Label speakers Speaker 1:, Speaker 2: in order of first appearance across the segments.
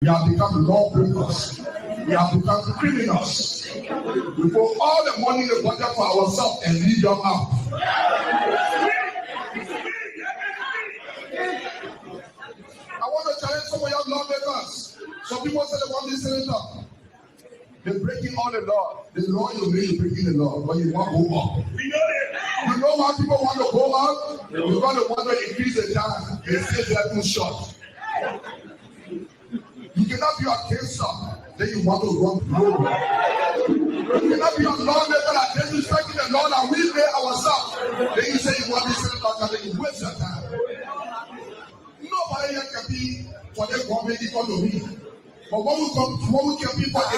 Speaker 1: We have become lawbreakers. We have become criminals. We put all the money in the budget for ourselves and leave them out. I want to challenge some of your lawmakers. Some people say they want this senator. They're breaking all the law. The law you make is breaking the law, but you want to go up. You know why people want to go up? Because they want to increase the time. They say they're too short. You cannot be a cancer, then you want to run blue. You cannot be a lawmaker that disrespecting the law that we made ourselves. Then you say you want to say that, then you waste your time. Nobody here can be for the government economy. But when we can be for
Speaker 2: they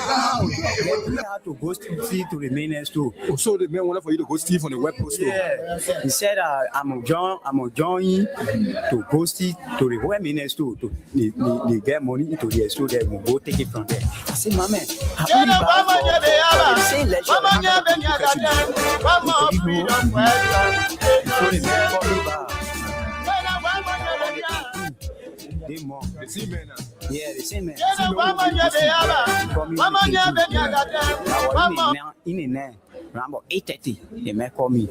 Speaker 2: had to go Steve to the mainland too.
Speaker 3: So the man wanted for you to go Steve on the web post.
Speaker 2: Yeah. He said I'm join to go Steve to the web mainland too to they get money into the store they will go take it from there. I said, my man,
Speaker 3: the same man.
Speaker 2: Yeah, the same man. In around 8:30, the man called me.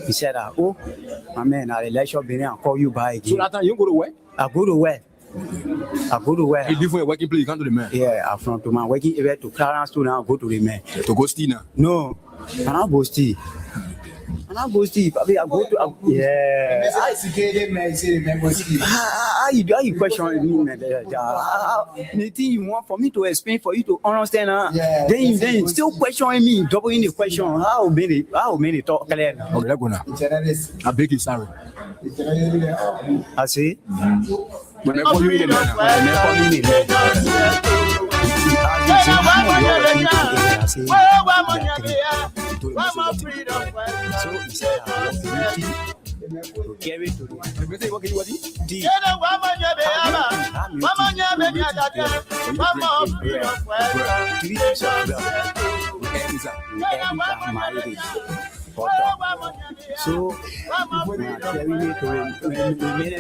Speaker 2: He said, "Oh, my man, I'll let you be and call you by again."
Speaker 3: So that time you go to where?
Speaker 2: I go to where?
Speaker 3: If you for working place, you come to the man.
Speaker 2: Yeah, I'm from to my working area to Clarence to now go to the man.
Speaker 3: To go Steve now?
Speaker 2: No, I'm not go Steve. I go Steve. I go to yeah. How you question me, man? The thing you want for me to explain for you to understand, then you still questioning me, doubling the question. How many talk clear?
Speaker 3: Okay, let's go now. I beg you, sorry.
Speaker 2: I say.
Speaker 3: When I call you in
Speaker 2: carry to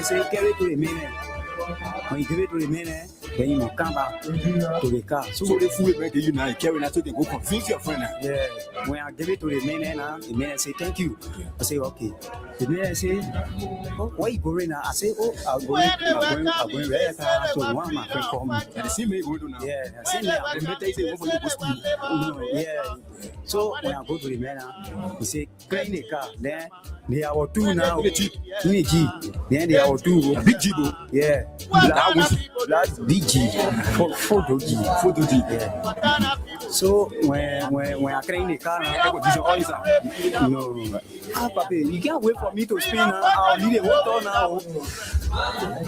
Speaker 2: so carry to the minute. When you give it to the man, then you come back to the car.
Speaker 3: So the food make you now carry that so they go confuse your friend.
Speaker 2: Yeah. When I give it to the man, the man say thank you. I say okay. The man say, oh, where you going now? I say, oh, I'm going right to one of my friends call me.
Speaker 3: And the same way you do now.
Speaker 2: Yeah. I say yeah. So when I go to the man, he say clean the car. Then they are two now. Then they are two.
Speaker 3: Big Jeep.
Speaker 2: Yeah. That's big G. Photo G. Yeah. So when I clean the car, no. Papi, you can't wait for me to spin now. I'll need a water now.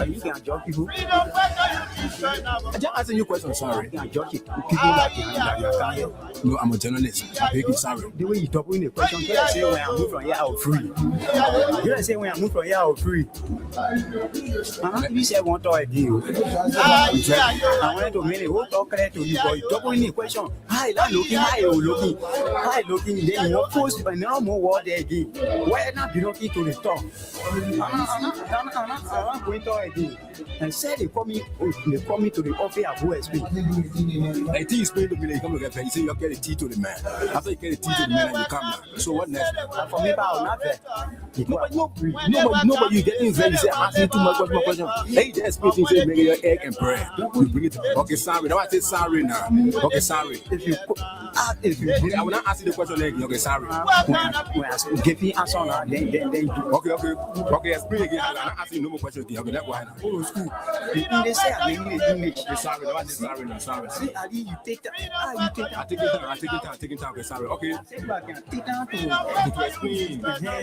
Speaker 2: You can judge people.
Speaker 3: I just asking you a question, sorry.
Speaker 2: You can judge people that you can't.
Speaker 3: No, I'm a journalist. I'm very sorry.
Speaker 2: The way you talk in the question, you say when I move from here, I'll free. You say when I move from here, I'll free. You said one talk again. I wanted to make a whole talk clear to you, but you talk in the question. Hi, looking. Then you post and now more word again. Why not be looking to the top? I'm going to again. And said they call me to the office of OSP.
Speaker 3: I think it's going to be like come to you say you get a tea to the man. After you get a tea to the man and you come back. So what next?
Speaker 2: For me, I'll not there.
Speaker 3: Nobody getting very say asking too much question. Hey, just speaking say make your egg and bread. You bring it. Okay, sorry. Now I say sorry now. Okay, sorry. If you I will not ask you the question again. Okay, sorry.
Speaker 2: Give me answer now. Then
Speaker 3: Okay, explain again. I'm not asking no more questions again. Okay, that's why now.
Speaker 2: Go to school. They say I mean English.
Speaker 3: Sorry. No, I say sorry. No, sorry.
Speaker 2: See, Ali, you take that. I take
Speaker 3: it down. Okay, sorry. Okay.
Speaker 2: Take back and take down to
Speaker 3: explain. Okay.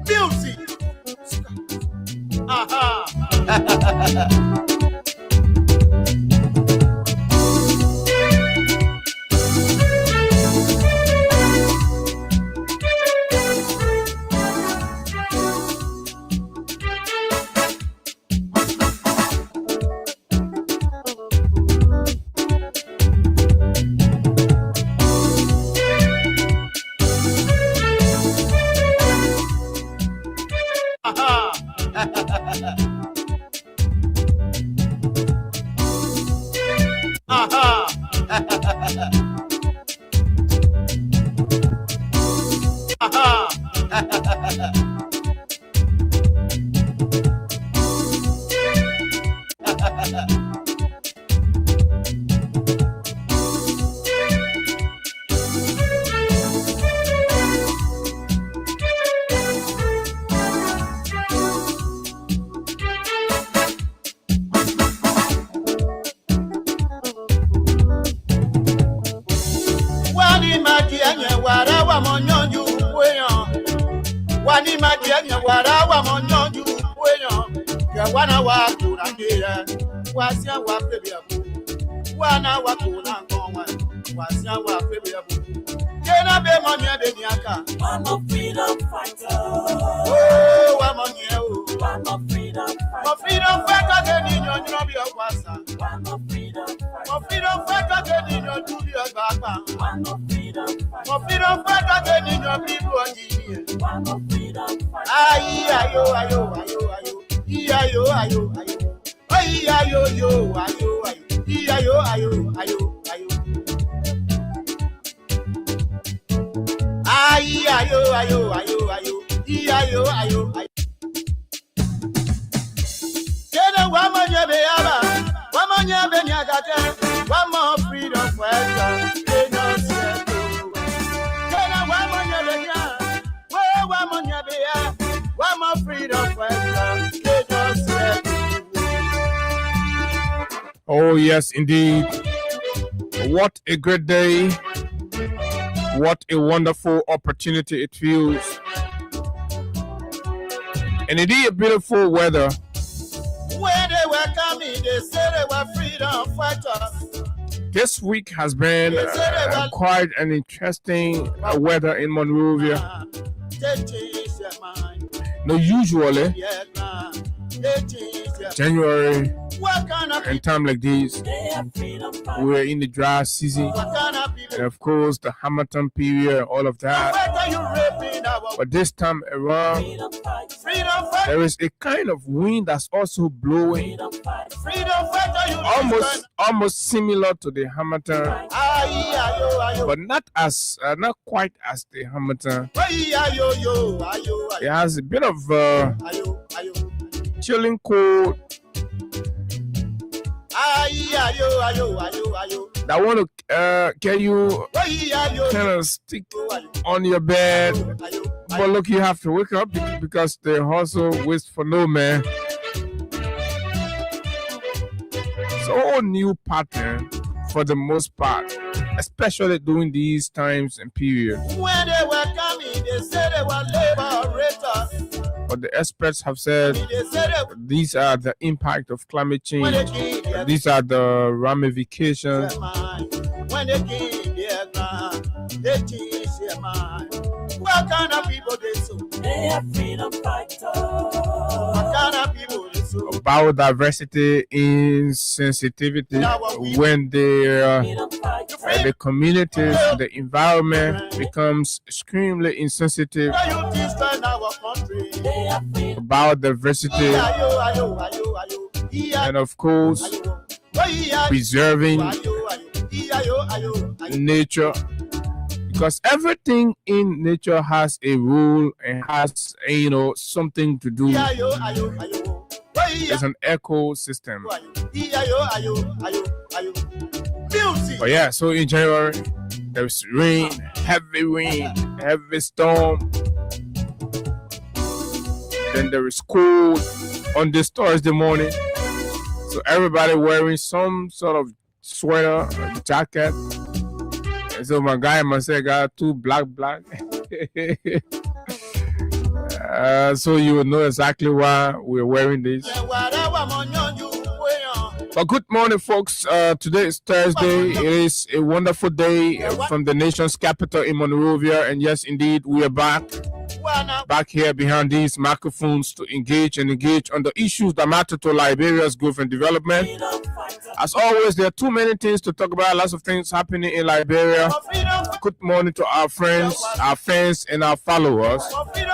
Speaker 4: Music. Aha. Wani Madiana, what I want on you, Yawana Wakuna here, Wasia Wapia, Wana Wakuna, Wasia Wapia. Jena be monya be niaka. I'm a freedom fighter. Oh, I'm on you. I'm a freedom fighter. My freedom fighter get in your job your wasa. I'm a freedom fighter. My freedom fighter get in your do your baba. I'm a freedom fighter. My freedom fighter get in your people here. I'm a freedom fighter. Ayo. Ayo. Ayo. Ayo. Jena wamanya be aba, wamanya be nyagate, wamo freedom fighter, Jena seto. Jena wamanya be nya, wamanya be ya, wamo freedom fighter, Jena seto.
Speaker 5: Oh yes, indeed. What a great day. What a wonderful opportunity it feels. And indeed a beautiful weather.
Speaker 4: When they were coming, they said they were freedom fighters.
Speaker 5: This week has been quite an interesting weather in Monrovia. No, usually January and time like this, we're in the dry season, and of course the Hamilton period, all of that. But this time around, there is a kind of wind that's also blowing, almost similar to the Hamilton, but not quite as the Hamilton. It has a bit of chilling cold. I want to get you kind of stick on your bed, but look, you have to wake up because the hustle waits for no man. It's all new pattern for the most part, especially during these times and periods.
Speaker 4: When they were coming, they said they were liberators.
Speaker 5: But the experts have said these are the impact of climate change. These are the ramifications.
Speaker 4: When they came there, they teach their mind. What kind of people they so? They are freedom fighters. What kind of people they so?
Speaker 5: Biodiversity insensitivity, when the communities, the environment becomes extremely insensitive about diversity, and of course preserving nature, because everything in nature has a rule and has something to do. It's an ecosystem. But yeah, so in January there's rain, heavy storm. Then there is cold on this Thursday morning. So everybody wearing some sort of sweater, jacket. And so my guy must say got two black. So you will know exactly why we're wearing this. But good morning, folks. Today is Thursday. It is a wonderful day from the nation's capital in Monrovia. And yes, indeed, we are back here behind these microphones to engage on the issues that matter to Liberia's growth and development. As always, there are too many things to talk about. Lots of things happening in Liberia. Good morning to our friends, our fans, and our followers.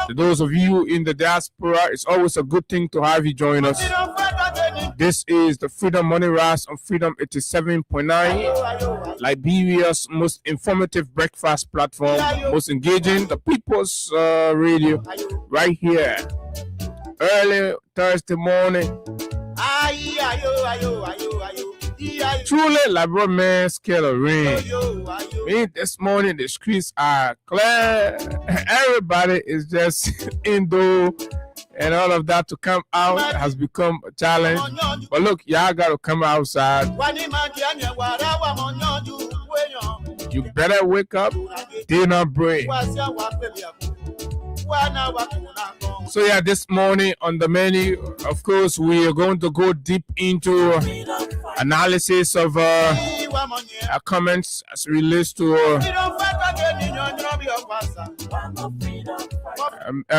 Speaker 5: To those of you in the diaspora, it's always a good thing to have you join us. This is the Freedom Money Rise on Freedom 87.9, Liberia's most informative breakfast platform, most engaging, the People's Radio, right here, early Thursday morning. Truly, Liberia man scared of rain. This morning, the streets are clear. Everybody is just indoor. And all of that to come out has become a challenge. But look, y'all got to come outside. You better wake up, dinner break. So yeah, this morning on the menu, of course, we are going to go deep into analysis of comments as it relates to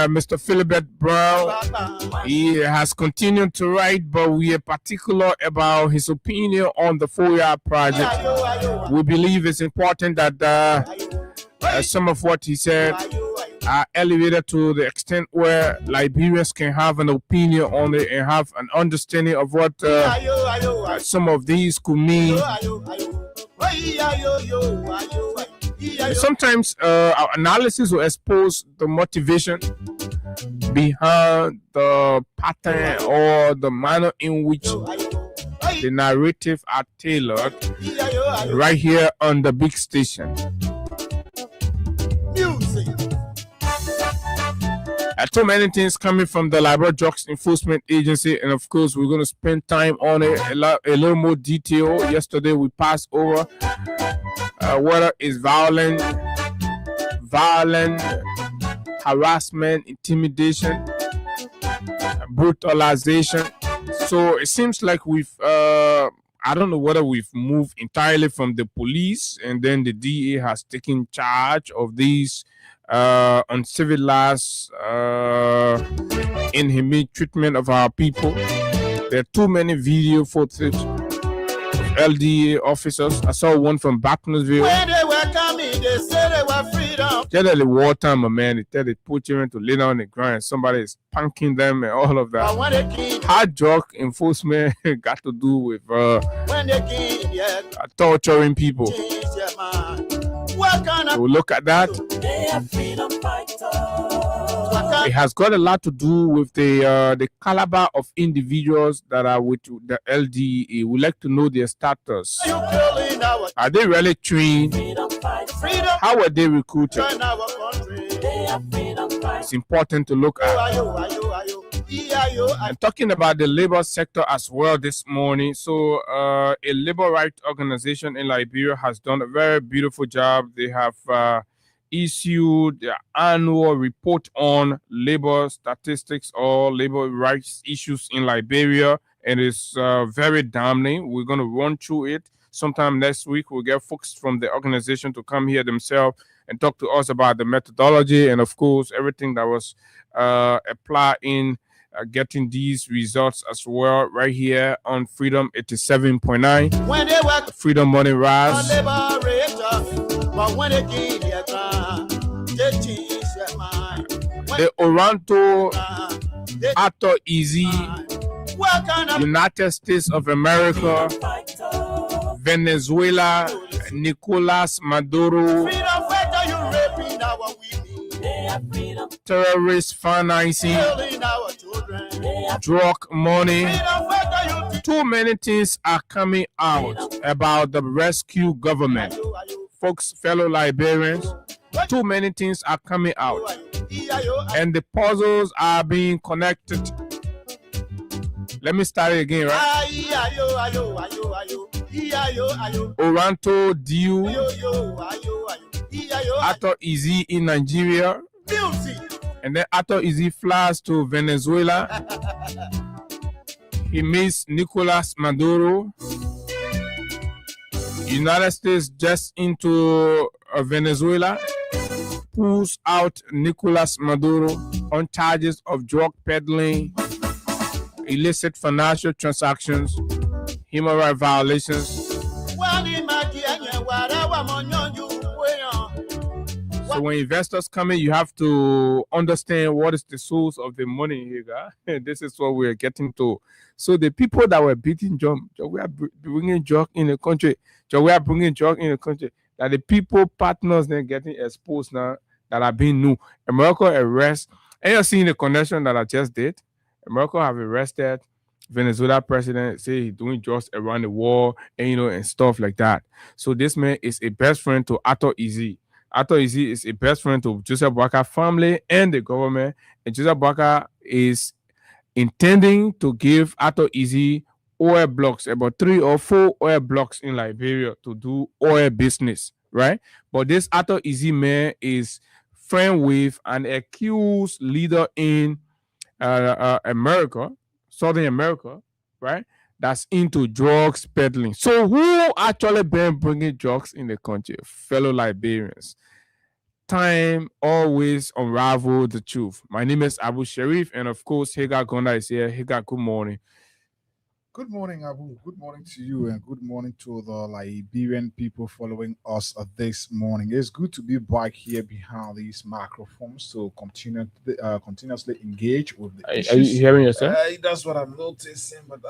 Speaker 5: Mr. Philibert Brown. He has continued to write, but we are particular about his opinion on the 4-year project. We believe it's important that some of what he said are elevated to the extent where Liberians can have an opinion on it and have an understanding of what some of these could mean. Sometimes our analysis will expose the motivation behind the pattern or the manner in which the narrative are tailored right here on the big station. Too many things coming from the Liberia Drugs Enforcement Agency, and of course we're going to spend time on it a little more detail. Yesterday we passed over whether it's violent, harassment, intimidation, brutalization. So it seems like we've I don't know whether we've moved entirely from the police and then the DA has taken charge of these uncivilized, inhumane treatment of our people. There are too many video footage of LDA officers. I saw one from Barknesville.
Speaker 4: When they were coming, they said they were freedom.
Speaker 5: Generally, wartime, my man, they tell the poor children to lay down on the ground and somebody is punking them and all of that. How drug enforcement got to do with torturing people? So we'll look at that. It has got a lot to do with the caliber of individuals that are with the LDA. We like to know their status. Are they really trained? How are they recruited? It's important to look at. I'm talking about the labor sector as well this morning. So a labor rights organization in Liberia has done a very beautiful job. They have issued their annual report on labor statistics or labor rights issues in Liberia, and it's very damning. We're going to run through it. Sometime next week, we'll get folks from the organization to come here themselves and talk to us about the methodology and, of course, everything that was applied in getting these results as well right here on Freedom 87.9. Freedom Morning Rise. The Oranto Arthur Easy, United States of America, Venezuela, Nicolas Maduro, terrorist financing, drug money. Too many things are coming out about the rescue government. Folks, fellow Liberians, too many things are coming out. And the puzzles are being connected. Let me start it again, right? Oranto Diu, Arthur Easy in Nigeria, and then Arthur Easy flies to Venezuela. He meets Nicolas Maduro. United States just into Venezuela, pulls out Nicolas Maduro on charges of drug peddling, illicit financial transactions, human rights violations. So when investors come in, you have to understand what is the source of the money here, guys. This is what we are getting to. So the people that were beating drug, we are bringing drug in the country. We are bringing drug in the country. That the people partners they're getting exposed now that are being new. America arrest, and you're seeing the connection that I just did. America have arrested Venezuela president, say he's doing drugs around the world, and and stuff like that. So this man is a best friend to Arthur Easy. Arthur Easy is a best friend to Joseph Boakai family and the government, and Joseph Boakai is intending to give Arthur Easy oil blocks, about 3 or 4 oil blocks in Liberia to do oil business, right? But this Arthur Easy man is friend with an accused leader in America, Southern America, right? That's into drugs peddling. So who actually been bringing drugs in the country? Fellow Liberians. Time always unravel the truth. My name is Abu Sharif, and of course, Hagar Gonda is here. Hagar, good morning.
Speaker 6: Good morning, Abu. Good morning to you, and good morning to the Liberian people following us this morning. It's good to be back here behind these microphones to continuously engage with the issues.
Speaker 5: Are you hearing yourself?
Speaker 6: That's what I'm noticing. But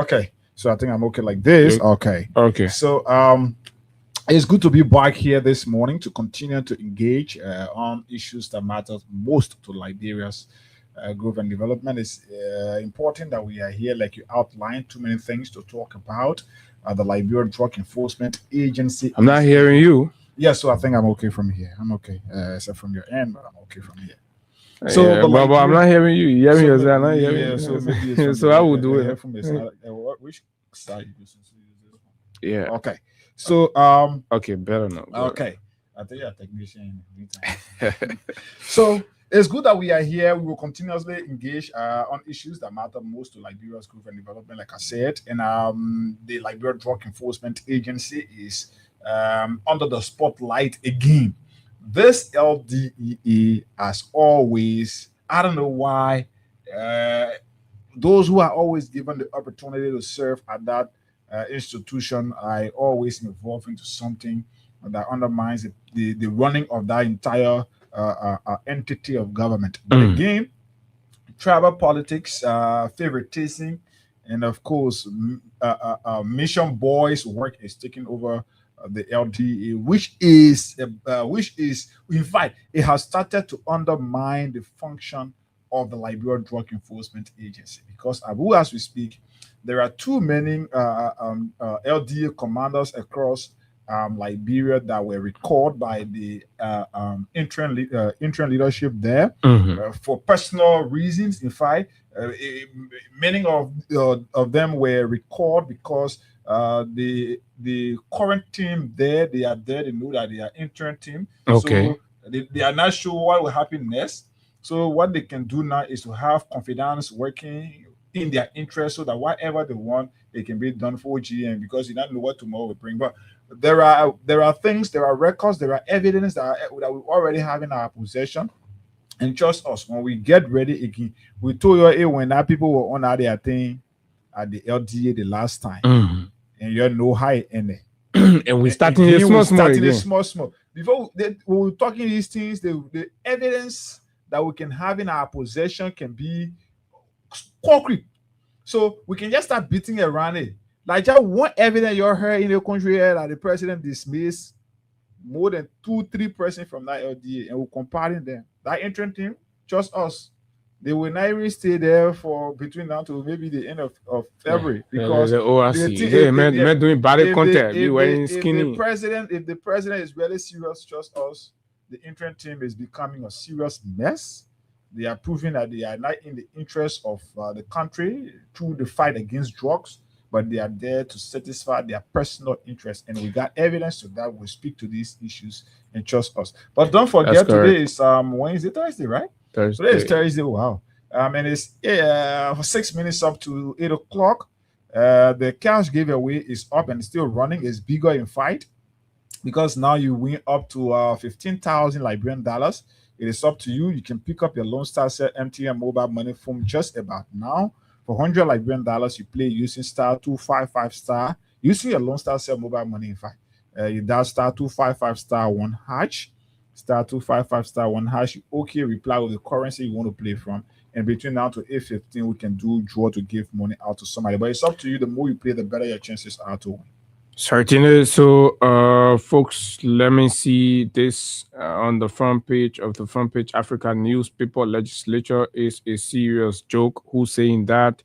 Speaker 6: okay. So I think I'm okay like this. Okay.
Speaker 5: Okay.
Speaker 6: So it's good to be back here this morning to continue to engage on issues that matter most to Liberia's growth and development. Is important that we are here, like you outlined, too many things to talk about. The Liberian Drug Enforcement Agency.
Speaker 5: I'm not hearing you.
Speaker 6: Yeah, so I think I'm okay from here. I'm okay, except from your end, but I'm okay from here.
Speaker 5: So, but I'm not hearing you. You hearing yourself? Not hearing
Speaker 6: yeah,
Speaker 5: you.
Speaker 6: so maybe
Speaker 5: So I will do it.
Speaker 6: From your side. Which side?
Speaker 5: Yeah.
Speaker 6: Okay. So
Speaker 5: Okay, better now.
Speaker 6: okay. I think you're a technician. So it's good that we are here. We will continuously engage on issues that matter most to Liberia's growth and development, like I said. And the Liberian Drug Enforcement Agency is under the spotlight again. This LDEA, as always, I don't know why, those who are always given the opportunity to serve at that institution are always involved into something that undermines the running of that entire entity of government. But again, tribal politics, favoritism, and of course, mission boys work is taking over the LDA, which is in fact, it has started to undermine the function of the Liberian Drug Enforcement Agency, because as we speak, there are too many LDA commanders across Liberia that were recalled by the interim leadership there for personal reasons. In fact, many of them were recalled because the current team there, they are there, they know that they are interim team.
Speaker 5: Okay.
Speaker 6: So they are not sure what will happen next. So what they can do now is to have confidence working in their interest, so that whatever they want, it can be done for GM, because you don't know what tomorrow will bring. But there are things, there are records, there are evidence that we already have in our possession. And trust us, when we get ready again, we told you when that people were on their thing at the LDA the last time, and you know how it ended.
Speaker 5: And we starting it
Speaker 6: small. Before we were talking these things, the evidence that we can have in our possession can be concrete. So we can just start beating around it. Like, just one evidence you heard in the country here that the president dismissed more than 2-3 persons from that LDA, and we're comparing them. That interim team, just us, they will not even stay there for between now to maybe the end of February, because
Speaker 5: the ORC, man doing body contact, be wearing skinny.
Speaker 6: If the president is really serious, just us, the interim team is becoming a serious mess. They are proving that they are not in the interest of the country through the fight against drugs, but they are there to satisfy their personal interests. And we got evidence to that. We'll speak to these issues and trust us. But don't forget, today is Thursday, right?
Speaker 5: Thursday.
Speaker 6: Today is Thursday. Wow. And it's 6 minutes up to 8 o'clock. The cash giveaway is up and still running. It's bigger in fight, because now you win up to 15,000 Liberian dollars. It is up to you. You can pick up your Lone Star Cell MTN mobile money from just about now. For 100 Liberian dollars, you play using *255*. Using your Lone Star Cell mobile money, in fact, you dial *255*1#, *255*1#. You okay, reply with the currency you want to play from. And between now to 8:15, we can do draw to give money out to somebody. But it's up to you. The more you play, the better your chances are to win.
Speaker 5: Certainly. So, folks, let me see this on the front page of the Front Page Africa newspaper. Legislature is a serious joke. Who's saying that?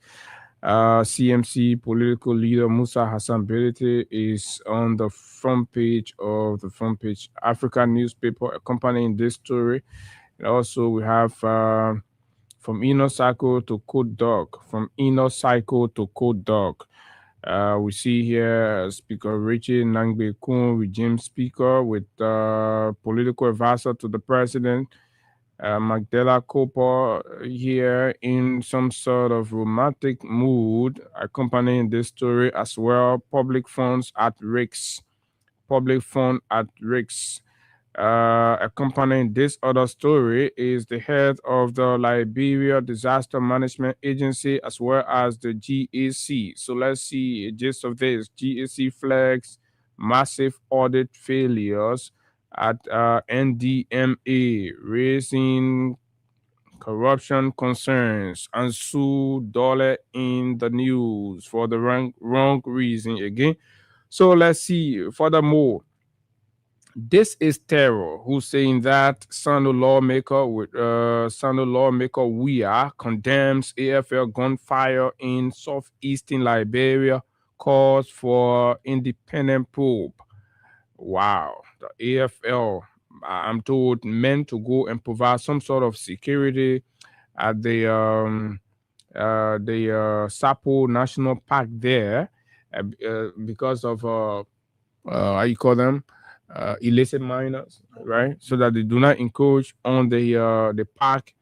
Speaker 5: CMC political leader Musa Hassan Belete is on the front page of the Front Page Africa newspaper accompanying this story. And also we have from Inner Cycle to Code Dog. From Inner Cycle to Code Dog. We see here Speaker Richie Nangbe Kun, regime speaker with political advisor to the president, Magdala Cooper here in some sort of romantic mood, accompanying this story as well. Public funds at risk. Public fund at risk. Accompanying this other story is the head of the Liberia Disaster Management Agency as well as the GAC. So let's see a gist of this. GAC flags massive audit failures at NDMA, raising corruption concerns, and Sue Dollar in the news for the wrong reason again. So let's see. Furthermore, this is terror. Who's saying that Sano lawmaker Weah condemns AFL gunfire in southeastern Liberia, calls for independent probe. Wow, the AFL, I'm told, meant to go and provide some sort of security at the Sapo National Park there because of how you call them, illicit miners, right? So that they do not encroach on the park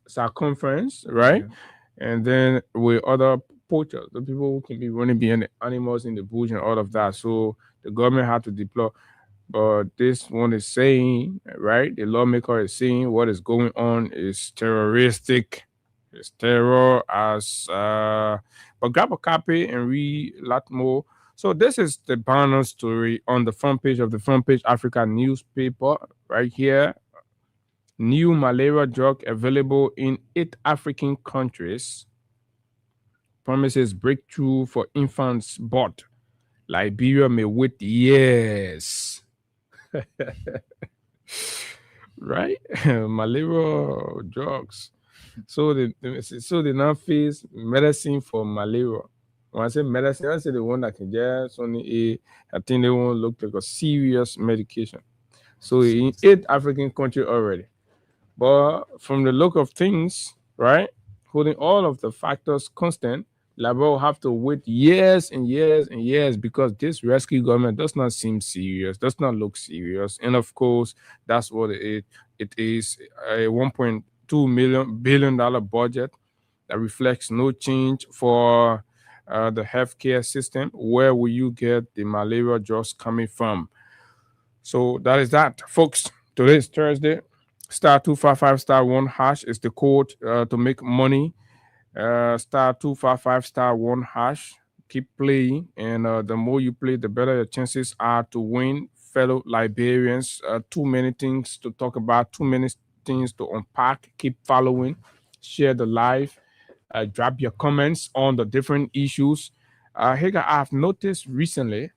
Speaker 5: circumference, right? Yeah. And then with other poachers, the people who can be running behind the animals in the bush and all of that. So the government had to deploy. But this one is saying, right? The lawmaker is saying what is going on is terroristic. It's terror as but grab a copy and read a lot more. So this is the banner story on the front page of the Front Page Africa newspaper right here. New malaria drug available in 8 African countries. Promises breakthrough for infants, but Liberia may wait years. Right? Malaria drugs. So they now face medicine for malaria. When I say medicine, I say the one that can just only I think they won't look like a serious medication. So in 8 African countries already. But from the look of things, right, holding all of the factors constant, Liberia will have to wait years and years and years because this rescue government does not seem serious, does not look serious. And of course, that's what it is, a $1.2 billion budget that reflects no change for the healthcare system. Where will you get the malaria drugs coming from? So that is that, folks. Today is Thursday. *255*1# is the code to make money. *255*1#. Keep playing, and the more you play, the better your chances are to win. Fellow Liberians, too many things to talk about, too many things to unpack. Keep following, share the live, drop your comments on the different issues. Hagar, I've noticed recently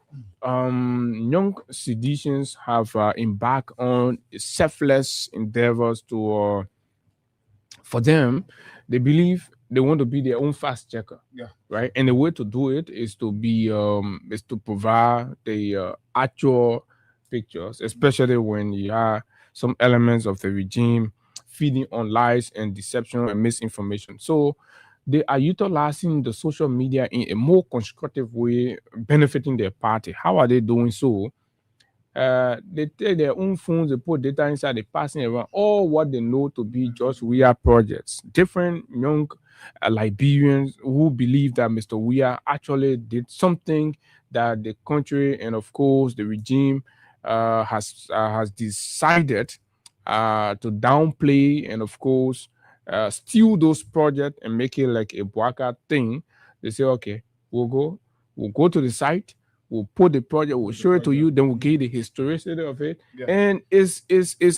Speaker 5: young seditionists have embarked on selfless endeavors to for them, they believe they want to be their own fast checker.
Speaker 6: Yeah.
Speaker 5: Right. And the way to do it is to be is to provide the actual pictures, especially when you have some elements of the regime feeding on lies and deception and misinformation. So they are utilizing the social media in a more constructive way, benefiting their party. How are they doing so? They take their own phones, they put data inside, they passing around all what they know to be just Weah projects. Different young Liberians who believe that Mr. Weah actually did something that the country and of course the regime has decided to downplay and of course steal those projects and make it like a Bwaka thing. They say, okay, we'll go to the site, we'll put the project, we'll show it to you, then we'll give the historicity of it. Yeah. And it's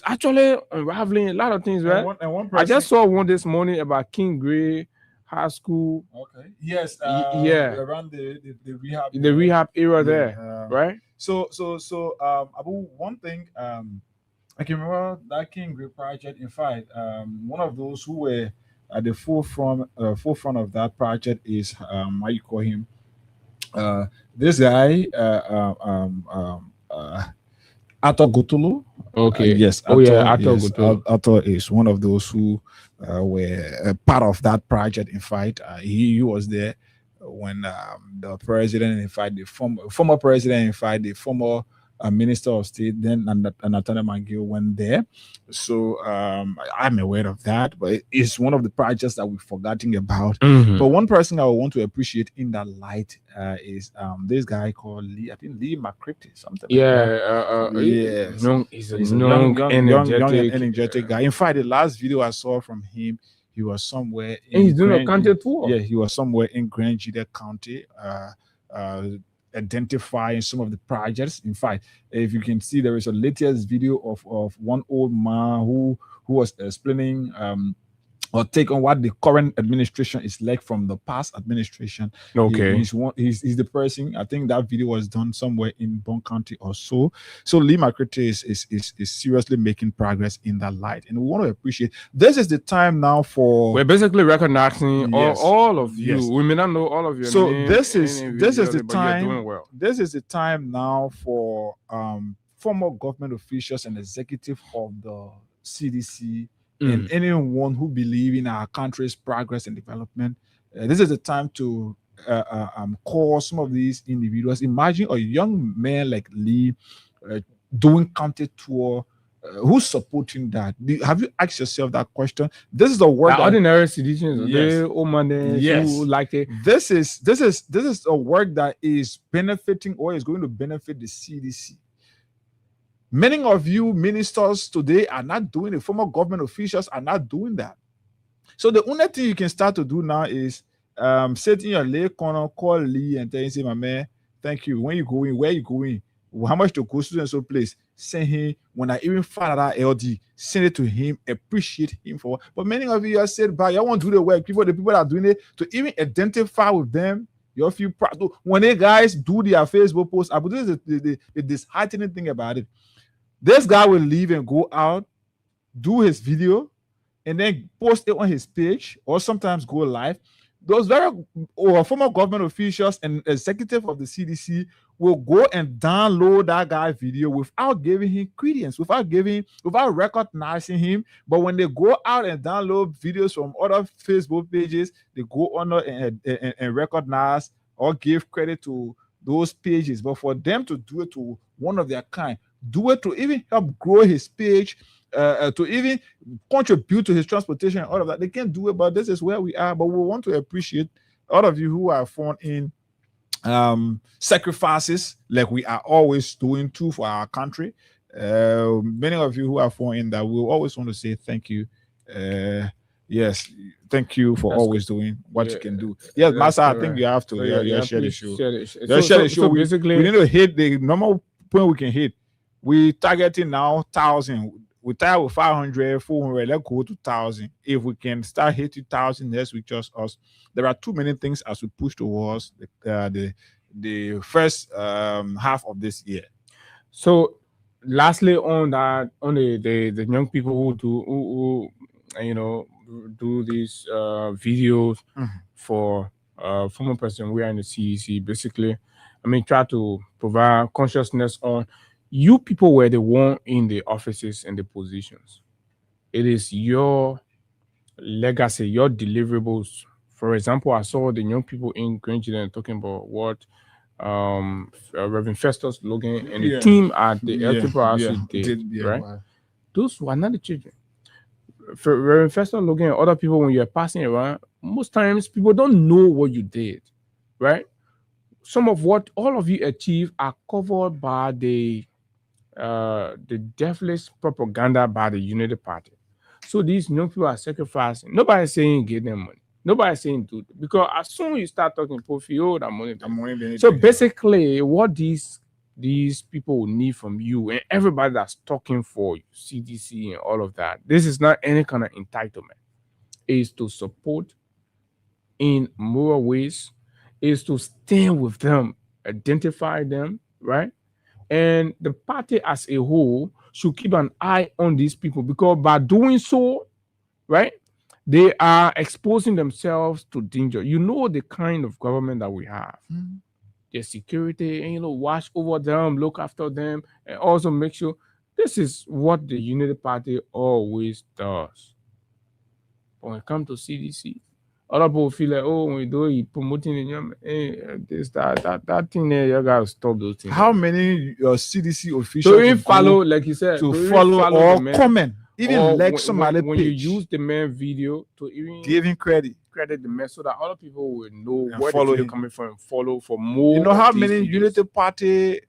Speaker 5: actually unraveling a lot of things, right?
Speaker 6: And one
Speaker 5: I just saw one this morning about King Gray High School.
Speaker 6: Okay. Yes.
Speaker 5: Yeah.
Speaker 6: Around the rehab.
Speaker 5: The rehab era there, right?
Speaker 6: So Abu, one thing I can remember that King Gray project. In fact, one of those who were at the forefront of that project is how you call him? This guy, Ato Gutulu.
Speaker 5: Okay.
Speaker 6: Yes.
Speaker 5: Ato Gutulu.
Speaker 6: Ato is one of those who were part of that project. In fact, he was there when the president, in fact, the former president, in fact, the former Minister of State, then Nathaniel McGill went there. So I'm aware of that, but it's one of the projects that we're forgetting about. But one person I want to appreciate in that light is this guy called Lee, I think Lee McCritty, something like that.
Speaker 5: He's a
Speaker 6: young,
Speaker 5: energetic,
Speaker 6: energetic guy. In fact, the last video I saw from him, he was somewhere
Speaker 5: and he's doing a county tour.
Speaker 6: Yeah, he was somewhere in Grand Juda County, identifying some of the projects. In fact, if you can see, there is a latest video of one old man who was explaining or take on what the current administration is like from the past administration.
Speaker 5: Okay.
Speaker 6: He's the person. I think that video was done somewhere in Bond County or so. So Lee McCritty is seriously making progress in that light. And we want to appreciate this is the time now for
Speaker 5: we're basically recognizing all of you.
Speaker 6: Yes.
Speaker 5: We may not know all of you.
Speaker 6: So this is the time.
Speaker 5: Doing well.
Speaker 6: This is the time now for former government officials and executive of the CDC and anyone who believe in our country's progress and development. This is the time to call some of these individuals. Imagine a young man like Lee doing county tour. Who's supporting that? Have you asked yourself that question? This is the work.
Speaker 5: Ordinary citizens, who like it.
Speaker 6: This is a work that is benefiting or is going to benefit the CDC. Many of you ministers today are not doing it. Former government officials are not doing that. So the only thing you can start to do now is sit in your lay corner, call Lee and tell him, say, my man, thank you. When you going, where you going? How much to go to and so place? Send him. When I even find out LD, send it to him, appreciate him for. But many of you are said, but I want to do the work. The people that are doing it, to even identify with them, you feel proud. When they guys do their Facebook posts, but this is the disheartening thing about it. This guy will leave and go out, do his video, and then post it on his page, or sometimes go live. Those former government officials and executive of the CDC will go and download that guy video without giving him credence, without recognizing him. But when they go out and download videos from other Facebook pages, they go on and recognize or give credit to those pages. But for them to do it to one of their kind, do it to even help grow his page, to even contribute to his transportation and all of that. They can't do it, but this is where we are. But we want to appreciate all of you who are found in sacrifices like we are always doing too for our country. Many of you who are found in that, we always want to say thank you. Yes, thank you for always doing what you can do. Yes, Master, I think you have to share the show. Share the show.
Speaker 5: So basically,
Speaker 6: we need to hit the normal point we can hit. We targeting now 1,000. We start with 500, 400. Let's go to 1,000. If we can start hitting 1,000 next week, just us. There are too many things as we push towards the first half of this year.
Speaker 5: So, lastly, on that, on the young people who do these videos for former president, we are in the CDC. Basically, I mean, try to provide consciousness on. You people were the one in the offices and the positions. It is your legacy, your deliverables. For example, I saw the young people in Grand Juda talking about what Reverend Festus Logan and the team at the LTPRC did, right? Wow. Those were not the children. For Reverend Festus Logan and other people, when you're passing around, most times people don't know what you did, right? Some of what all of you achieved are covered by the devilish propaganda by the Unity Party. So these young people are sacrificing. Nobody's saying give them money. Nobody's saying do it. Because as soon as you start talking profit, that money. So basically, what these people will need from you and everybody that's talking for you, CDC and all of that, this is not any kind of entitlement. Is to support in moral ways, is to stand with them, identify them, right? And the party as a whole should keep an eye on these people, because by doing so, right, they are exposing themselves to danger. You know the kind of government that we have. Their security, and watch over them, look after them, and also make sure. This is what the Unity Party always does. When it comes to CDC, Other people feel like, oh, when we do it, promoting this, that thing there, you gotta stop those things.
Speaker 6: How many CDC officials
Speaker 5: to even follow, like you said,
Speaker 6: to follow or comment, even
Speaker 5: or
Speaker 6: like somebody
Speaker 5: when you use the man video to even
Speaker 6: give him credit
Speaker 5: the man so that other people will know
Speaker 6: and
Speaker 5: where the video coming from and follow for more.
Speaker 6: You know how many Unity Party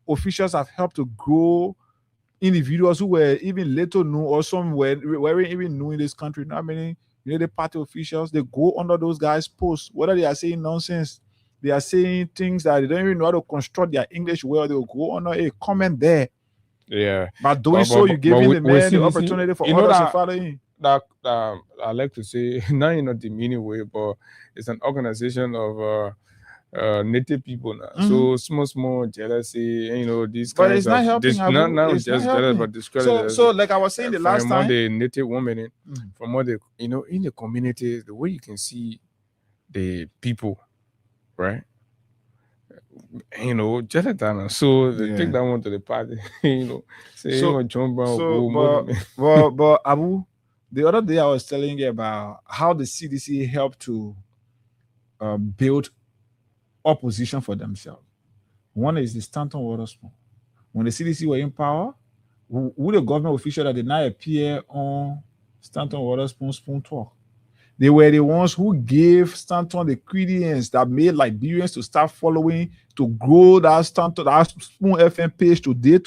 Speaker 6: officials have helped to grow individuals who were even little known or some weren't even known in this country. Not many Unity Party officials, they go under those guys' posts, whether they are saying nonsense, they are saying things that they don't even know how to construct their English well, they'll go under a comment there.
Speaker 5: Yeah.
Speaker 6: But doing so, you giving the man the opportunity for others to follow in.
Speaker 5: That I like to say, not in a demeaning way, but it's an organization of native people now. So small jealousy, you know, these
Speaker 6: but
Speaker 5: kinds
Speaker 6: it's not helping.
Speaker 5: not just jealous, but discredit.
Speaker 6: So like I was saying the last time,
Speaker 5: the native women, from what they, you know, in the community, the way you can see the people, right? You know, Jonathan. So they take that one to the party. You know, say John Brown.
Speaker 6: But Abu, the other day I was telling you about how the CDC helped to build opposition for themselves. One is the Stanton Waterspoon. When the CDC were in power, who the government official that did not appear on Stanton Waterspoon Spoon Talk? They were the ones who gave Stanton the credence that made Liberians to start following, to grow that Stanton, that Spoon FM page today,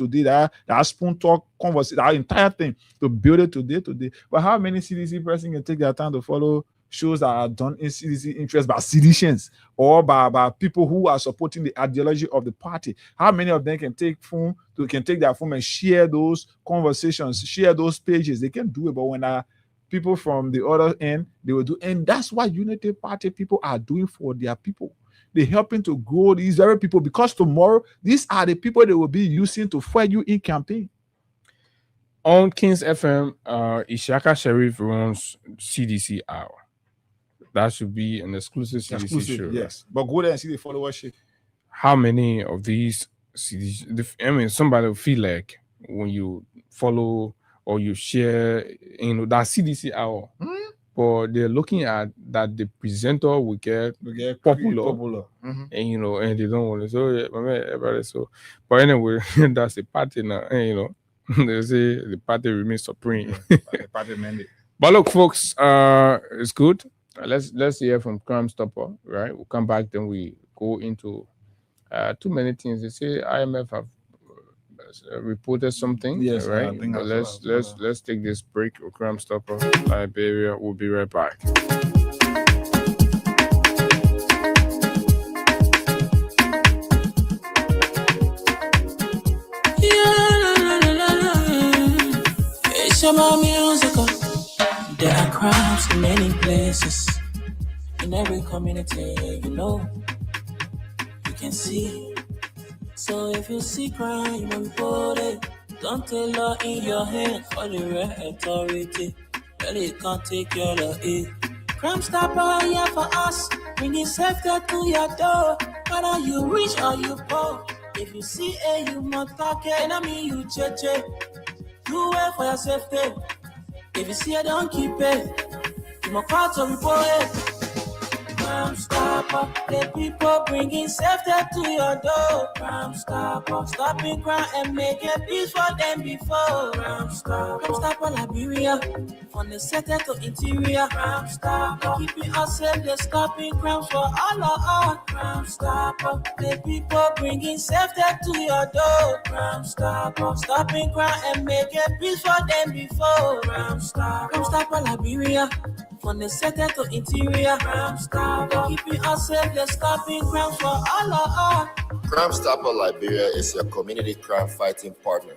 Speaker 6: that Spoon Talk conversation, that entire thing, to build it today. But how many CDC person can take their time to follow shows that are done in CDC interest by seditionists or by people who are supporting the ideology of the party? How many of them can take their phone and share those conversations, share those pages? They can do it, but when people from the other end, they will do, and that's what Unity Party people are doing for their people. They're helping to grow these very people, because tomorrow these are the people they will be using to fight you in campaign.
Speaker 5: On Kings FM, Ishaka Sharif runs CDC Hour. That should be an exclusive CDC show.
Speaker 6: Yes, but go there and see the followership.
Speaker 5: How many of these CDC? I mean, somebody will feel like when you follow or you share, you know, that CDC Hour, but they're looking at that the presenter will get popular. And you know, and they don't want to. So everybody. So, but anyway, that's the party now. And you know, they say the party remains supreme.
Speaker 6: The party mandate.
Speaker 5: But look, folks, it's good. Let's hear from Crime Stopper, right? We'll come back, then we go into too many things. They say IMF have reported something,
Speaker 6: yes,
Speaker 5: right?
Speaker 6: I think
Speaker 5: Let's take this break. Crime Stopper, Liberia. We'll be right back.
Speaker 7: It's about musical. There are crimes in many places, in every community, you know, you can see. So if you see crime, report it. Don't take law in your hands for the right authority. Really can't take your law in. Crime Stopper here for us, bringing safety to your door. Whether you rich or you poor, if you see a human talking, I mean you check. Do it for your safety. If you see it, don't keep it. You must call to report it. Crime Stopper, the people bringing safety to your door. Crime Stopper, stopping crime and making peace for them before. Crime Stopper, Liberia, from the center to interior. Crime Stopper, keeping us safe, they're stopping crimes for all of us. Crime Stopper, the people bringing safety to your door. Crime Stopper, stopping crime and making peace for them before. Crime Stopper, Liberia, from the center to interior. Crime Stopper, keeping us safe, they're stopping crimes for all of us.
Speaker 8: Crime Stopper Liberia is your community crime fighting partner.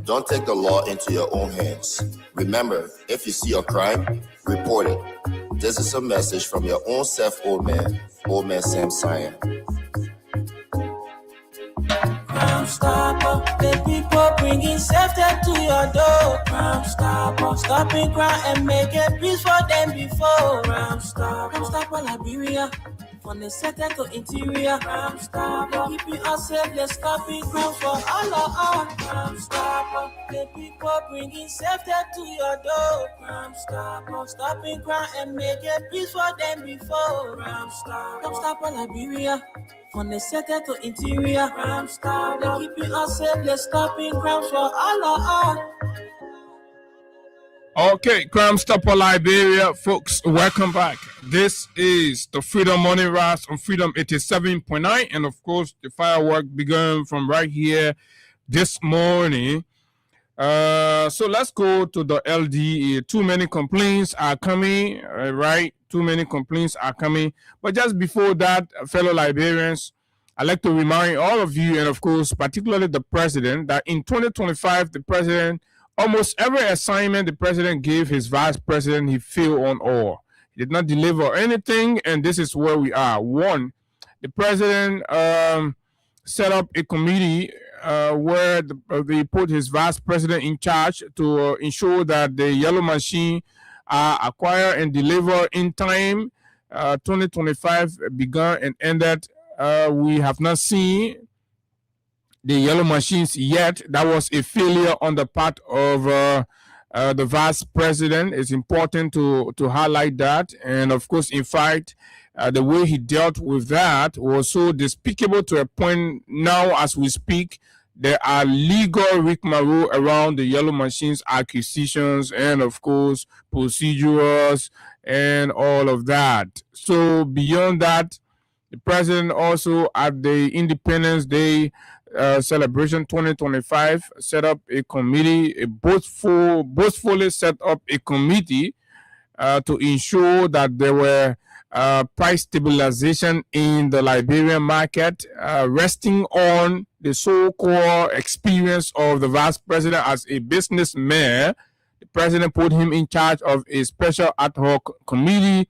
Speaker 8: Don't take the law into your own hands. Remember, if you see a crime, report it. This is a message from your own self, Old Man Sam Cyan.
Speaker 7: Crime Stopper, the people bringing safety to your door. Crime Stopper, stopping crime and making peace for them before. Crime Stopper, Liberia, from the center to interior. Crime Stopper, keeping us safe, they're stopping crime for all of us. Crime Stopper, the people for bringing safety to your door. Crime Stop, stopping crime and make it peace for them before. Crime Stop for Liberia. From the center to interior. Crime Stop, they keeping us safe. They're stopping crimes for all.
Speaker 5: Okay, Crime Stop for Liberia, folks, welcome back. This is the Freedom Morning Rise on Freedom 87.9, and of course, the firework began from right here this morning. So let's go to the LDA. Too many complaints are coming, right? Too many complaints are coming. But just before that, fellow Liberians, I'd like to remind all of you, and of course, particularly the president, that in 2025, the president, almost every assignment the president gave his vice president, he failed on all. He did not deliver anything, and this is where we are. One, the president set up a committee where they put his vice president in charge to ensure that the yellow machine are acquired and delivered in time. 2025 began and ended. We have not seen the yellow machines yet. That was a failure on the part of the vice president. It's important to highlight that. And of course, in fact, the way he dealt with that was so despicable to a point now as we speak. There are legal rigmarole around the yellow machines acquisitions and of course procedures and all of that. So beyond that, the president also at the Independence Day celebration 2025 set up a committee, boastfully set up a committee to ensure that there were price stabilization in the Liberian market, resting on the so-called experience of the vice president as a businessman. The president put him in charge of a special ad hoc committee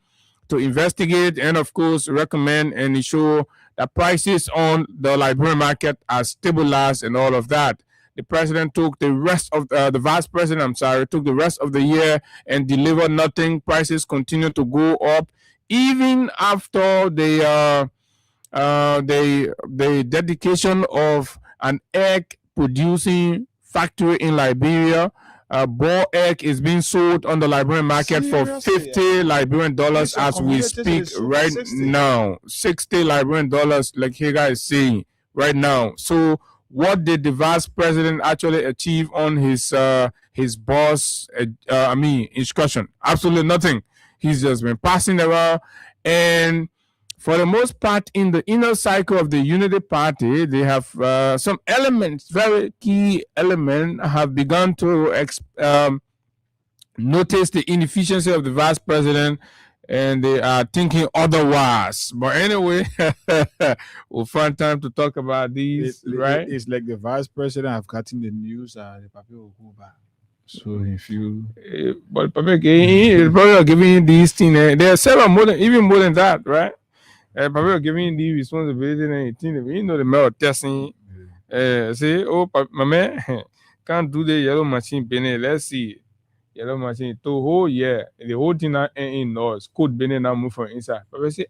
Speaker 5: to investigate and, of course, recommend and ensure that prices on the Liberian market are stabilized and all of that. The president took the rest of the vice president, took the rest of the year and delivered nothing. Prices continue to go up, even after the dedication of an egg producing factory in Liberia. Boar egg is being sold on the Liberian market for $50 Liberian dollars as we speak right now. $60 Liberian dollars, like Hagar is saying right now. So what did the vice president actually achieve on his boss instruction? Absolutely nothing. He's just been passing around, and for the most part, in the inner cycle of the Unity Party, they have some elements, very key elements, have begun to notice the inefficiency of the vice president, and they are thinking otherwise. But anyway, we'll find time to talk about these, right?
Speaker 6: It's like the vice president have gotten the news, the paper will go back. So if you,
Speaker 5: but probably giving these things, there are several even more than that, right? Probably giving the responsibility and anything. You know the matter testing. Say, oh, my man can't do the yellow machine. Benny, let's see, yellow machine. To whole year, the whole thing in noise. Code Benny now move from inside. But say,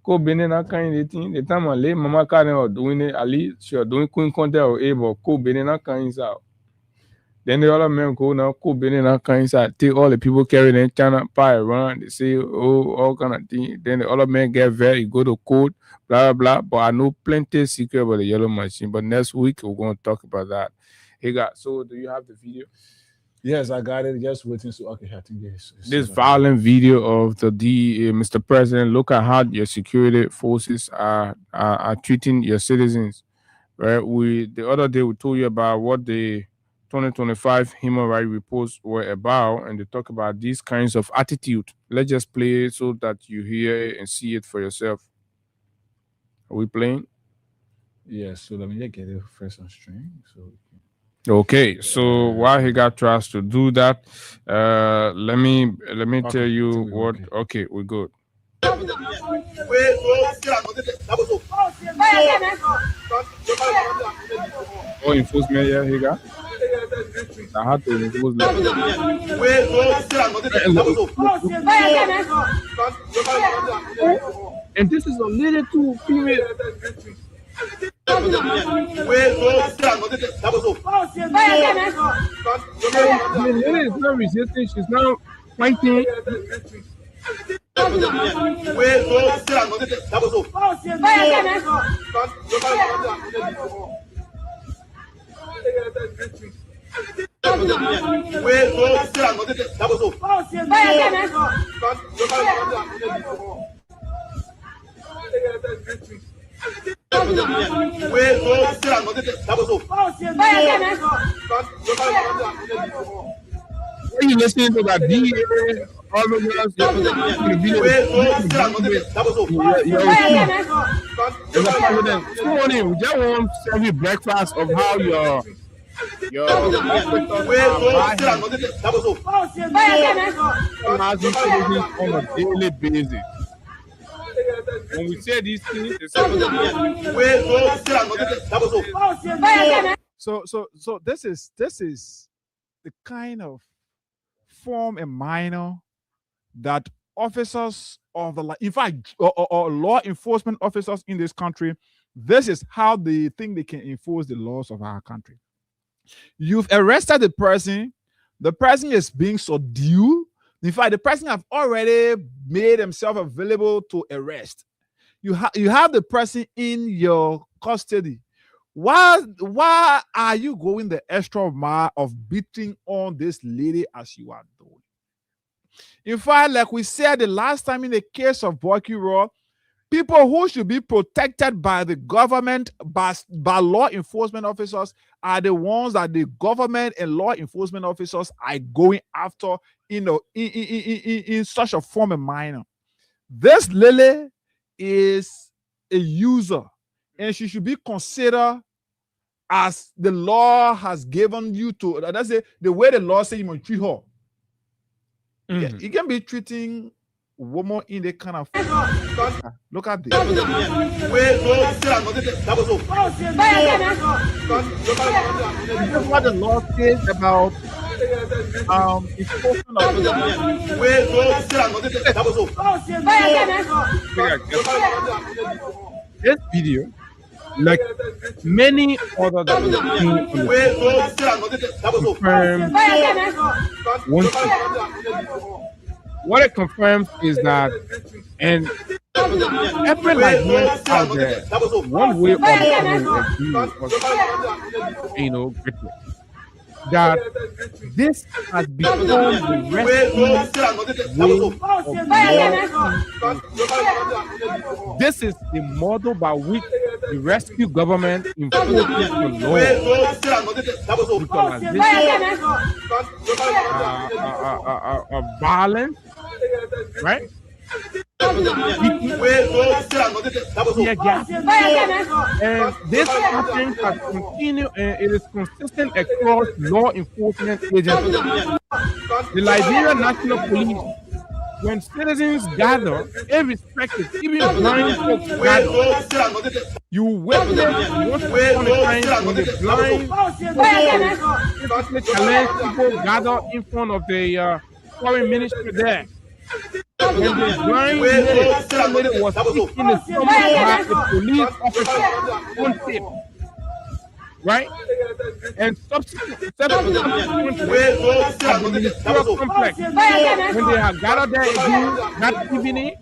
Speaker 5: code Benny now kind of thing. The time I lay Mama Karen or doing it, at least she are doing Queen Contact or able. Code Benny now kind inside. Then the other men go now, Code Benny now kind inside. Take all the people carry their China pie around. They say, oh, all kind of thing. Then the other men get very go to code, blah, blah, blah. But I know plenty secret about the yellow machine. But next week, we're going to talk about that. Hey, guys, so do you have the video?
Speaker 6: Yes, I got it. Just waiting. So, okay, I think
Speaker 5: this violent video of the DEA, Mr. President, look at how your security forces are treating your citizens. Right? The other day, we told you about what the 2025 human rights reports were about, and they talk about these kinds of attitude. Let's just play it so that you hear it and see it for yourself. Are we playing?
Speaker 6: Yes. So let me get it first on stream.
Speaker 5: Okay. So while he got tries to do that, let me tell you what. Okay, we're good. Oh, enforcement, yeah, he got. I had to enforce that. And this is a little too female. the lady is not resisting. She's now fighting. When you listening to that DA, all the girls, as a president, good morning. We just want to serve you breakfast of how your officers are citizens on a daily basis. When we say these things, it's
Speaker 6: so this is the kind of form and minor that officers of the, in fact, or law enforcement officers in this country, this is how they think they can enforce the laws of our country. You've arrested the person is being subdued. In fact, the person have already made himself available to arrest. You have the person in your custody. Why are you going the extra mile of beating on this lady as you are doing? In fact, like we said the last time in the case of Boyke Road, people who should be protected by the government, by law enforcement officers, are the ones that the government and law enforcement officers are going after, in such a form and manner. This lady is a user, and she should be considered as the law has given you to. That's the way the law says you must treat her. Mm-hmm. You can be treating woman in the kind of look at this. This is what the law says about enforcement of this video, like many other that we've seen on the what it confirms is that, and every Nigerian out there, one way or the other, that this has become the rescue way of. This is the model by which the rescue government enforces the law. Violence, right? And this pattern has continued, and it is consistent across law enforcement agencies. The Liberian National Police, when citizens gather, irrespective, even blind folks gather, you witness once upon a time when the blind folks challenge people gather in front of the foreign ministry there. When the blind lady was hit in the stomach by a police officer on tape, right? And subsequently, at the ministerial complex, when they had gathered there again that evening,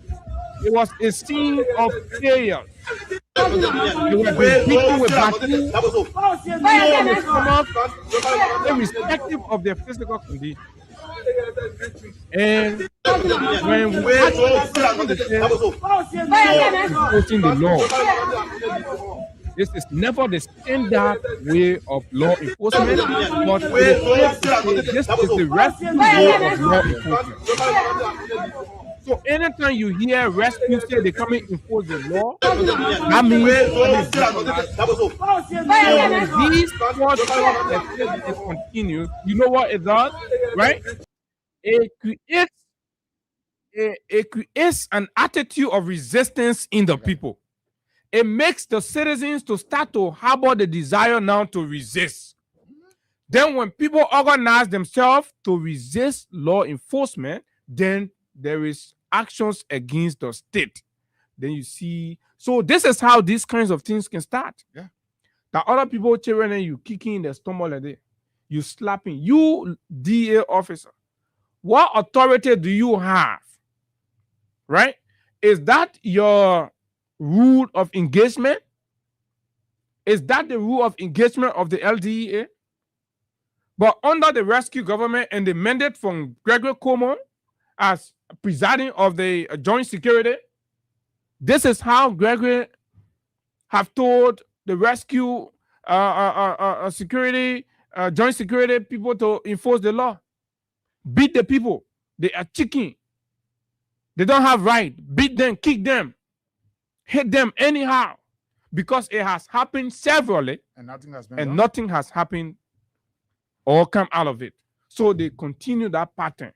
Speaker 6: it was a scene of chaos. They were beaten with batons, on the stomach, irrespective of their physical condition. And when we enforcing the law, this is never the standard way of law enforcement, but this is the rescue way of law enforcement. So anytime you hear rescue say they come and enforce the law, that means when these forces continue, you know what it does, right? It creates an attitude of resistance in the people. It makes the citizens to start to harbor the desire now to resist. Then when people organize themselves to resist law enforcement, then there is actions against the state. Then you see, so this is how these kinds of things can start. Yeah.
Speaker 5: That other people cheering and you kicking in the stomach like that. You slapping. You DA officer. What authority do you have? Right? Is that your rule of engagement? Is that the rule of engagement of the LDEA? But under the rescue government and the mandate from Gregory Cuomo as presiding of the joint security, this is how Gregory have told the rescue security, joint security people to enforce the law. Beat the people. They are chicken. They don't have right. Beat them, kick them, hit them anyhow. Because it has happened severally.
Speaker 6: And nothing has been
Speaker 5: and
Speaker 6: done.
Speaker 5: nothing has happened or come out of it. So they continue that pattern.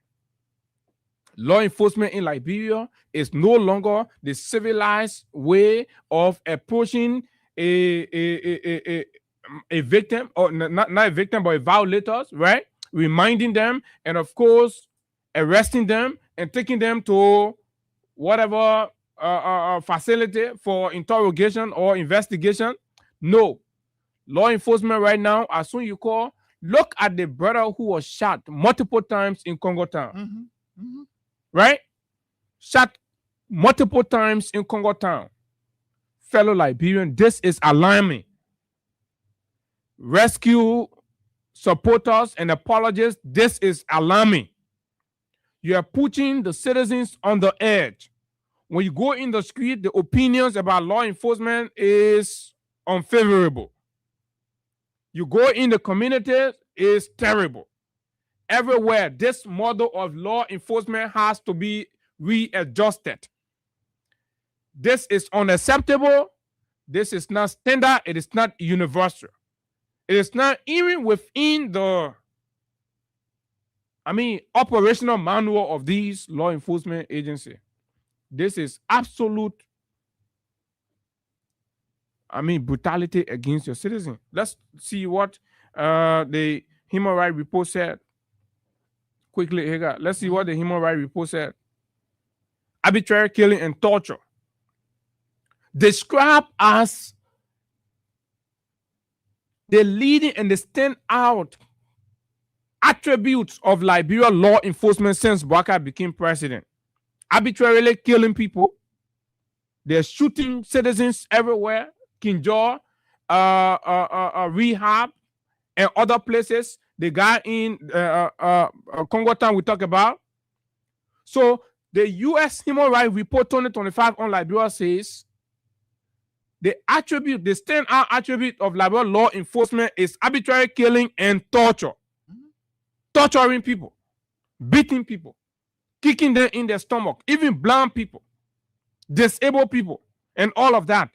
Speaker 5: Law enforcement in Liberia is no longer the civilized way of approaching a victim, or not a victim, but a violators, right? Reminding them, and of course, arresting them and taking them to whatever facility for interrogation or investigation. No. Law enforcement right now, as soon you call, look at the brother who was shot multiple times in Congo Town. Right? Shot multiple times in Congo Town. Fellow Liberian, this is alarming. Rescue supporters and apologists, this is alarming. You are putting the citizens on the edge. When you go in the street, the opinions about law enforcement is unfavorable. You go in the community, it's terrible. Everywhere, this model of law enforcement has to be readjusted. This is unacceptable. This is not standard. It is not universal. It is not even within the, operational manual of these law enforcement agencies. This is absolute, brutality against your citizen. Let's see what the Human Rights Report said. Quickly, here, let's see what the Human Rights Report said. Arbitrary killing and torture described as the leading and the standout attributes of Liberia law enforcement since Bouakai became president. Arbitrarily killing people. They're shooting citizens everywhere. Kinjor, rehab, and other places. The guy in Congo Town we talk about. So the U.S. Human Rights Report 2025 on Liberia says the standout attribute of Liberia law enforcement is arbitrary killing and torture. Torturing people, beating people, kicking them in their stomach, even blind people, disabled people, and all of that.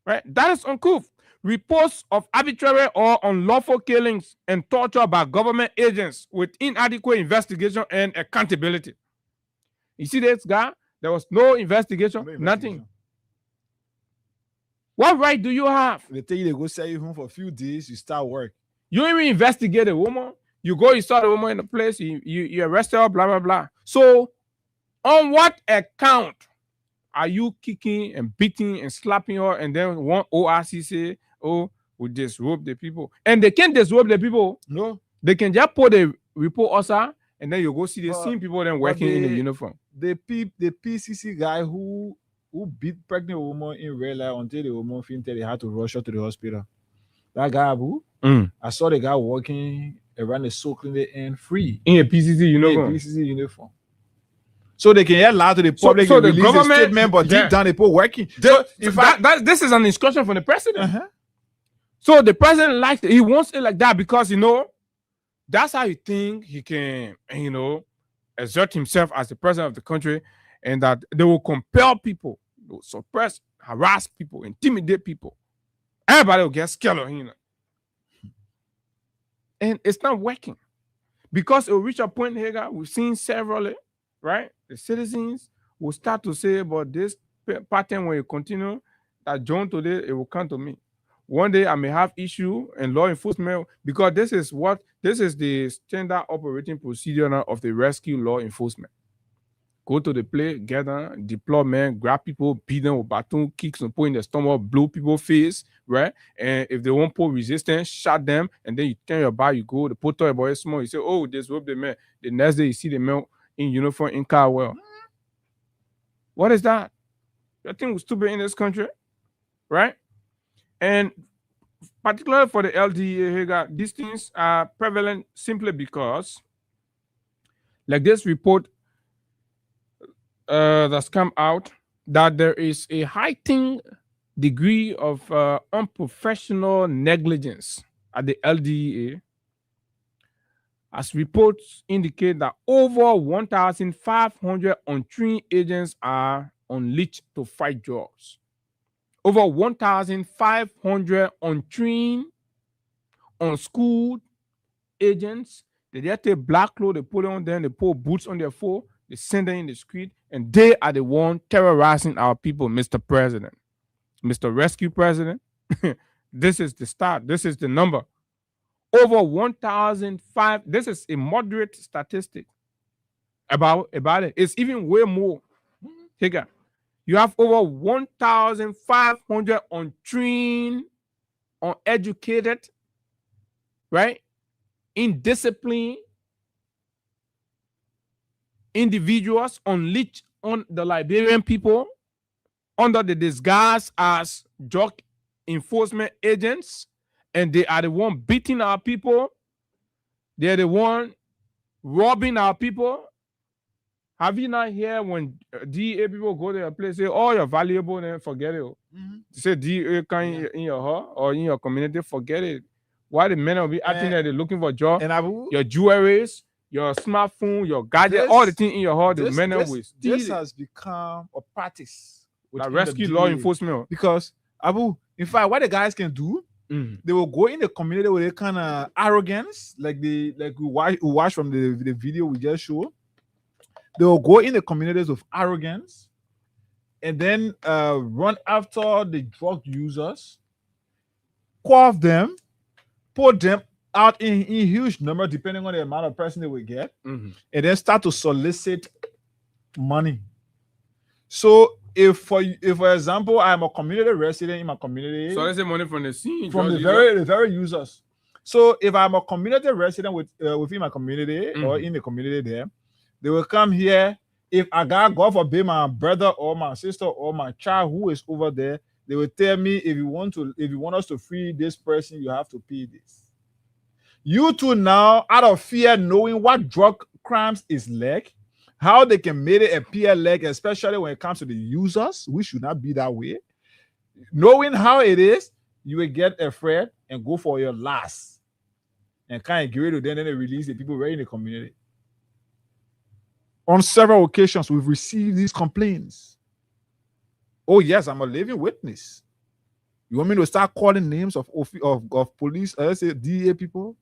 Speaker 5: Right? That is uncouth. Reports of arbitrary or unlawful killings and torture by government agents with inadequate investigation and accountability. You see this guy? There was no investigation, nothing. What right do you have?
Speaker 6: They tell you they go sell you home for a few days, you start work.
Speaker 5: You even investigate a woman. You go, you saw the woman in the place, you arrest her, blah, blah, blah. So, on what account are you kicking and beating and slapping her, and then one ORC say, oh, we disrobe the people? And they can't disrobe the people.
Speaker 6: No.
Speaker 5: They can just put the report also, and then you go see the same people then working in the uniform.
Speaker 6: The PCC guy who beat pregnant woman in real life until the woman fainted, they had to rush her to the hospital. That guy, I saw the guy walking around the circle end free.
Speaker 5: In a PCC uniform.
Speaker 6: In a PCC uniform. So they can allow to the public
Speaker 5: so
Speaker 6: to
Speaker 5: the
Speaker 6: release
Speaker 5: government,
Speaker 6: a statement, but deep down they put working.
Speaker 5: This is an instruction from the president. So the president likes it. He wants it like that because, that's how he think he can, exert himself as the president of the country, and that they will compel people, they will suppress, harass people, intimidate people. Everybody will get scared of him. And it's not working. Because it will reach a point here, we've seen several, right? The citizens will start to say, but this pattern, when you continue, that John today, it will come to me. One day I may have issue and law enforcement, because this is the standard operating procedure now of the rescue law enforcement. go to the place, get them, deploy men, grab people, beat them with baton, kick some people in the stomach, blow people's face, right? And if they won't put resistance, shot them, and then you turn your back, you go, the put your boy small, you say, oh, this rope the man. The next day you see the man in uniform in car. Well, what is that? You think we're stupid in this country, right? And particularly for the LDA, these things are prevalent simply because, like this report that's come out, that there is a heightened degree of unprofessional negligence at the LDA, as reports indicate that over 1,500 untrained agents are on leash to fight drugs. Over 1,500 untrained, unschooled agents. They just take black clothes, they put it on them, they put boots on their foot, they send them in the street, and they are the one terrorizing our people, Mr. President. Mr. Rescue President, this is the start. This is the number. Over 1,005. This is a moderate statistic about it. It's even way more. Here, you have over 1,500 untrained, uneducated, right? Indisciplined individuals unleashed on the Liberian people under the disguise as drug enforcement agents, and they are the one beating our people. They're the one robbing our people. Have you not heard when DEA people go to a place, say, oh, you're valuable, then forget it. Say DEA can in your heart or in your community, forget it. Why the men will be acting that they're looking for a job? And your jewelries, your smartphone, your gadget, all the things in your heart, the men will steal.
Speaker 6: This has become a practice.
Speaker 5: Like rescue law enforcement.
Speaker 6: Because, Abu, in fact, what the guys can do, they will go in the community with a kind of arrogance, like we watch from the video we just showed. They will go in the communities with arrogance and then run after the drug users, quaff them, put them out in huge number, depending on the amount of person they will get, and then start to solicit money. So if for example, I'm a community resident in my community,
Speaker 5: so let's say money from the scene,
Speaker 6: from the very users. So if I'm a community resident within my community or in the community there, they will come here. If I got God forbid my brother or my sister or my child who is over there, they will tell me, if you want us to free this person, you have to pay this. You two now, out of fear, knowing what drug crimes is like, how they can make it appear like, especially when it comes to the users, we should not be that way. Knowing how it is, you will get afraid and go for your last. And kind of agree to them, then they release the people right in the community. On several occasions, we've received these complaints. Oh, yes, I'm a living witness. You want me to start calling names of police, let's say DEA people?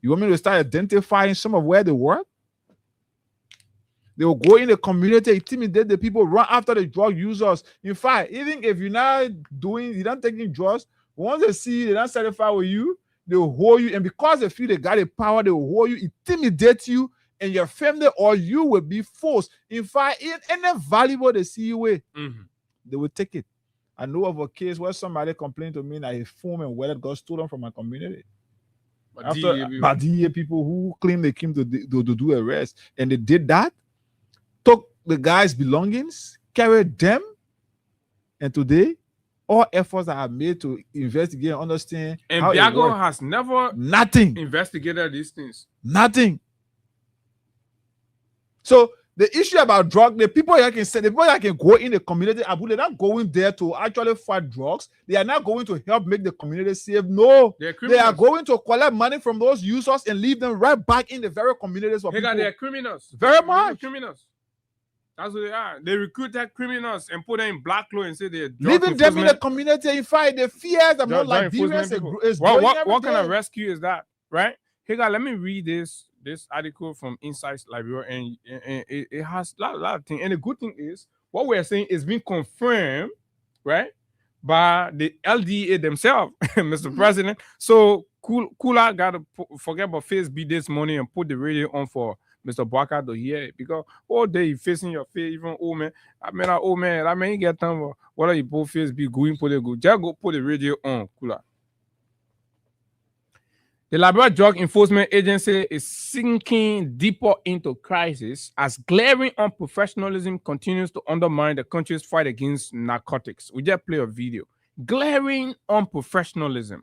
Speaker 6: You want me to start identifying some of where they work? They will go in the community, intimidate the people, run after the drug users. In fact, even if you're not taking drugs, once they see you, they're not satisfied with you, they will hold you. And because they feel they got the power, they will hold you, intimidate you, and your family or you will be forced. In fact, in any valuable they see you with, they will take it. I know of a case where somebody complained to me that his phone and wallet got stolen from my community. By DEA people who claim they came to do arrest, and they did that, took the guy's belongings, carried them, and today all efforts that are made to investigate and understand.
Speaker 5: And Biago has never investigated these things.
Speaker 6: Nothing. So the issue about drug, the people that can go in the community, they're not going there to actually fight drugs. They are not going to help make the community safe. No, they are going to collect money from those users and leave them right back in the very communities.
Speaker 5: They are criminals.
Speaker 6: Very much.
Speaker 5: Criminals. That's what they are. They recruited criminals and put them in black clothes and say they're
Speaker 6: leaving them in the community. In fact, the fears are not like
Speaker 5: what kind of rescue is that, right? Hey, guys, let me read this article from Insights Liberia, and it has a lot of things. And the good thing is, what we're saying is being confirmed, right, by the LDA themselves, Mr. President. So Kula got to forget about Facebook this morning and put the radio on for Mr. Barker to hear it because all day you facing your face, even old man. I mean, old man, I mean, you get time for whether you both face be going put it good. Just go put the radio on, cooler. The Liberia Drug Enforcement Agency is sinking deeper into crisis as glaring unprofessionalism continues to undermine the country's fight against narcotics. We just play a video. Glaring unprofessionalism.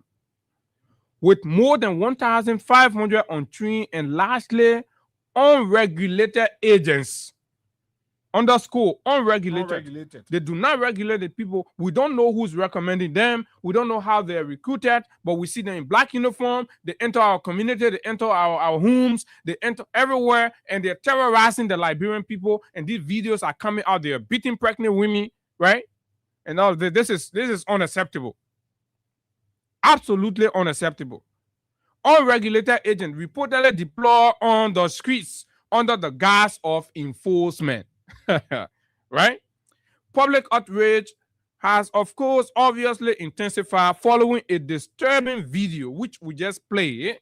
Speaker 5: With more than 1,500 untrained and largely unregulated agents. Underscore, unregulated. They do not regulate the people. We don't know who's recommending them. We don't know how they're recruited, but we see them in black uniform. They enter our community. They enter our homes. They enter everywhere, and they're terrorizing the Liberian people. And these videos are coming out. They're beating pregnant women, right? And all this is unacceptable. Absolutely unacceptable. Unregulated agents reportedly deployed on the streets under the guise of enforcement. Right? Public outrage has, of course, obviously intensified following a disturbing video, which we just played,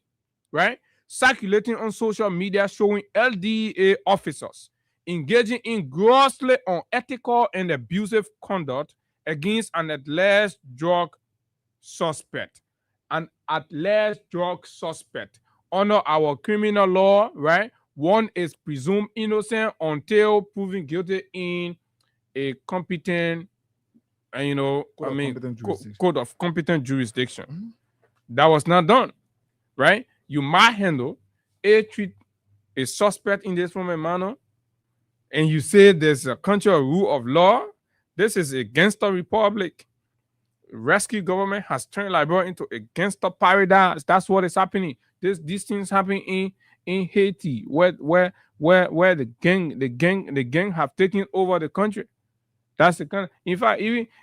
Speaker 5: right? Circulating on social media showing LDA officers engaging in grossly unethical and abusive conduct against an alleged drug suspect. An alleged drug suspect. Under our criminal law, right? One is presumed innocent until proven guilty in a competent, code of competent jurisdiction. Mm-hmm. That was not done, right? You might handle treat a suspect in this form of manner, and you say there's a country of rule of law. This is a gangster republic. Rescue government has turned Liberia into a gangster paradise. That's what is happening. These things happen in Haiti, where the gang have taken over the country. That's the kind of, in fact,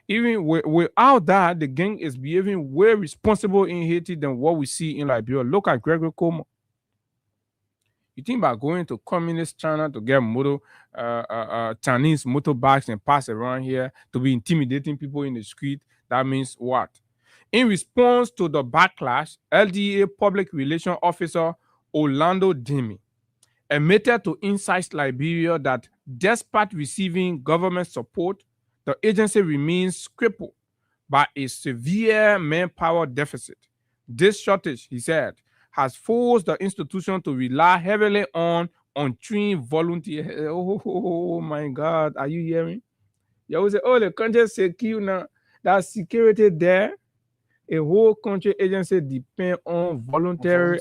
Speaker 5: even without that, the gang is behaving way responsible in Haiti than what we see in Liberia. Look at Gregory Como. You think about going to communist China to get Chinese motorbikes and pass around here to be intimidating people in the street? That means what? In response to the backlash, LDA Public Relations Officer Orlando Demi admitted to Insights Liberia that despite receiving government support, the agency remains crippled by a severe manpower deficit. This shortage, he said, has forced the institution to rely heavily on untrained volunteers. Oh my God, are you hearing? You always say, oh, the country is secure now. That security there, a whole country agency depend on volunteer,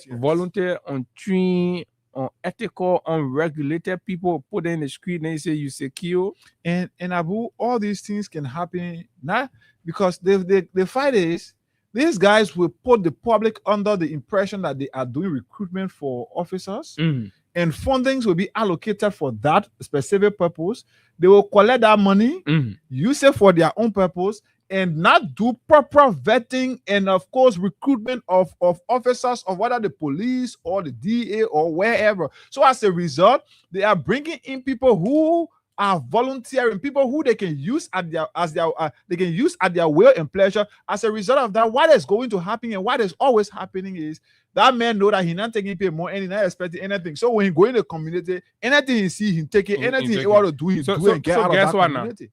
Speaker 5: untrained, unethical, unregulated people put in the street and they say you secure.
Speaker 6: And Abu, all these things can happen not because the fight is these guys will put the public under the impression that they are doing recruitment for officers. Mm-hmm. And fundings will be allocated for that specific purpose. They will collect that money, use it for their own purpose, and not do proper vetting and, of course, recruitment of officers of whether the police or the DA or wherever. So as a result, they are bringing in people who are volunteering, people who they can use at their will and pleasure. As a result of that, what is going to happen and what is always happening is that man know that he's not taking pay more and he's not expecting anything. So when he go in the community, anything he see, he take it. Anything he want to do, he do and get out of that community.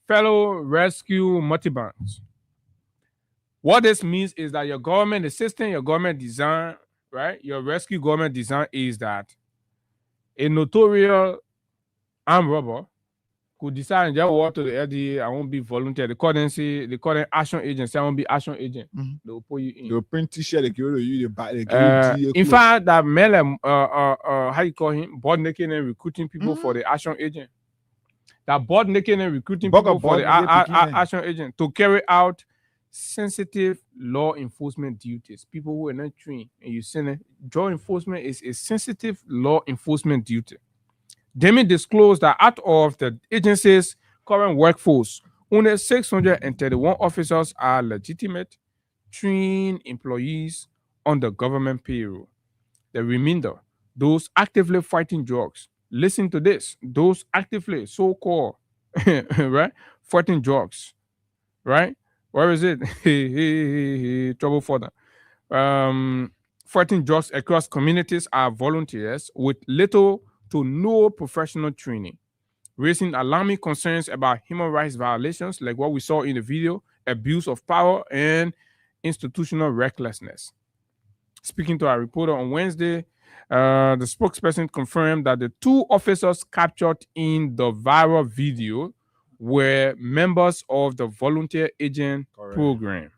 Speaker 5: Fellow rescue multi-bands. What this means is that your government, the system, your government design, right? Your rescue government design is that a notorious armed robber could decide and just walk to the LDA, I won't be volunteer. They call them action agency, I won't be action agent. Mm-hmm. They will put you in.
Speaker 6: They'll print t-shirt, they give you
Speaker 5: in fact, that man, how you call him, board naked and recruiting people for the action agent. That board naked and recruiting people for the action agent to carry out sensitive law enforcement duties. People who are not trained, and you send it. Law enforcement is a sensitive law enforcement duty. Demi disclosed that out of the agency's current workforce, only 631 officers are legitimate, trained employees on the government payroll. The remainder, those actively fighting drugs. Listen to this. Those actively so-called, right, fighting drugs, right? Where is it? Trouble further. Fighting drugs across communities are volunteers with little to no professional training, raising alarming concerns about human rights violations like what we saw in the video, abuse of power, and institutional recklessness. Speaking to our reporter on Wednesday, the spokesperson confirmed that the 2 officers captured in the viral video were members of the volunteer agent program.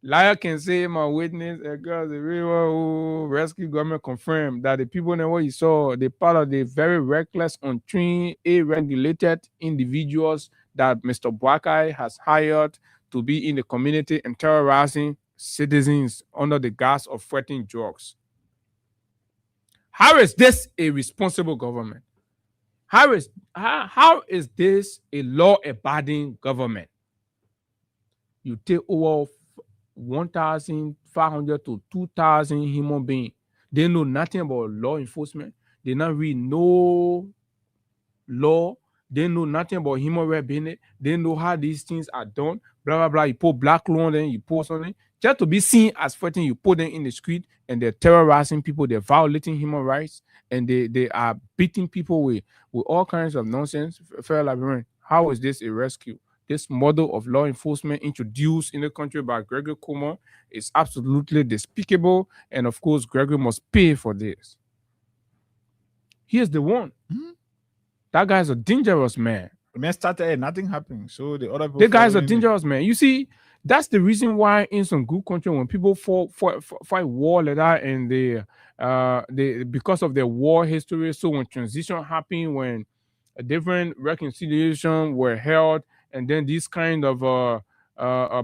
Speaker 5: Liar can say my witness across the river who rescue government confirmed that the people in what you saw, they part of the very reckless, untrained, irregulated individuals that Mr. Boakai has hired to be in the community and terrorizing citizens under the guise of threatening drugs. How is this a responsible government? How is this a law-abiding government? You take over 1,500 to 2,000 human beings. They know nothing about law enforcement. They not read no law. They know nothing about human rights business. They know how these things are done. Blah, blah, blah. You put black law on them, you put something. Just to be seen as threatening, you put them in the street and they're terrorizing people. They're violating human rights and they are beating people with all kinds of nonsense. Fair Librarian, how is this a rescue? This model of law enforcement introduced in the country by Gregory Cuomo is absolutely despicable. And of course, Gregory must pay for this. Here's the one. That guy's a dangerous man.
Speaker 6: The man started, nothing happened. So the other people.
Speaker 5: The guy's a dangerous man. You see, that's the reason why in some good country, when people fight war like that, and they because of their war history, so when transition happened, when a different reconciliation were held, and then these kind of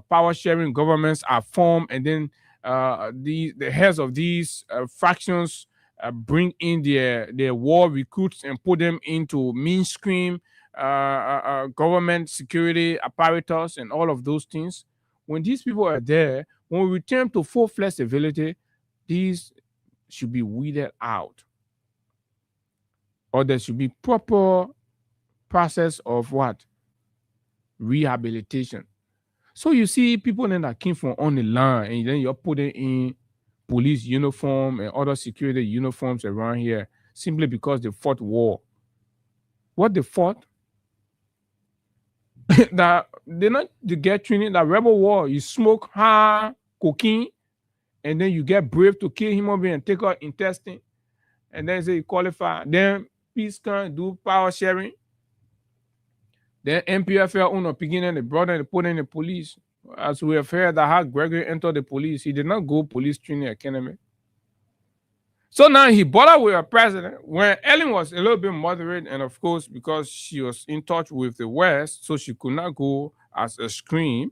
Speaker 5: power sharing governments are formed, and then the heads of these fractions bring in their war recruits and put them into mainstream government security apparatus and all of those things. When these people are there, when we return to full flexibility, these should be weeded out, or there should be proper process of what? Rehabilitation. So you see people then that came from on the line, and then you're putting in police uniform and other security uniforms around here simply because they fought war. What they fought? That they're not to get training. That rebel war, you smoke hard cocaine, and then you get brave to kill human being and take out intestine, and then say you qualify. Then peace can do power sharing. Then MPFL on the beginning, they brought in, they put in the police. As we have heard that how Gregory entered the police, he did not go police training academy. So now he bothered with a president when Ellen was a little bit moderate, and of course, because she was in touch with the West, so she could not go as a scream.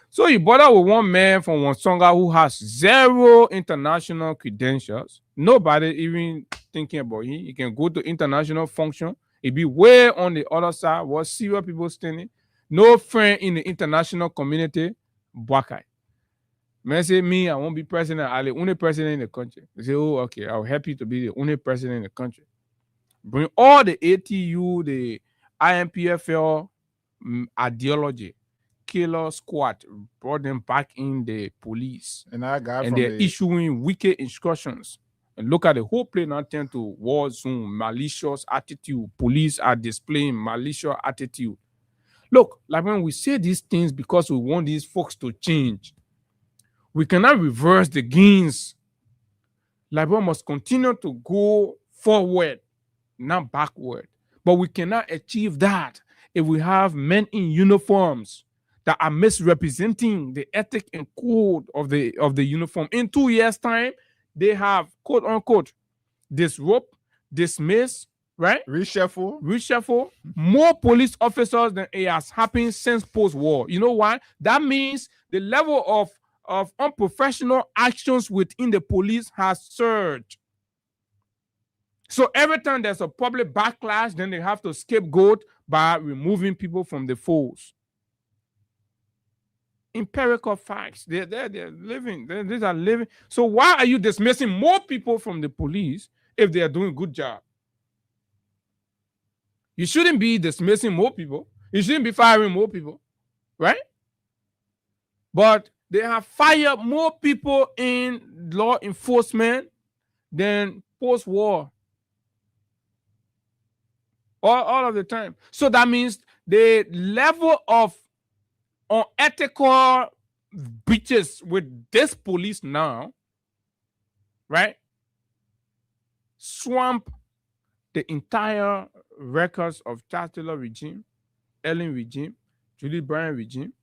Speaker 5: So he bothered with one man from Wansonga who has 0 international credentials. Nobody even thinking about him. He can go to international function. He'd be way on the other side. What serious people standing? No friend in the international community. Boakai. Man say, me, I won't be president. I'm the only president in the country. They say, oh, okay, I'm happy to be the only president in the country. Bring all the ATU, the IMPFL ideology, killer squad, brought them back in the police.
Speaker 6: And they're
Speaker 5: issuing wicked instructions. And look at the whole play now turn to war zone, malicious attitude. Police are displaying malicious attitude. Look, like when we say these things because we want these folks to change, we cannot reverse the gains. Liberia must continue to go forward, not backward. But we cannot achieve that if we have men in uniforms that are misrepresenting the ethic and code of the uniform. In 2 years' time, they have, quote unquote, disrupt, dismiss, right? Reshuffle more police officers than it has happened since post-war. You know why? That means the level of unprofessional actions within the police has surged. So every time there's a public backlash, then they have to scapegoat by removing people from the force. Empirical facts. They're living. These are living. So why are you dismissing more people from the police if they are doing a good job? You shouldn't be dismissing more people. You shouldn't be firing more people, right? But they have fired more people in law enforcement than post-war. all of the time. So that means the level of unethical breaches with this police now, right, swamp the entire records of Charles Taylor regime, Ellen regime, Julie Bryan regime,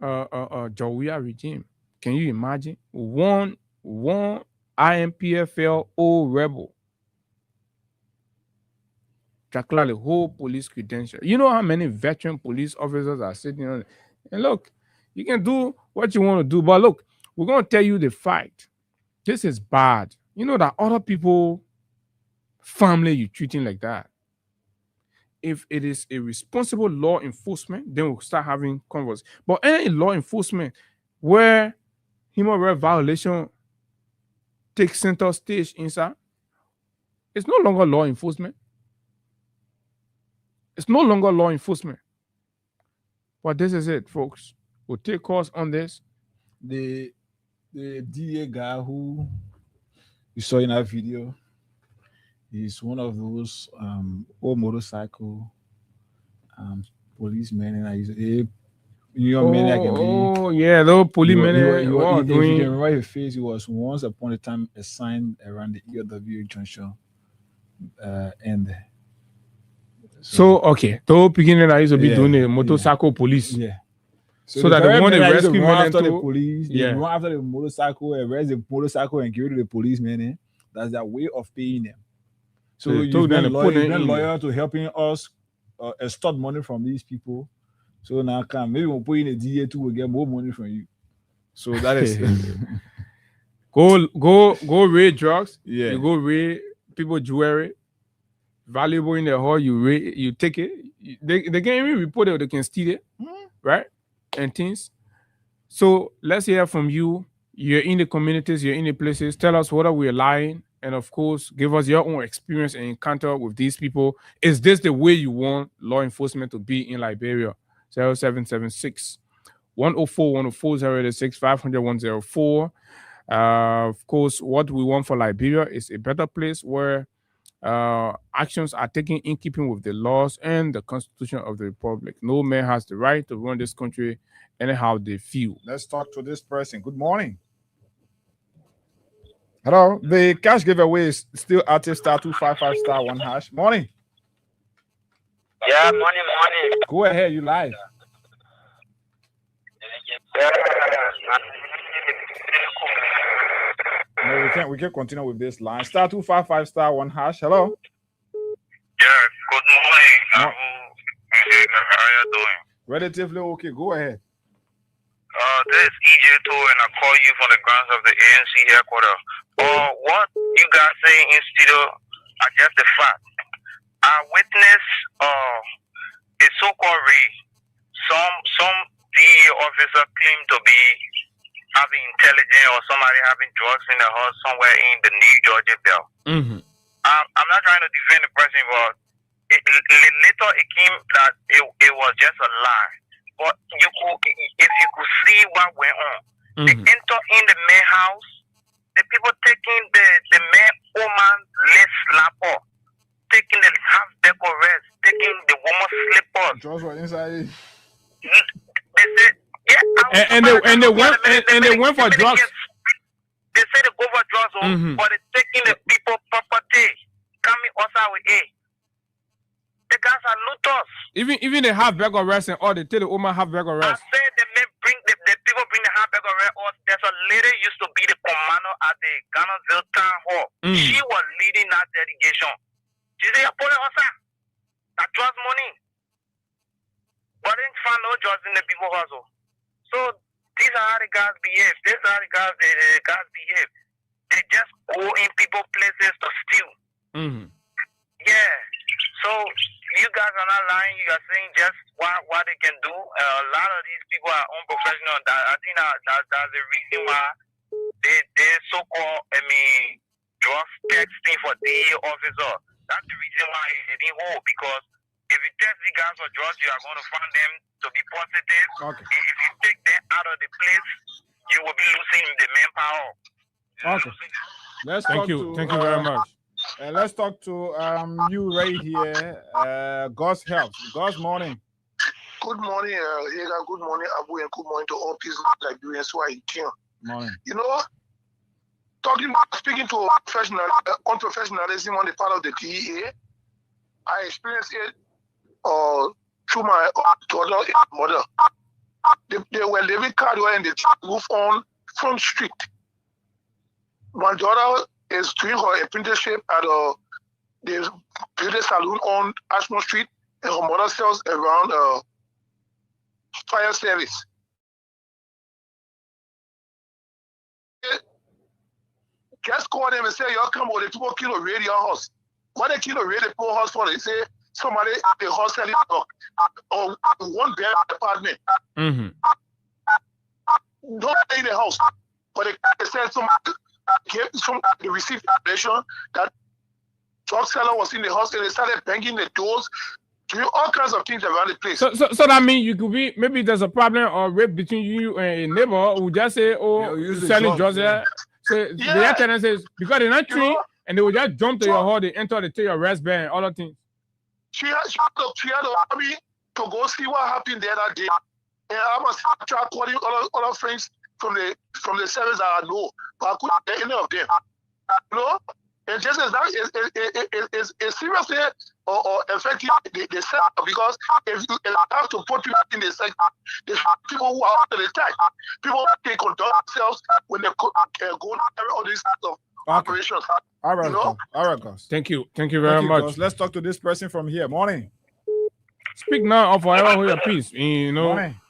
Speaker 5: Jawia regime. Can you imagine? One IMPFL old rebel tackle the whole police credential. You know how many veteran police officers are sitting on it? And look, you can do what you want to do, but look, we're going to tell you the fact. This is bad. You know that other people, family, you treating like that. If it is a responsible law enforcement, then we'll start having converse. But any law enforcement where human rights violation takes center stage inside, it's no longer law enforcement. It's no longer law enforcement. But this is it, folks. We'll take course on this.
Speaker 6: The DA guy who you saw in that video, he's one of those old motorcycle policemen, and he's a young man that can be.
Speaker 5: Oh yeah, those policemen.
Speaker 6: If you can remember his face, he was once upon a time assigned around the ELW junction end.
Speaker 5: So okay, the beginning I used to be doing the motorcycle police.
Speaker 6: Yeah.
Speaker 5: So that the one they rescue men
Speaker 6: after the police,
Speaker 5: yeah,
Speaker 6: run after the motorcycle, arrest the motorcycle and give it to the policemen. That's their way of paying them. So you've been loyal to helping us extort money from these people. So now maybe we'll put in a DA too, we'll get more money from you. So that is
Speaker 5: go raid drugs.
Speaker 6: Yeah.
Speaker 5: You go raid people jewelry. Valuable in the hall, you take it. They can even report it, they can steal it, right? And things. So let's hear from you. You're in the communities, you're in the places. Tell us whether we're lying, and of course, give us your own experience and encounter with these people. Is this the way you want law enforcement to be in Liberia? 0776 104 104 086 500 104. Of course, what we want for Liberia is a better place where actions are taken in keeping with the laws and the Constitution of the Republic. No man has the right to run this country anyhow they feel.
Speaker 6: Let's talk to this person. Good morning. Hello. The cash giveaway is still active. *255*1#. Morning.
Speaker 9: Yeah, morning.
Speaker 6: Go ahead. You live. No, we can continue with this line. *255*1#. Hello.
Speaker 9: Yeah, good morning. How are you doing?
Speaker 6: Relatively okay. Go ahead.
Speaker 9: This is EJ2, and I call you from the grounds of the ANC headquarters. What you guys say in studio are just the fact. I witnessed a so-called raid. Some DA officer claimed to be having intelligence or somebody having drugs in the house somewhere in the New Georgia belt.
Speaker 5: Mm-hmm.
Speaker 9: I'm not trying to defend the person, but later it came that it was just a lie. But if you could see what went on, they enter in the main house, the people taking the main woman less slapper, taking the half deco rest, taking the woman slipper.
Speaker 6: Drugs were inside.
Speaker 9: They said, yeah,
Speaker 5: and they went for drugs.
Speaker 9: They say they go for drugs, but they taking the people property, coming outside with it. The guys are looters.
Speaker 5: Even the half bag of rest and all, they tell the woman half bag of rest.
Speaker 9: I said the men bring the people bring the half bag of rest. Or there's a lady used to be the commander at the Ghana's town hall. She was leading that delegation. She said, "You're pulling us out. That trust money." But they didn't find no drugs in the people hustle. So these are how the guys behave. These are how the guys behave. They just go in people's places to steal. Yeah. So you guys are not lying. You are saying just what they can do. A lot of these people are unprofessional. I think that's the reason why they so-called drug testing for DA officer. That's the reason why they didn't hold, because if you test the guys for drugs, you are going to find them to be positive.
Speaker 6: Okay.
Speaker 9: If you take them out of the place, you will be losing the manpower.
Speaker 6: Okay. Let's
Speaker 5: Thank you. Thank you very much.
Speaker 6: Let's talk to you right here. God's help. God's morning.
Speaker 10: Good morning, Hega. Good morning, Abu, and good morning to all peace Liberians who are in tune.
Speaker 6: Morning.
Speaker 10: You know, speaking to unprofessionalism on the part of the DEA, I experienced it through my daughter and mother. They were living Cardwell and they moved on Front Street. My daughter is doing her apprenticeship at the beauty salon on Ashmore Street, and her mother sells around fire service. Just call them and say, y'all come over, the 2 kilo radio house. What a kilo radio house for? They say somebody at the house selling or one bed apartment.
Speaker 5: Mm-hmm.
Speaker 10: Don't in the house. But they said they received information that drug seller was in the house and they started banging the doors, doing all kinds of things around the place.
Speaker 5: So that means you could be, maybe there's a problem or rape between you and a neighbor who just say, oh, selling drugs there. So the tenant says, because they're not trained, and they will just jump to your hall, they enter, they take your wristband and other things. She had
Speaker 10: to me to go see what happened the other day. And I was trying calling other friends from the service that I know, but I couldn't get any of them. You know? And just as that is seriously or effective, they said, because if you have to put people in the sector, there's people who are under attack. People they conduct themselves when they go all these kinds of operations.
Speaker 6: All right,
Speaker 10: you know?
Speaker 6: All right, guys.
Speaker 5: Thank you very much.
Speaker 6: Goss. Let's talk to this person from here. Morning.
Speaker 5: Speak now or forever hold your peace. You know.
Speaker 6: Morning.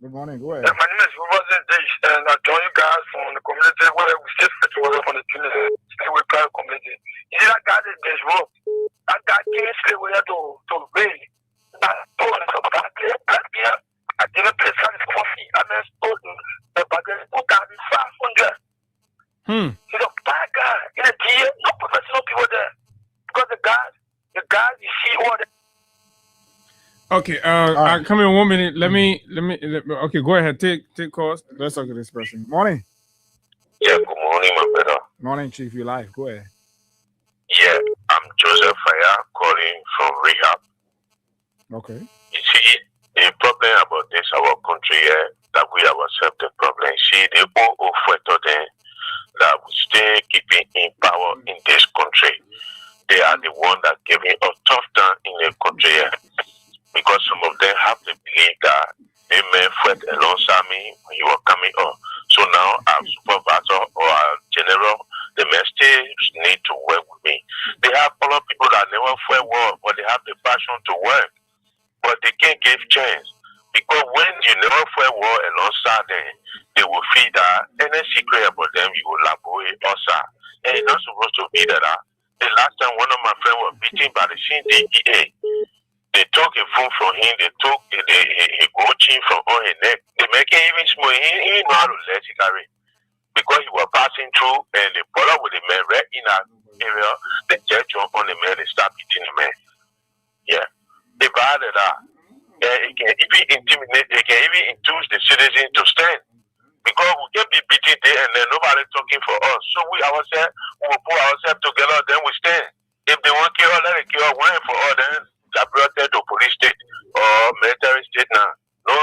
Speaker 6: Good morning. Go ahead.
Speaker 11: My name is Robert Dish, and I join you guys from the community where we still fit together from the private community. You see that guy that is wrong. That guy came straight away to rain. I didn't pay his coffee. I mean, the bagger who got me 500. He's a bad guy. In a DA, no professional people there. Because the guys you see all the
Speaker 5: Okay, right. Come in 1 minute. Let me. Okay, go ahead. Take calls.
Speaker 6: Let's talk to this person. Morning.
Speaker 11: Yeah, good morning, my brother.
Speaker 6: Morning, Chief. You live. Go ahead.
Speaker 11: Yeah, I'm Joseph Faya calling from rehab.
Speaker 6: Okay.
Speaker 11: You see, the problem about this, our country here, that we ourselves the problem. See, the whole factor there that we still keeping in power in this country. They are the one that giving a tough time in the country here. Because some of them have to believe that they may fight alongside me when you are coming up. So now our supervisor or our general, they may still need to work with me. They have a lot of people that never fight war, but they have the passion to work. But they can't give chance. Because when you never fight war alongside them, they will feel that any secret about them, you will elaborate also. And it's not supposed to be that. The last time one of my friends was beaten by the CDEA, they took a phone from him, they took a gold chain from on his neck. They make it even small. He didn't know how to let it carry. Because he was passing through and they pulled up with the man right in that area. They just jump on the man and start beating the man. Yeah. They violated that. It can even intimidate, it can even induce the citizens to stand. Because we can be beaten there and then nobody talking for us. So we ourselves, we will put ourselves together, then we stand. If they want to kill, let it kill. One for all, then laboratory to police state or military state now. No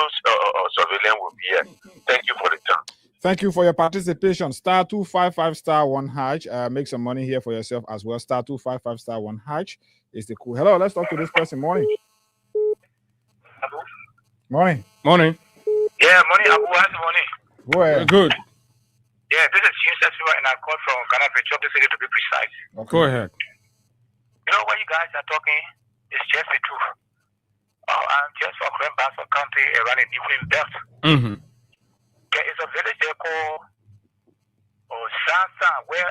Speaker 11: surveillance will be here. Thank you for the time.
Speaker 6: Thank you for your participation. Star 255 star 1 hash. Make some money here for yourself as well. Star 255 star 1 hash is the cool. Hello, let's talk to this person. Morning. Morning.
Speaker 5: Morning.
Speaker 11: Yeah, morning, Abu. How's the morning?
Speaker 6: Go ahead.
Speaker 5: Good.
Speaker 11: Yeah, this is Yusuf and I called from Ghana Petroleum City to be precise.
Speaker 6: Okay.
Speaker 5: Go ahead.
Speaker 11: You know what you guys are talking? It's just the truth. I'm just from Krembasso County around the Evening Belt.
Speaker 5: Mm-hmm.
Speaker 11: There is a village there called Sansa where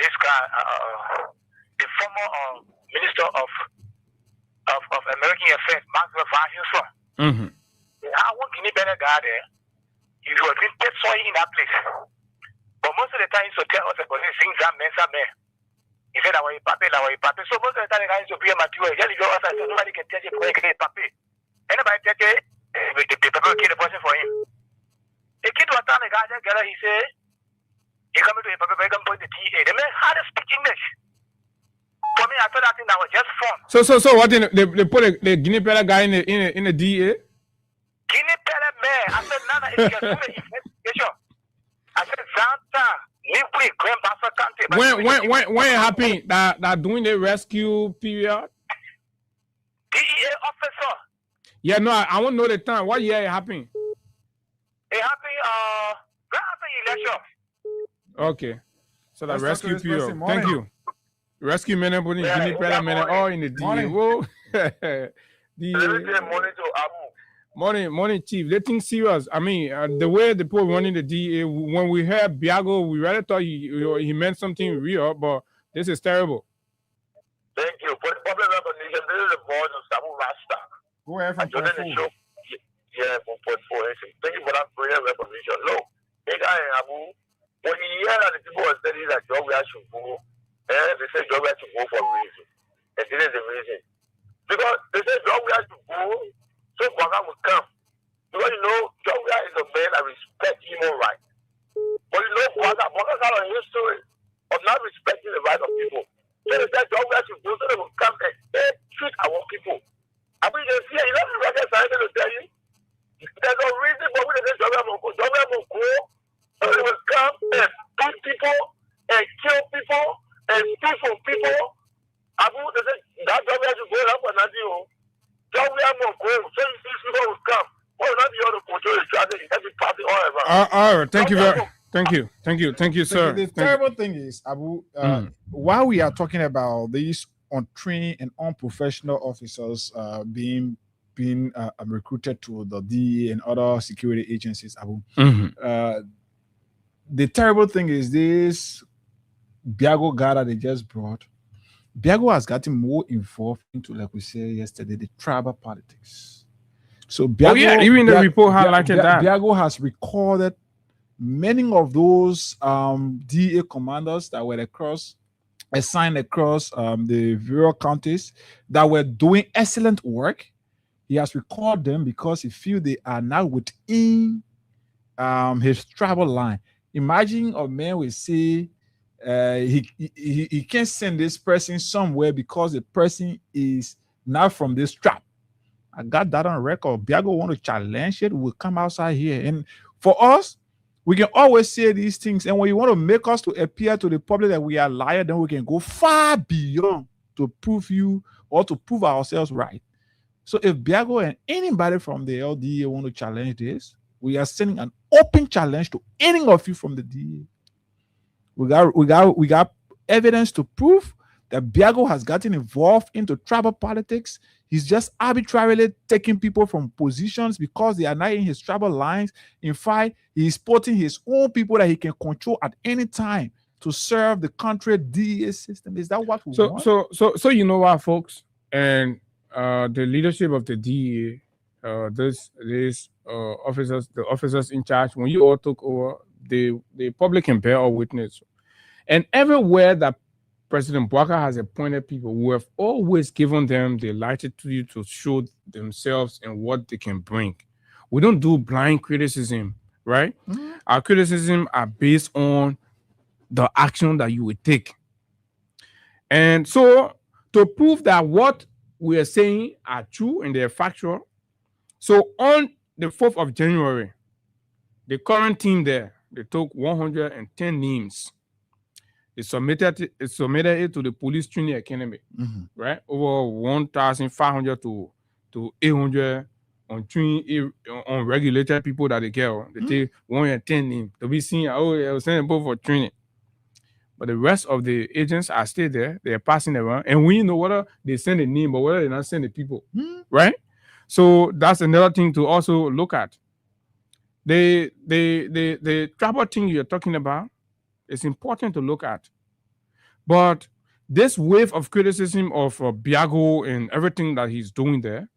Speaker 11: this guy, the former Minister of American Affairs, Maxwell Van Houston.
Speaker 5: Mm-hmm.
Speaker 11: I want to be better guy there. You were doing dead soil in that place. But most of the time, so tell us about these things that mensa man. He said, I want a paper. So most of the time, the guys will be a material. Just go outside so nobody can tell you where he can paper. Anybody tell you, the paper will kill the person for him. The kid was telling the guy together, he said,
Speaker 9: He come to a paper, he come to the DA. The man had to speak English. For me, I thought that thing that was just fun.
Speaker 5: So what? They put the Guinea Pele guy in the DA.
Speaker 9: Guinea Pele man. I said, Nana, if you're doing an investigation, I said, Zanta, Nimpli, Grandmaster Kante.
Speaker 5: When it happened that during the rescue period?
Speaker 9: DEA officer.
Speaker 5: Yeah, no, I want to know the time. What year it happened?
Speaker 9: It happened after election.
Speaker 5: Okay. So the rescue period. Thank you. Rescue men and Guinea Pele men all in the DA. Whoa. Morning, Chief. They think serious. I mean, the way the people running the DA, when we heard Biago, we really thought he meant something real, but this is terrible.
Speaker 11: Thank you. For the public recognition, this is the board of Samu Rasta.
Speaker 6: Go ahead from point four.
Speaker 11: Yeah, from point four. Thank you for that prayer recognition. Look, when you hear that the people are saying that Georgia should go, they say Georgia should go for a reason. And this is the reason. Because they say Georgia should go, so Kwaga will come. Because you know, Georgia is a man that respects human rights. But you know, Kwaga has a history of not respecting the rights of people. So they said Georgia should go, so they will come and treat our people. I mean, they see, you know, the record science to tell you, there's no reason for me to say Georgia will go, so they will come and beat people and kill people and steal from people. I mean, they say that Georgia should go up and nothing. Georgia will go, so these people will come. Well, not be able to control the strategy, every party all around.
Speaker 5: All right, thank you, sir.
Speaker 6: The terrible thing is, Abu, while we are talking about these untrained and unprofessional officers being recruited to the DEA and other security agencies, Abu, the terrible thing is this Biago guy that they just brought. Biago has gotten more involved into, like we said yesterday, the tribal politics. So Biago,
Speaker 5: even the report highlighted that
Speaker 6: Biago has recorded many of those DEA commanders that were assigned across the various counties that were doing excellent work. He has recalled them because he feels they are now within his tribal line. Imagine a man will say he can't send this person somewhere because the person is not from this tribe. I got that on record. Biago want to challenge it, we'll come outside here. And for us, we can always say these things. And when you want to make us to appear to the public that we are liars, then we can go far beyond to prove you or to prove ourselves right. So if Biago and anybody from the LDA want to challenge this, we are sending an open challenge to any of you from the DA. We got evidence to prove that Biago has gotten involved into tribal politics. He's just arbitrarily taking people from positions because they are not in his tribal lines. In fact, he's putting his own people that he can control at any time to serve the country DEA system. Is that what we want?
Speaker 5: So you know what, folks, and the leadership of the DEA, these officers, the officers in charge, when you all took over, the public can bear all witness. And everywhere that President Bouaka has appointed people who have always given them the latitude to show themselves and what they can bring. We don't do blind criticism, right? Our criticism are based on the action that you would take. And so to prove that what we are saying are true and they're factual, so on the 4th of January, the current team there, they took 110 names. They submitted it to the police training academy, right? Over 1,500 to 800 unregulated people that they get. They take 110 names to be seen. Oh, I was sending both for training. But the rest of the agents are still there. They are passing around. And we know whether they send a name or whether they not send the people, right? So that's another thing to also look at. The tribal thing you're talking about, it's important to look at. But this wave of criticism of Biago and everything that he's doing there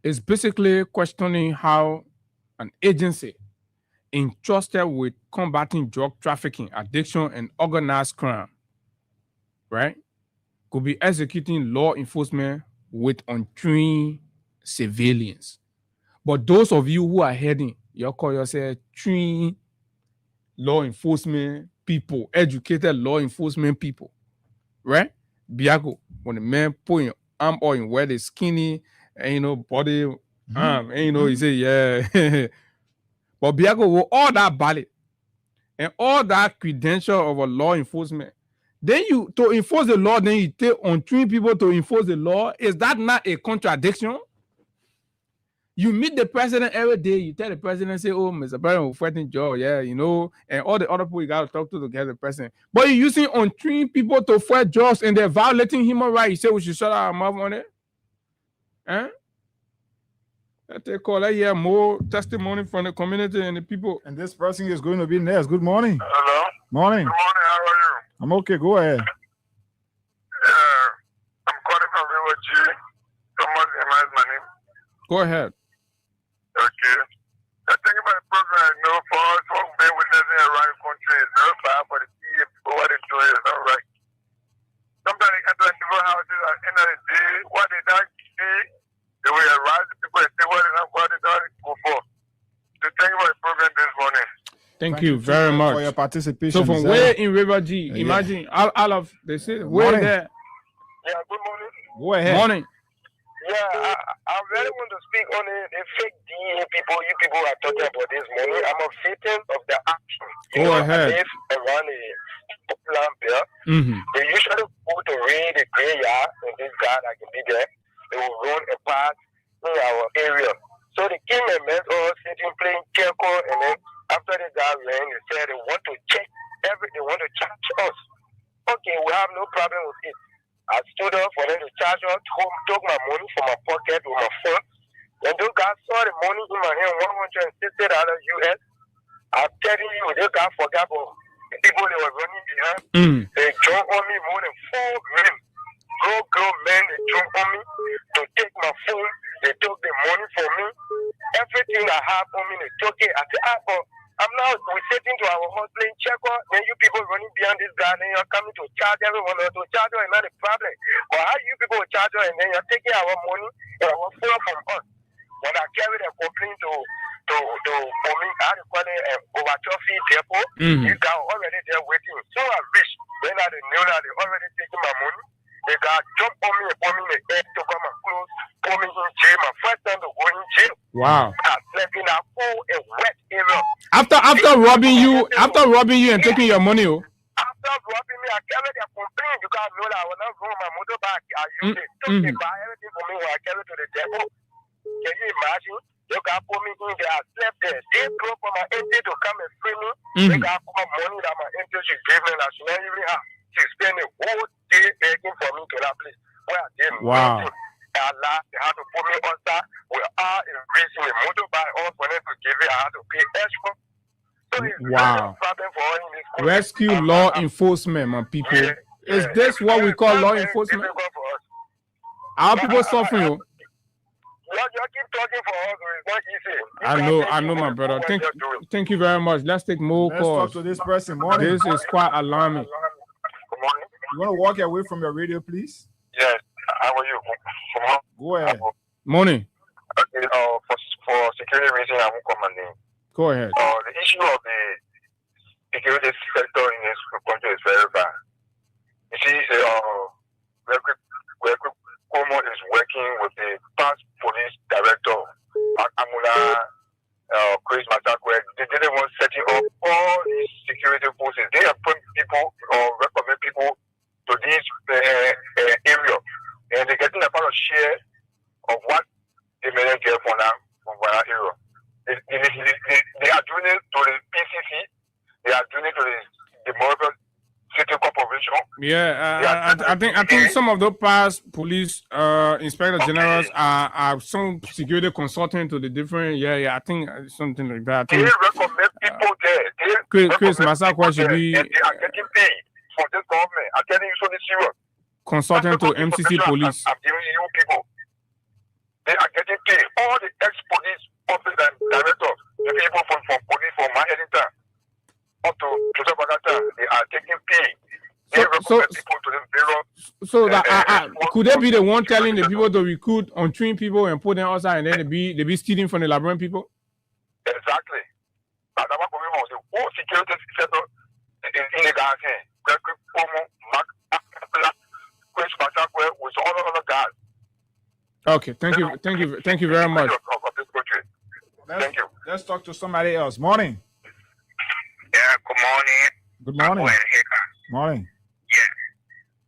Speaker 5: is basically questioning how an agency entrusted with combating drug trafficking, addiction, and organized crime, right, could be executing law enforcement with untrained civilians. But those of you who are heading, you call yourself trained law enforcement people, educated law enforcement people, right? Biago, when the man put your arm on where the skinny and body arm, and he say, yeah. But Biago will all that ballot and all that credential of a law enforcement. Then you to enforce the law, then you take on 3 people to enforce the law. Is that not a contradiction? You meet the president every day, you tell the president, say, oh, Mr. President, we're fighting Joe, yeah, and all the other people you got to talk to get the president. But you're using on 3 people to fight jobs and they're violating human rights. You say we should shut our mouth on it? Huh? Let's hear more testimony from the community and the people.
Speaker 6: And this person is going to be next. Good morning.
Speaker 12: Hello.
Speaker 6: Morning.
Speaker 12: Good morning. How are you?
Speaker 6: I'm okay. Go ahead.
Speaker 12: I'm calling from River G. Thomas is my name.
Speaker 5: Go ahead.
Speaker 12: Okay. I think about the program, for us who have been witnessing around the country, it's very bad for the people. What they do is not right. Sometimes they enter different houses at the end of the day. What they don't see, they will arise the people and say what they don't go for. So thank you for the program this morning.
Speaker 5: Thank you very much
Speaker 6: for your participation.
Speaker 5: So from where in River G, imagine all of they say where there.
Speaker 12: Yeah, good morning.
Speaker 6: Go ahead.
Speaker 5: Morning.
Speaker 12: Yeah, I really want to speak on the fake DA people. You people are talking about this morning. I'm a victim of the action.
Speaker 5: Go ahead.
Speaker 12: I live around the land there. They usually go to raid the graveyard, and this guy that can be there, they will run a path in our area. So they came and met us, sitting playing checker, and then after the guy ran, they said they want to check they want to charge us. Okay, we have no problem with it. I stood up for them to charge us, took my money from my pocket with my phone. And those guys saw the money in my hand, $160 US. I'm telling you, those guys forgot about the people they were running behind. They jumped on me more than 4 men. Grown men, they jumped on me to take my phone. They took the money from me. Everything I have on me, they took it. I said, but I'm now sitting to our house playing checker, then you people running behind this guy, and you're coming to charge everyone. To charge her is not a problem. But how you people charge her and then you're taking our money and our phone from us? When I carried a complaint to for me, I had to call it overture fee depot. This guy already there waiting. So I reached, when I knew that they already taking my money. They got jumped on me and put me in the head, took off my clothes, put me in jail. My first time to go in jail.
Speaker 5: Wow.
Speaker 12: I slept in a full and wet area.
Speaker 5: After robbing you and taking your money,
Speaker 12: After robbing me, I carried their complaint because I know that I was not going my motorbike. I used it. Took they buy everything for me when I carried to the depot. Can you imagine? They got put me in there. I slept there. They drove for my auntie to come and free me. They got put money that my auntie she gave me that she never even have. She spent the whole day begging for me to that place where I didn't.
Speaker 5: Wow.
Speaker 12: At last, they had to put me on that. We are increasing the motorbike all for them to give it. I had to pay extra. So it's
Speaker 5: wow.
Speaker 12: really a problem for all in this country.
Speaker 5: Rescue law enforcement, my people. Is this what we call law enforcement? Our people suffering.
Speaker 12: You keep talking for us, it's not easy.
Speaker 5: I know, my brother. Thank you very much. Let's take more calls.
Speaker 6: Talk to this person. Morning.
Speaker 5: This is quite alarming.
Speaker 6: You want to walk away from your radio, please?
Speaker 12: Yes. How are you?
Speaker 6: Go ahead.
Speaker 5: Morning.
Speaker 12: Okay. For security reasons, I won't come and name.
Speaker 5: Go ahead.
Speaker 12: The issue of the security sector in this country is very bad. You see, Cuomo is working with the past police director, Amula, Chris Masakwe. They didn't want setting up all these security forces. They appoint people or recommend people to this area, and they're getting a part of share of what they may get for now from that area. They are doing it to the PCC. They are doing it to the Moreover City Corporation.
Speaker 5: Yeah, I think some of the past police inspector generals are some security consultant to the different. Yeah, I think something like that.
Speaker 12: They recommend people there.
Speaker 5: Chris Masakwa should be.
Speaker 12: They are getting paid for this government. I'm telling you something serious.
Speaker 5: Consultant to MCC police.
Speaker 12: I'm giving you people. They are getting paid. All the ex-police officers and directors, the people from police from my editor up to Joseph Bagata, they are taking pay. They recommend people to the bureau.
Speaker 5: So could they be the one telling the people to recruit untrained people and put them outside, and then they be stealing from the Liberian people?
Speaker 12: Exactly. The whole security
Speaker 5: Okay, thank you very much.
Speaker 6: Let's talk to somebody else. Morning.
Speaker 9: Yeah, good morning.
Speaker 6: Good morning. Morning.
Speaker 9: Yeah.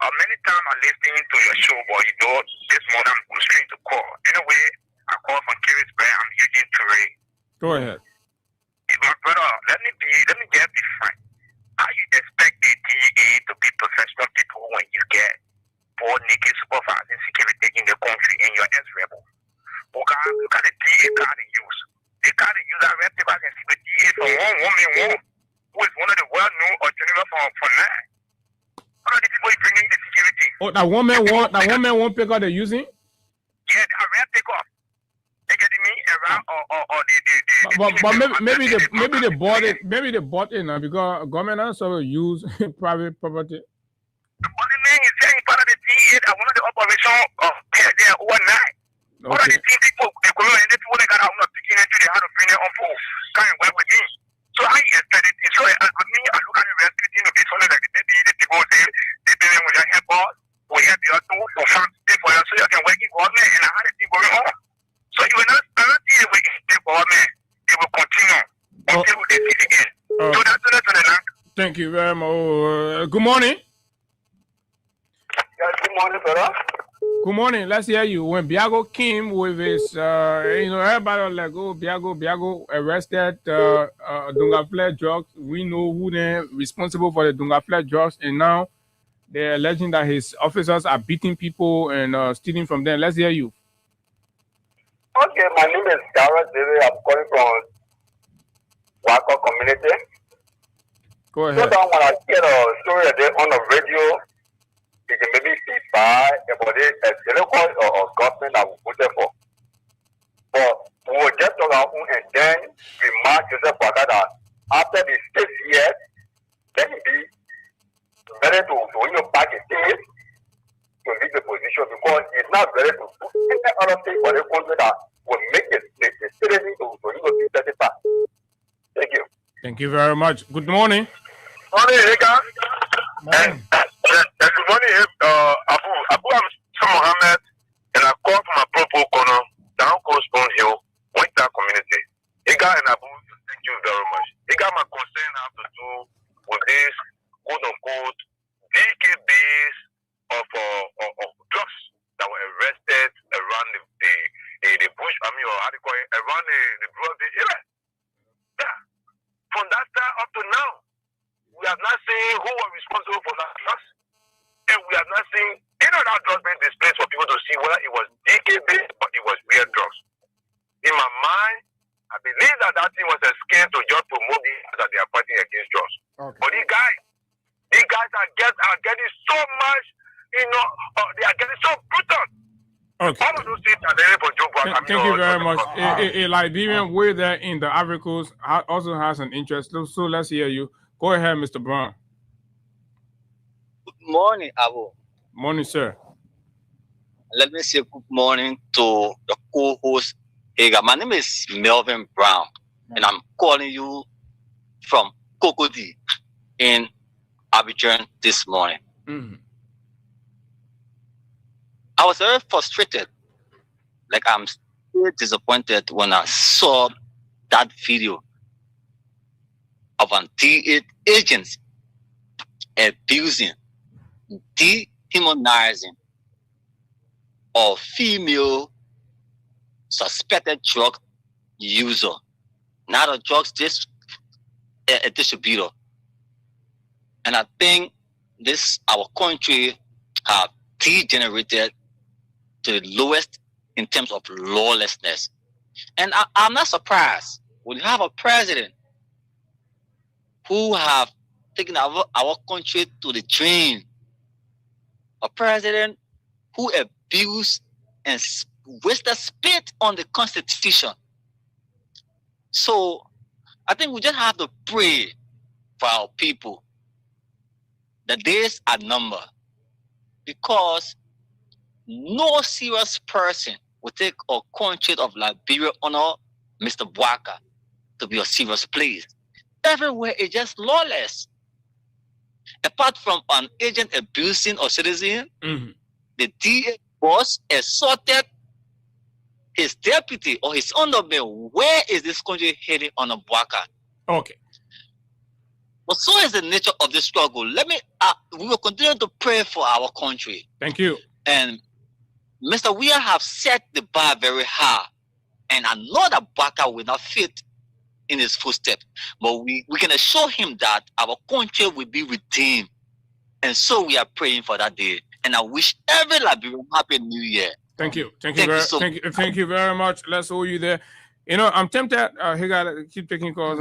Speaker 9: Many times I listen to your show, but you know, this morning I'm going straight to call. Anyway, I call from Kirisburg. I'm Eugene Toure.
Speaker 5: Go ahead.
Speaker 9: My brother, let me get this frank. How you expect the DEA to be professional people when you get 4 naked supervising security in the country and you're ex-rebel? Okay, look at the DEA card they use. They can't use our red papers and see the DEA for one woman, who is one of the well-known original for now. What are the people bringing the security?
Speaker 5: Oh, that one man won't pick up the using?
Speaker 9: Yeah, the red pick up. They get me around
Speaker 5: or maybe they bought it now because government also use private property.
Speaker 9: The only thing is saying part of the DEA that one of the operation there overnight. What are the things people they go and they people they got out of picking into the how to bring it on for kind of work with me. So I expect it. So I look at the rescue team to be something like the baby, the people say they tell them with your head boss, we have the other for some people so you can work in government and I had a thing going on. So you will not see the way in government, it will continue until they see the end. So that's the land.
Speaker 5: Thank you very much. Good morning.
Speaker 12: Yes, good morning, brother.
Speaker 5: Good morning. Let's hear you. When Biago came with his, everybody was like, oh, Biago arrested Dunga Flare drugs. We know who they're responsible for the Dunga Flare drugs, and now they're alleging that his officers are beating people and stealing from them. Let's hear you.
Speaker 12: Okay, my name is Gareth David. I'm calling from Wako community.
Speaker 5: Go ahead.
Speaker 12: So that when I hear a story on the radio, you can maybe see by about it as the local or government that we voted for. But we will just talk about and then remark yourself for that after the 6 years, let it be better to back a state to leave the position because it's not better to do any other thing for the country that will make the citizen to be satisfied. Thank you.
Speaker 5: Thank you very much. Good morning.
Speaker 12: Morning, Eka.
Speaker 5: Morning.
Speaker 11: Good morning, Abu Mohammed, and I call from a proper corner, down Coast Stone Hill, Winter Community. Eka and Abu, thank you very much. Eka, my concern have to do with this quote unquote DKBs of drugs that were arrested around the bush, or how do you call it, around the Brody area. Yeah. From that time up to now, we have not seen who was responsible for that drugs. And we have not seen any of that drugs being displayed for people to see whether it was DKB or it was real drugs. In my mind, I believe that thing was a scam to just promote the that they are fighting against drugs. Okay. But these guys are getting so much, they are getting so brutal.
Speaker 5: Okay.
Speaker 11: All of those things are there for Joe Brown.
Speaker 5: Thank you very much. A Liberian way there in the Ivory Coast also has an interest. So let's hear you. Go ahead, Mr. Brown.
Speaker 13: Good morning, Abu.
Speaker 5: Morning, sir.
Speaker 13: Let me say good morning to the co-host, Hager. My name is Melvin Brown, and I'm calling you from Cocody in Abidjan this morning.
Speaker 5: Mm-hmm.
Speaker 13: I was very frustrated. Like, I'm still disappointed when I saw that video of an DEA agent abusing, dehumanizing a female suspected drug user, not a drug distributor. And I think our country have degenerated to the lowest in terms of lawlessness. And I'm not surprised when you have a president who have taken our country to the drain. A president who abused and wasted spit on the Constitution. So I think we just have to pray for our people. The days are numbered because no serious person will take a country of Liberia honor Mr. Bouaka to be a serious place. Everywhere is just lawless. Apart from an agent abusing a citizen,
Speaker 5: Mm-hmm.
Speaker 13: the DA boss assaulted his deputy or his underman. Where is this country heading on a Bwaka?
Speaker 5: Okay.
Speaker 13: But so is the nature of the struggle. We will continue to pray for our country.
Speaker 5: Thank you.
Speaker 13: And Mr. Weah have set the bar very high. And I know that Bwaka will not fit in his footsteps. But we can assure him that our country will be redeemed. And so we are praying for that day. And I wish every Liberian happy New Year.
Speaker 5: Thank you. Thank you very much. Let's hold you there. You know, I'm tempted. He got to keep taking calls.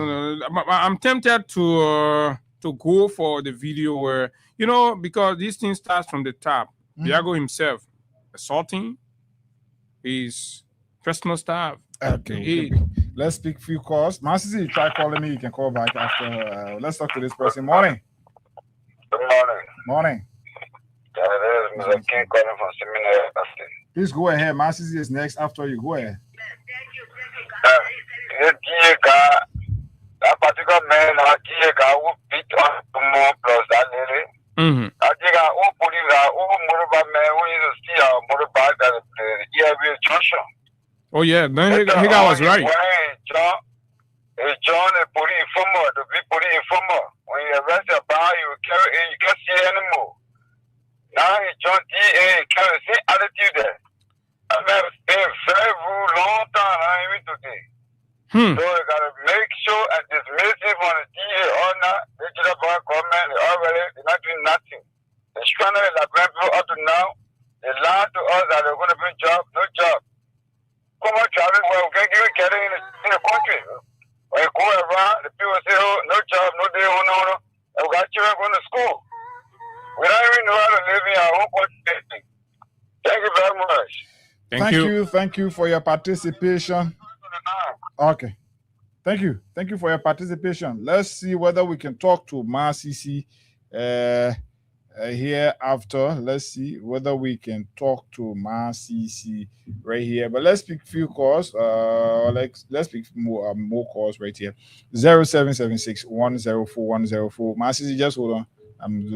Speaker 5: I'm tempted to go for the video where, you know, because this thing starts from the top. Diago himself assaulting his personal staff.
Speaker 6: Okay. Let's speak few calls. Master, try calling me. You can call back after. Let's talk to this person. Morning.
Speaker 14: Good morning.
Speaker 6: Morning.
Speaker 14: This is Mr. King calling from Seminary.
Speaker 6: Please go ahead. Master is next after you. Go ahead.
Speaker 14: That particular man, who beat on more plus that lady.
Speaker 5: Mm-hmm.
Speaker 14: I think who put it out, who Muruba man, who is to see our Muruba that the ERB Johnson.
Speaker 5: Oh, yeah. Then Higa was right.
Speaker 14: John, a police informer, the big police informer. When you arrest a bar, you carry in, you can't see anymore. Now, John DA carry the same attitude there. I mean, it's been very long time, I mean, today. So you gotta make sure and dismiss it from the DA or not. They get up on government, they're not doing nothing. They're stranded like people up to now. They lied to us that they're gonna bring job, no job. Come on, travel, well, we can't give it getting in the country. When you go around, the people say, oh, no job, no day, oh, no. And we got children going to school. We don't even know how to live in our own country. Thank you very much.
Speaker 6: Thank you for your participation. Okay. Thank you for your participation. Let's see whether we can talk to Masisi here after. Let's see whether we can talk to Masisi right here. But let's pick few calls. Let's pick more calls right here. 0776 104 104. Masisi, just hold on. I'm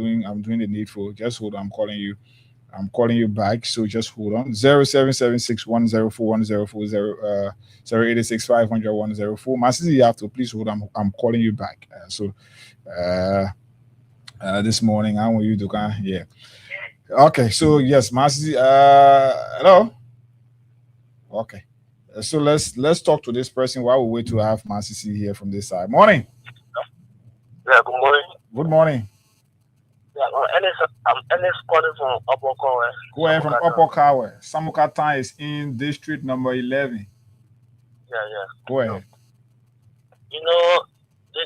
Speaker 6: doing the needful. Just hold on. I'm calling you back, so just hold on. 0776 104 104 086 500 104. Masisi, you have to please hold on. I'm calling you back. This morning, I want you to come. Yeah. Okay, so yes, Masisi. Hello. Okay. So let's talk to this person while we wait to have Masisi here from this side. Morning.
Speaker 14: Yeah, good morning.
Speaker 6: Good morning.
Speaker 14: Yeah, I'm Ennis calling from Upper Kawe.
Speaker 6: Go ahead from Upper Kawe. Samukatan is in district number 11.
Speaker 14: Yeah.
Speaker 6: Go ahead.
Speaker 14: You know, the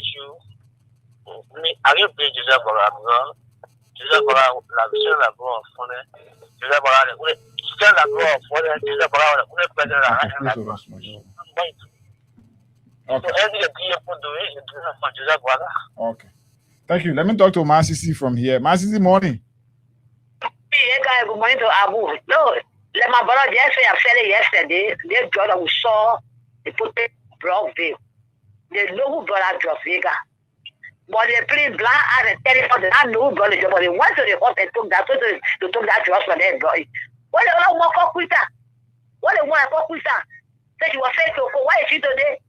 Speaker 14: issue, I get paid Joseph Bora. Joseph Bora, la vision la Bora, Joseph Bora, still la Bora, Joseph Bora,
Speaker 6: Okay. Thank you. Let me talk to Masisi from here. Masisi, morning.
Speaker 15: Good morning to Abu. No, let my brother just say I said it yesterday. This brother we saw they put the Brockville. They know who brother drove Vega. But they play blind as a telephone. They don't know who brother drove. But they went to the hospital and took that to us for their boy. What they want to fuck with her? What they want to fuck with her? Say she was saying to why is she today?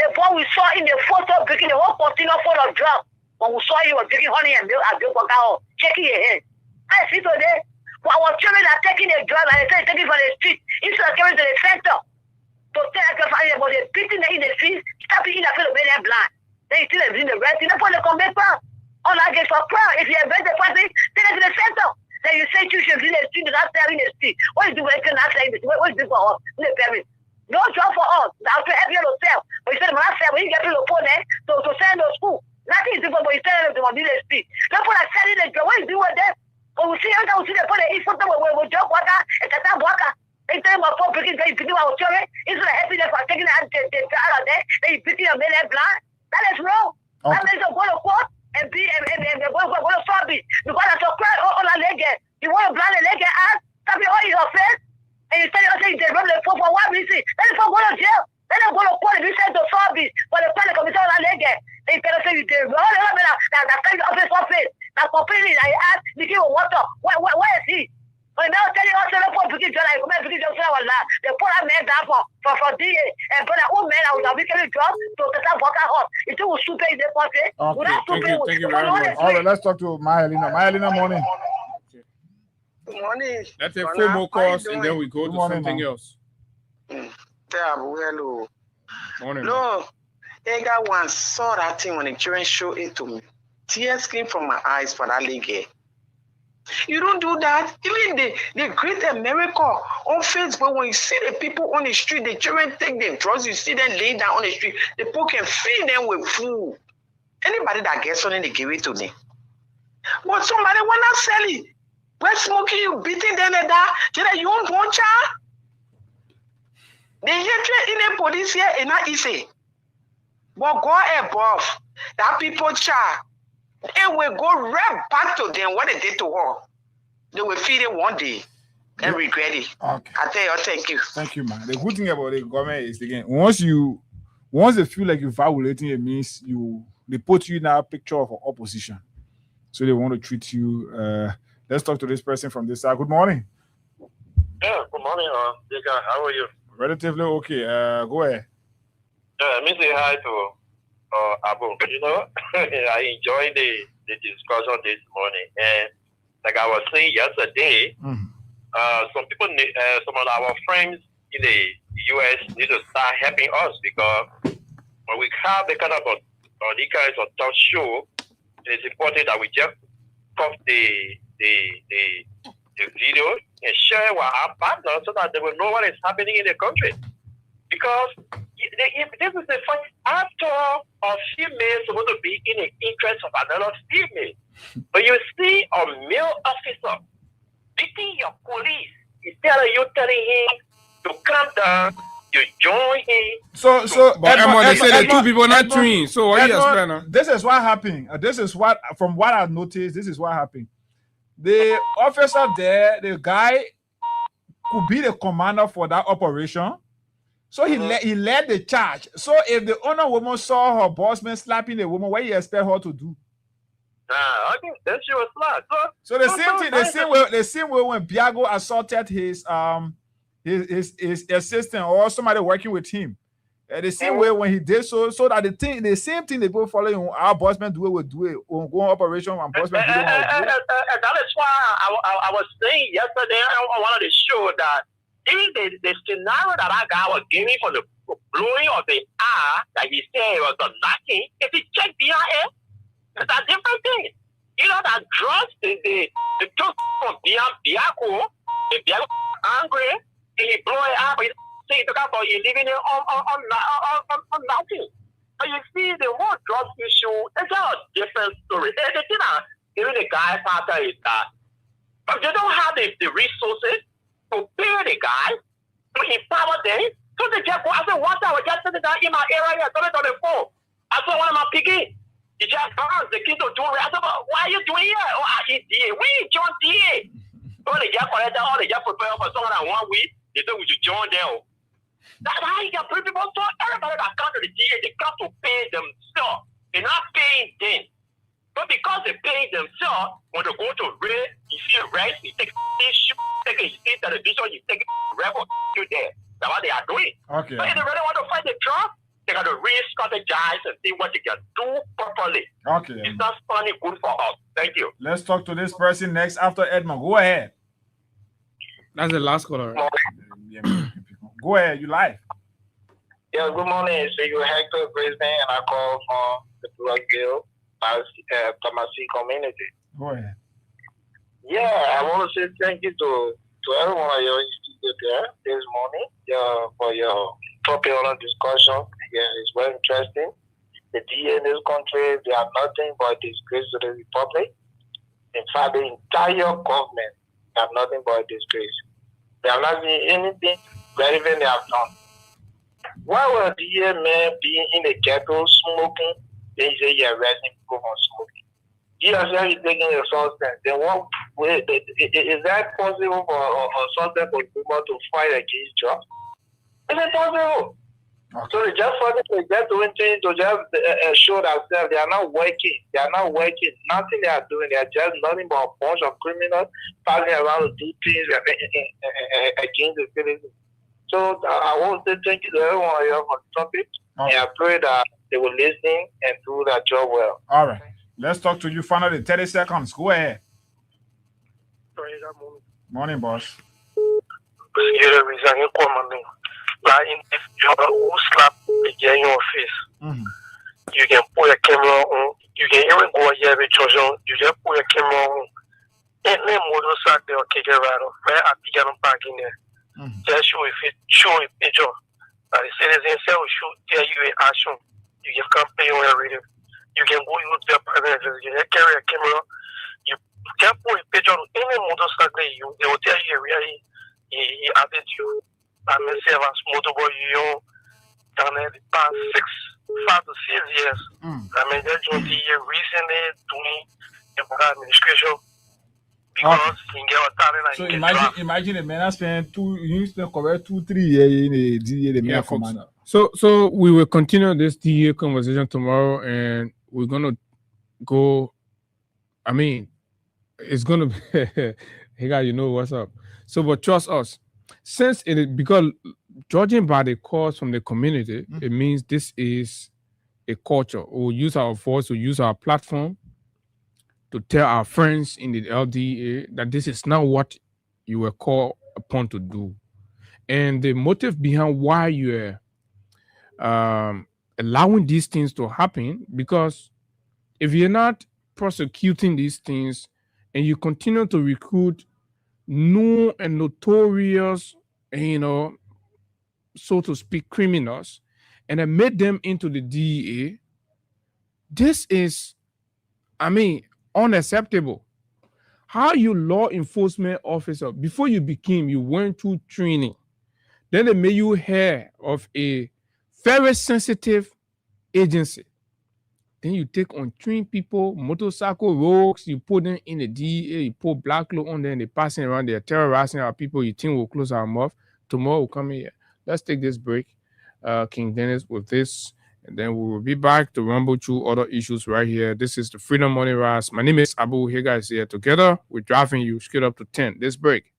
Speaker 15: The boy we saw in the photo breaking the whole container full of drugs. When we saw you were drinking honey and milk at Bilbao, checking your head. I see today, but our children are taking a drug and they taking from the street instead of coming to the center. To tell us about the beating in the street, stopping in the field of being blind. Then you still in the rest, you know, for the come back. All I get for crowd. If you invent the party, take it to the center. Then you say you should be in the street, not there in the street. What is the way you cannot say this? What is this for us? No job for us. Now to help yourself. But you said, when you get to the phone to send to school. Nothing is different, but you tell them to be the street. Don't put a selling the what is doing there? But we see every time we see the put a photo where we jump water and Tata Waka. They tell them about breaking they beating our children. Instead of helping them for taking the out of there, they beating them in their blind. That is wrong. That means they're going to court and be and go to stop it. Because that's a cry all a leg. You want to blind a leg ass, stop it all in your face, and you tell us they rub the phone for 1 reason. That is for going to jail. Then I'm going to call the send to service for the plan commission on the leg. They can say you did. All the women that kind of office. That company I asked, the king of water. Where is he? When now tell you also the poor people like come and just the poor man down for DA and but that old man I was a weekly job to get work out. It was super in the party.
Speaker 5: Thank you very much.
Speaker 6: All right, let's talk to Myelina. Myelina, morning.
Speaker 16: Good morning.
Speaker 5: Let's take 4 more calls and then we go to something else.
Speaker 16: Hello.
Speaker 5: Morning.
Speaker 16: No, I got one saw that thing when the children showed it to me. Tears came from my eyes for that lady. You don't do that. Even they create a miracle on Facebook. When you see the people on the street, the children take them drugs, you see them laying down on the street, the people can feed them with food. Anybody that gets something, they give it to them. But somebody wanna sell it. We're smoking, you beating them like that. You don't want child? The hatred in the police here is not easy. But go above that people child. And we go right back to them what they did to her. They will feel it one day and regret it.
Speaker 6: Okay.
Speaker 16: I tell you, thank you.
Speaker 6: Thank you, man. The good thing about the government is again, once they feel like you're violating it means they put you in a picture of opposition. So they want to treat you. Let's talk to this person from this side. Good morning.
Speaker 17: Yeah, good morning, Jega. How are you?
Speaker 6: Relatively okay. Go ahead.
Speaker 17: Let me say hi to Abu. You know, I enjoyed the discussion this morning, and like I was saying yesterday, some people, some of our friends in the U.S. need to start helping us because when we have the kind of these kinds of talk show, it's important that we just cut the video and share with our partners so that they will know what is happening in the country. Because if this is the first actor or female supposed to be in the interest of another female. But you see a male officer beating your police instead of you telling him to calm down, to join him.
Speaker 5: But Edmond, they say the two people not twins. So what you explain?
Speaker 6: This is what happened. This is what, from what I noticed, this is what happened. The officer there, the guy could be the commander for that operation. So he led the charge. So if the owner woman saw her bossman slapping the woman, what do you expect her to do?
Speaker 17: I think then she was slapped.
Speaker 6: So the same thing, the same way when Biago assaulted his assistant or somebody working with him. The same way when he did so that the same thing they go following our bossman do it will do it on go operation and bossman do it.
Speaker 17: That is why I was saying yesterday on one of the show that the scenario that guy was giving for the blowing of the eye that he said was the knocking, if he check behind it, it's a different thing. You know that drugs they took from Biago, the Biago angry, and he blow it up. Say to God, you living on nothing. But you see, the whole drug issue is a different story. The thing that even the guy factor is that but they don't have the resources to pay the guy to empower them. So they just go. I said, one time I was just sitting down in my area here, 2024. I saw one of my picking. He just burns the kid to do it. I said, but why are you doing here? Oh, I eat DA. We join DA. So they just collect all they just prepare for someone that 1 week. They say we should join them. That's how you can pay people. So everybody that comes to the DA, they come to pay themselves. They're not paying them. But because they pay themselves, when they go to raid, you see red, you take issue, take a state television, you take rebel to there. That's what they are doing.
Speaker 6: Okay.
Speaker 17: But if they really want to fight the drug, they got to re-strategize and see what they can do properly.
Speaker 6: Okay.
Speaker 17: It's not funny good for us. Thank you.
Speaker 6: Let's talk to this person next after Edmond. Go ahead.
Speaker 5: That's the last caller. Right?
Speaker 6: Go ahead, you live.
Speaker 12: Yeah, good morning. It's Hector Brisbane, and I call from the Brookville Tamasi community.
Speaker 6: Go ahead.
Speaker 12: Yeah, I want to say thank you to everyone of you there this morning for your topic on discussion. Yeah, it's very interesting. The DA in this country, they are nothing but disgrace to the republic. In fact, the entire government have nothing but disgrace. They have not seen anything relevant they have done. Why would a DA man be in the ghetto smoking? Then you say you're arresting people for smoking. You yourself is taking a substance. Then what is that possible for a substance for people to fight against drugs? It's impossible.
Speaker 17: So they just want to get doing things to just show themselves. They are not working. They are not working. Nothing they are doing. They are just nothing but a bunch of criminals passing around to do things against the citizens. So I want to thank you to everyone here for the topic. And I pray that they will listen and do their job well.
Speaker 6: All right. Let's talk to you finally. 30 seconds. Go ahead. Morning, boss.
Speaker 11: Like if you who slap the guy in your face, you can put your camera on. You can even go here with your own. You just put your camera on. And then motorcycle they will kick it right off. Where I pick them back in there. Just show a picture. The citizens say we should tell you an action. You can come pay on everything. You can go use their private. You can carry a camera. You can put a picture on any motorcycle. They will tell you really he added you. I may say as motorboy you dans les past 5 to 6 years. I mean that you recently doing the administration because you get a talent.
Speaker 6: So imagine a man spend 2-3 years in a DA the commander.
Speaker 5: So we will continue this DA conversation tomorrow, and we're gonna go. I mean, it's gonna be hey guys, you know what's up. So but trust us. Since it is because judging by the calls from the community, it means this is a culture. We'll use our voice, we'll use our platform to tell our friends in the LDA that this is not what you were called upon to do. And the motive behind why you're allowing these things to happen, because if you're not prosecuting these things and you continue to recruit new and notorious, so to speak, criminals, and admit them into the DEA, this is, unacceptable. How you law enforcement officer, before you became, you went through training. Then they made you head of a very sensitive agency. Then you take on trained people, motorcycle rogues, you put them in the DEA, you put black cloth on them, they're passing around, they're terrorizing our people, you think we'll close our mouth. Tomorrow we'll come here. Let's take this break, King Dennis, with this, and then we will be back to rumble through other issues right here. This is the Freedom Morning Rise. My name is Abu. Here guys here together. We're driving you straight up to 10. This break.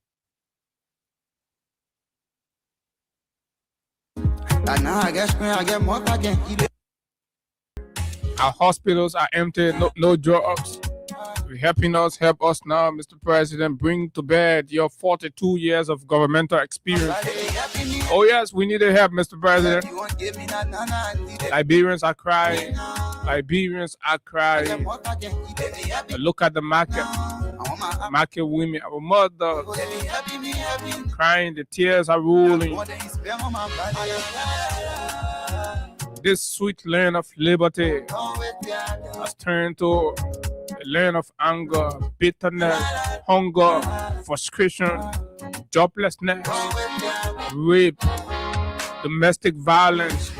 Speaker 5: Our hospitals are empty, no drugs. You're helping us, help us now, Mr. President. Bring to bed your 42 years of governmental experience. Oh yes, we need help, Mr. President. Liberians are crying. Liberians are crying. Look at the market. Market women, our mothers, crying, the tears are rolling. This sweet land of liberty has turned to a land of anger, bitterness, hunger, frustration, joblessness, rape, domestic violence,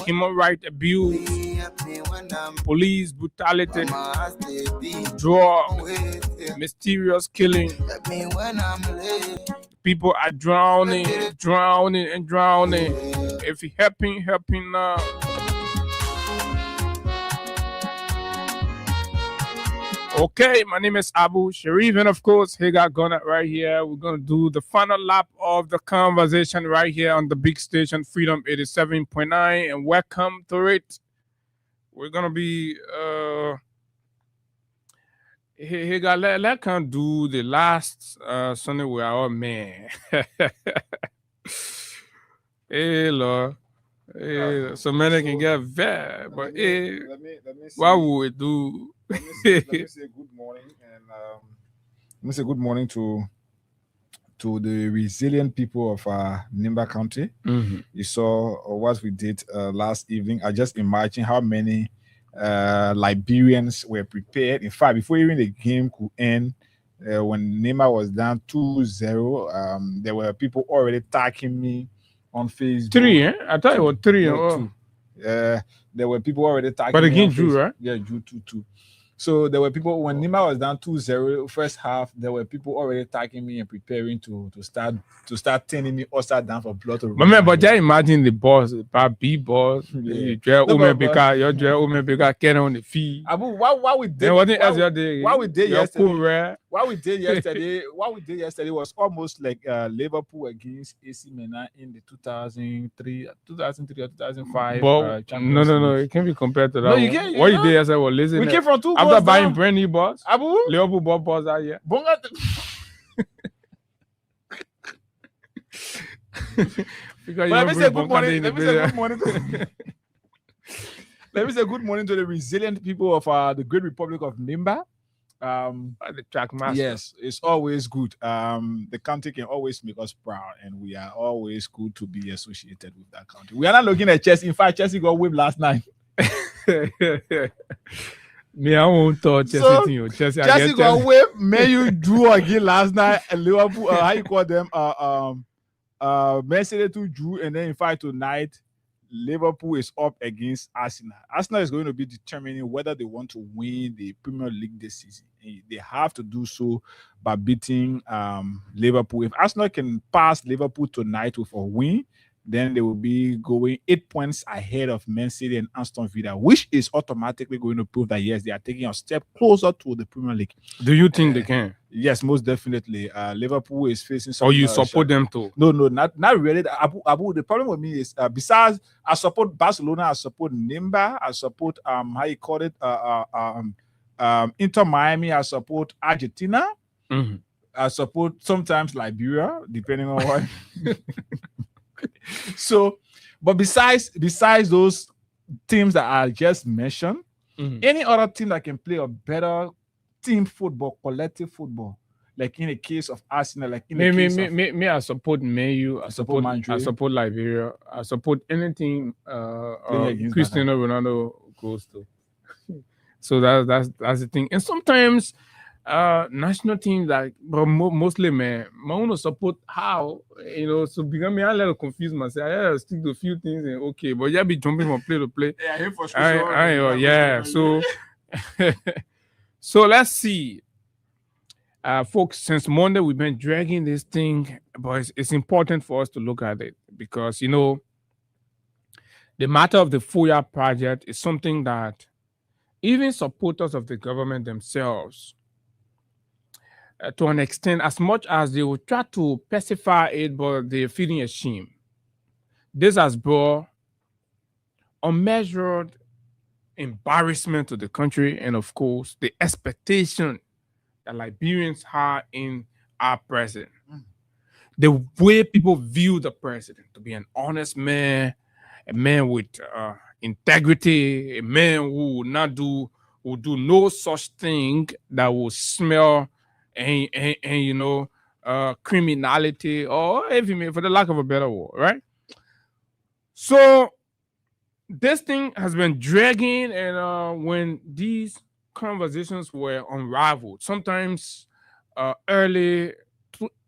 Speaker 5: human rights abuse, police brutality, drug, mysterious killing. People are drowning. If you're helping now. Okay, my name is Abu Sharif, and of course, Hagar Gunnar right here. We're going to do the final lap of the conversation right here on the big station, Freedom 87.9, and welcome to it. We're going to be, Hagar, let can do the last Sunday with our man. Hey, Lord. Hey, so many can get vet, but hey,
Speaker 6: let me
Speaker 5: what would we do?
Speaker 6: Let me say good morning, and let me say good morning to the resilient people of Nimba County. You saw what we did last evening. I just imagine how many Liberians were prepared. In fact, before even the game could end, when Nimba was down 2-0, there were people already tagging me on Facebook.
Speaker 5: 3, eh? I thought it was 3.
Speaker 6: No, 2. There were people already tagging
Speaker 5: but
Speaker 6: me
Speaker 5: again,
Speaker 6: on
Speaker 5: Drew,
Speaker 6: Facebook.
Speaker 5: right?
Speaker 6: Yeah, Drew 2-2. So there were people when Nima was down 2-0 first half. There were people already tagging me and preparing to start turning me upside down for blood to run.
Speaker 5: But just imagine the boss, B boss. You drive Omebeka, you drive Omebeka, get on the feet.
Speaker 6: Abu, what we did? What we did yesterday was almost like Liverpool against AC Milan in the 2003 or 2005.
Speaker 5: But no, it can't be compared to that. No, you can't. What you did yesterday was listen.
Speaker 6: We came from 2
Speaker 5: after buying brand new balls.
Speaker 6: Abu,
Speaker 5: Liverpool bought balls out here.
Speaker 6: Bonga. Let me say good morning. Let me say good morning to the resilient people of the Great Republic of Nimba.
Speaker 5: The track master.
Speaker 6: Yes, it's always good. The county can always make us proud, and we are always good to be associated with that county. We are not looking at Chelsea. In fact, Chelsea got whipped last night.
Speaker 5: Me, I won't touch Chelsea.
Speaker 6: Chelsea got whipped. Man, you drew again last night. And Liverpool, how you call them? Man City to drew, and then in fact tonight, Liverpool is up against Arsenal. Arsenal is going to be determining whether they want to win the Premier League this season. They have to do so by beating Liverpool. If Arsenal can pass Liverpool tonight with a win, then they will be going 8 points ahead of Man City and Aston Villa, which is automatically going to prove that, yes, they are taking a step closer to the Premier League.
Speaker 5: Do you think they can?
Speaker 6: Yes, most definitely. Liverpool is facing some...
Speaker 5: Or you support them too?
Speaker 6: No, not really. Abu, the problem with me is, besides, I support Barcelona, I support Nimba, I support, how you call it, Inter Miami, I support Argentina, I support sometimes Liberia, depending on what... So, but besides those teams that I just mentioned, any other team that can play a better team football, collective football, like in the case of Arsenal, like in the case of...
Speaker 5: Me, I support Mayu, I support
Speaker 6: Madrid.
Speaker 5: I support Liberia, I support anything Cristiano Ronaldo goes to. So that's the thing. And sometimes national teams, like, but mostly, man, I want to support how, so because me, I let it confuse myself. I stick to a few things and okay, but you be jumping from play to play.
Speaker 6: Yeah,
Speaker 5: so let's see. Folks, since Monday, we've been dragging this thing, but it's important for us to look at it because, the matter of the FOIA project is something that even supporters of the government themselves, to an extent, as much as they will try to pacify it, but they're feeling ashamed. This has brought unmeasured embarrassment to the country and, of course, the expectation that Liberians have in our president. The way people view the president to be an honest man, a man with integrity, a man who will do no such thing that will smell and criminality or everything, for the lack of a better word, right? So this thing has been dragging, and when these conversations were unraveled, sometimes early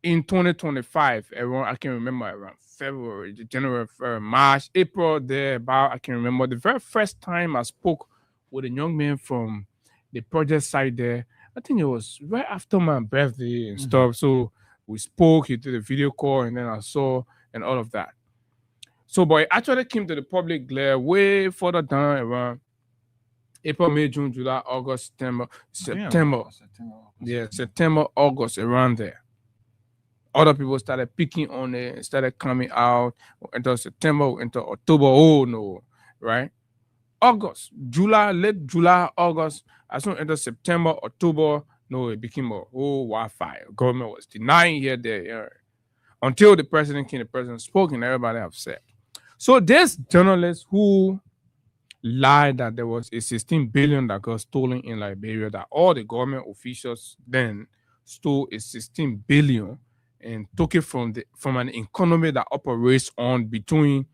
Speaker 5: in 2025, around, I can remember around February, January, February, March, April, I can remember the very first time I spoke with a young man from the project site there. I think it was right after my birthday and stuff. So we spoke, he did a video call, and then I saw and all of that. So, but it actually came to the public glare way further down around April, May, June, July, August, September. Yeah, September, August, around there. Other people started picking on it, started coming out until September, into October. Oh no, right? August, July, late July, August. As soon as September, October, no, it became a whole wildfire. Government was denying here, there, until the president came. The president spoke, and everybody upset. So there's journalists who lied that there was a 16 billion that got stolen in Liberia. That all the government officials then stole a 16 billion and took it from an economy that operates on between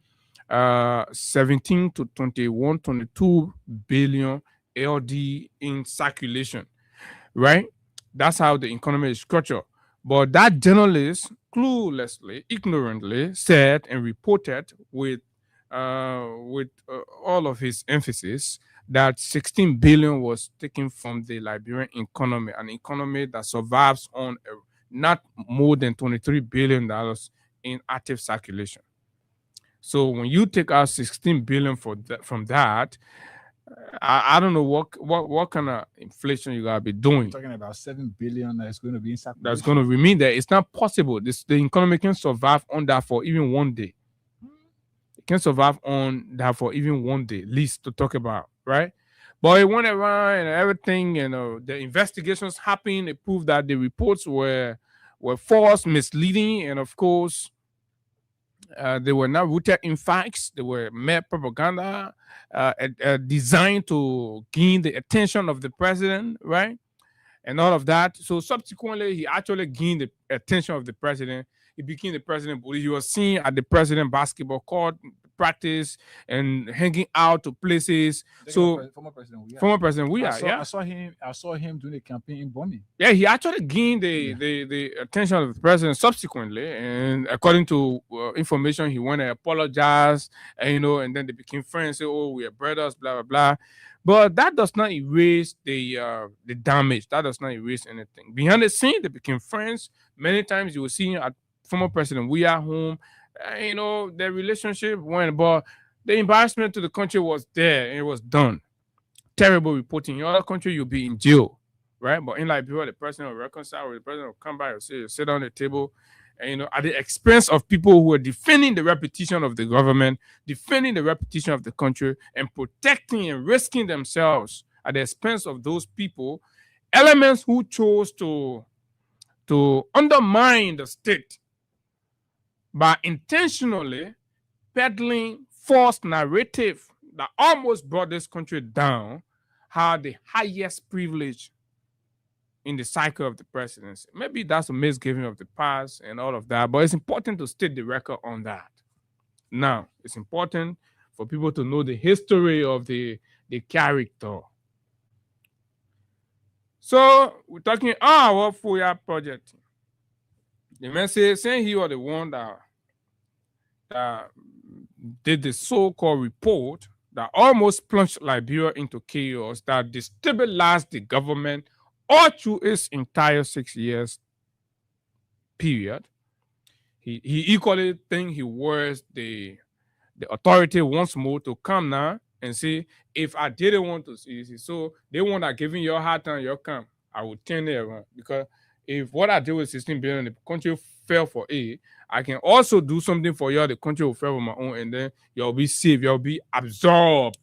Speaker 5: 17 to 21, 22 billion LD in circulation, right? That's how the economy is structured. But that journalist cluelessly, ignorantly said and reported with with all of his emphasis that 16 billion was taken from the Liberian economy, an economy that survives on not more than $23 billion in active circulation. So when you take out 16 billion from that, I don't know what kind of inflation you gotta be doing.
Speaker 6: We're talking about 7 billion that's going to be in circulation.
Speaker 5: That's going to remain there. It's not possible. The economy can survive on that for even one day. It can survive on that for even one day, least to talk about, right? But it went around and everything, and the investigations happened. It proved that the reports were false, misleading, and of course, they were not rooted in facts. They were mere propaganda designed to gain the attention of the president, right? And all of that. So subsequently, he actually gained the attention of the president. He became the president, but he was seen at the president basketball court practice and hanging out to places. So
Speaker 6: former president
Speaker 5: Weah,
Speaker 6: I saw him doing a campaign in Bomi.
Speaker 5: Yeah, he actually gained the attention of the president subsequently, and according to information, he went and apologized, and and then they became friends. Say, "Oh, we are brothers," blah blah blah. But that does not erase the damage. That does not erase anything. Behind the scene, they became friends. Many times you will see at former President Weah home, their relationship went, but the embarrassment to the country was there and it was done. Terrible reporting. In other country, you'll be in jail, right? But in Liberia, the president will reconcile, or the president will come by and say, sit on the table, and at the expense of people who are defending the reputation of the government, defending the reputation of the country, and protecting and risking themselves at the expense of those people, elements who chose to undermine the state by intentionally peddling false narrative that almost brought this country down, had the highest privilege in the cycle of the presidency. Maybe that's a misgiving of the past and all of that, but it's important to state the record on that. Now, it's important for people to know the history of the character. So, we're talking about FOIA project. The man saying he was the one that did the so-called report that almost plunged Liberia into chaos, that destabilized the government all through its entire 6 years period. He equally think he was the authority once more to come now and say, if I didn't want to see, so they want that giving your hard time, your come, I would turn it around. Because if what I did with 16 billion, the country fell for it, I can also do something for you, the country will fail on my own, and then you'll be safe, you'll be absorbed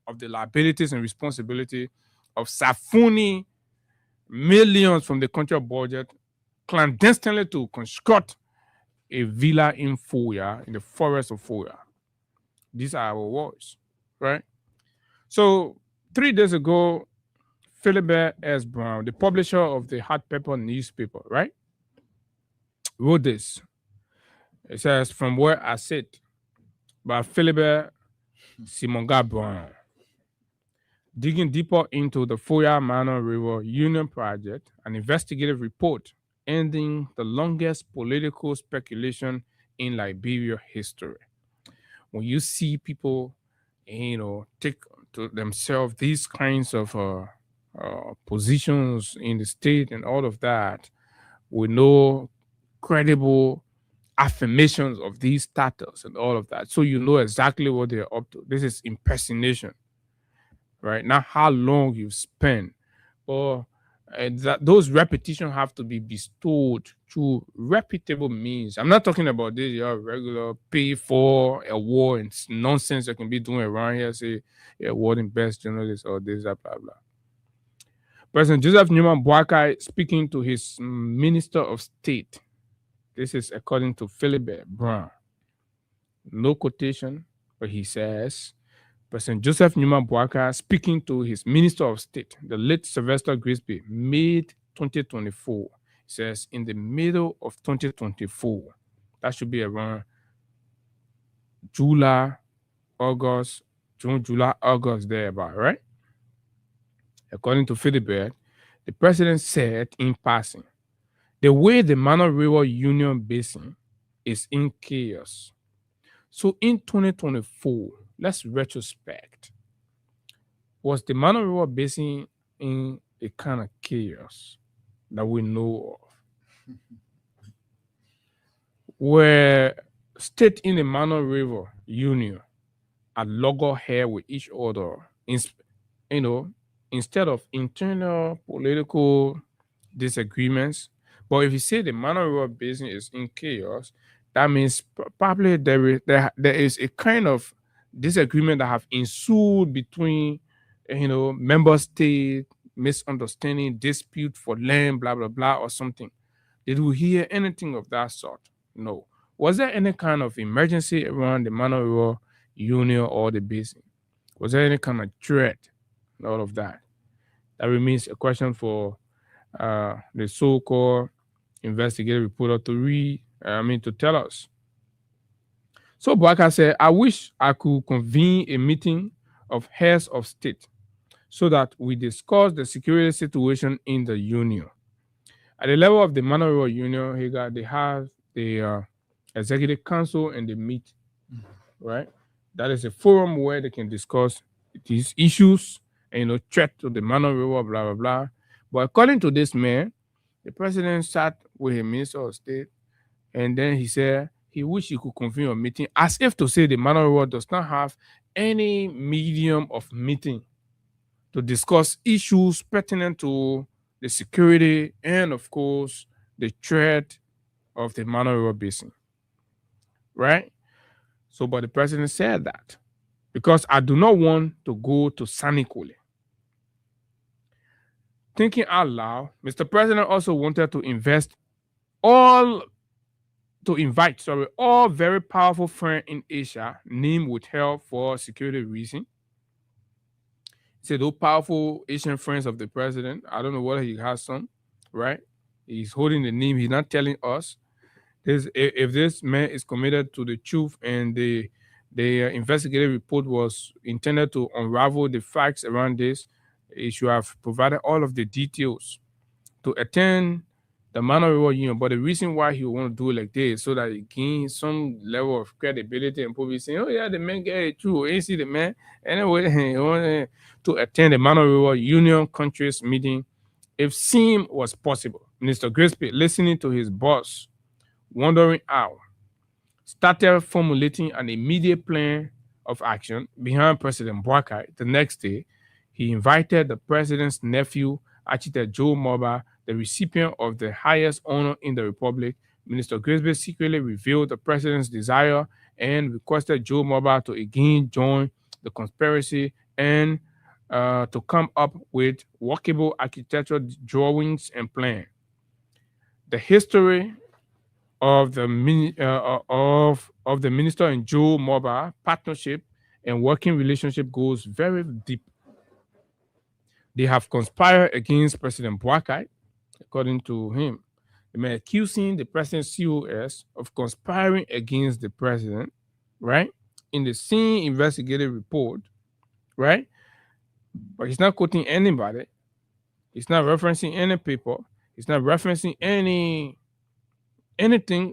Speaker 5: of the liabilities and responsibility of Safuni millions from the country budget clandestinely to construct a villa in Foya, in the forest of Foya. These are our words, right? So 3 days ago, Philibert S. Brown, the publisher of the Hot Pepper newspaper, right, wrote this. It says, "From Where I Sit," by Philibert Simonga Brown. Digging deeper into the Foya Manor River Union Project, an investigative report ending the longest political speculation in Liberia history. When you see people, take to themselves these kinds of positions in the state and all of that, with no credible affirmations of these status and all of that, so you know exactly what they're up to. This is impersonation, right? Not how long you spend, or that those repetitions have to be bestowed through reputable means. I'm not talking about this your regular pay for award and nonsense you can be doing around here, say awarding best journalist or this, blah blah blah. President Joseph Newman Boakai speaking to his Minister of State. This is according to Philibert Brown. No quotation, but he says, President Joseph Newman Boakai speaking to his Minister of State, the late Sylvester Grisby, mid-2024. He says, in the middle of 2024, that should be around June, July, August, thereabout, right? According to Philibert, the president said in passing, the way the Manor River Union Basin is in chaos, So in 2024, let's retrospect. Was the Mano River Basin in a kind of chaos that we know of? Where state in the Mano River Union at loggerhead with each other, instead of internal political disagreements. But if you say the Mano River Basin is in chaos, that means probably there is a kind of disagreement that have ensued between member state, misunderstanding, dispute for land, blah blah blah, or something. Did we hear anything of that sort? No. Was there any kind of emergency around the Mano River Union or the basin? Was there any kind of threat? All of that. That remains a question for the so-called investigative reporter to tell us. So Bwaka said, I wish I could convene a meeting of heads of state so that we discuss the security situation in the union. At the level of the Mano River Union, they have the executive council and they meet, right? That is a forum where they can discuss these issues and threat to the Mano River, blah blah blah. But according to this man, the president sat with a minister of state, and then he said he wished he could convene a meeting, as if to say the Mano River does not have any medium of meeting to discuss issues pertinent to the security and, of course, the threat of the Mano River Basin. Right? So, but the president said that because I do not want to go to Sanikole. Thinking out loud, Mr. President also wanted to invite all very powerful friends in Asia named withheld for security reasons. He said those powerful Asian friends of the president, I don't know whether he has some, right? He's holding the name. He's not telling us. If this man is committed to the truth and the investigative report was intended to unravel the facts around this, he should have provided all of the details to attend the Mano River Union. But the reason why he want to do it like this so that he gains some level of credibility and probably saying, oh yeah, the man get it true. You see the man. Anyway, he wanted to attend the Mano River Union countries meeting if seem was possible. Minister Grigsby, listening to his boss, wondering how, started formulating an immediate plan of action behind President Boakai. The next day, he invited the president's nephew, Architect Joe Moba, the recipient of the highest honor in the Republic. Minister Grigsby secretly revealed the president's desire and requested Joe Moba to again join the conspiracy and to come up with workable architectural drawings and plans. The history of the minister and Joe Moba partnership and working relationship goes very deep. They have conspired against President Boakai, according to him. They may accusing the president's COS of conspiring against the president, right? In the same investigative report, right? But he's not quoting anybody. He's not referencing any people. He's not referencing anything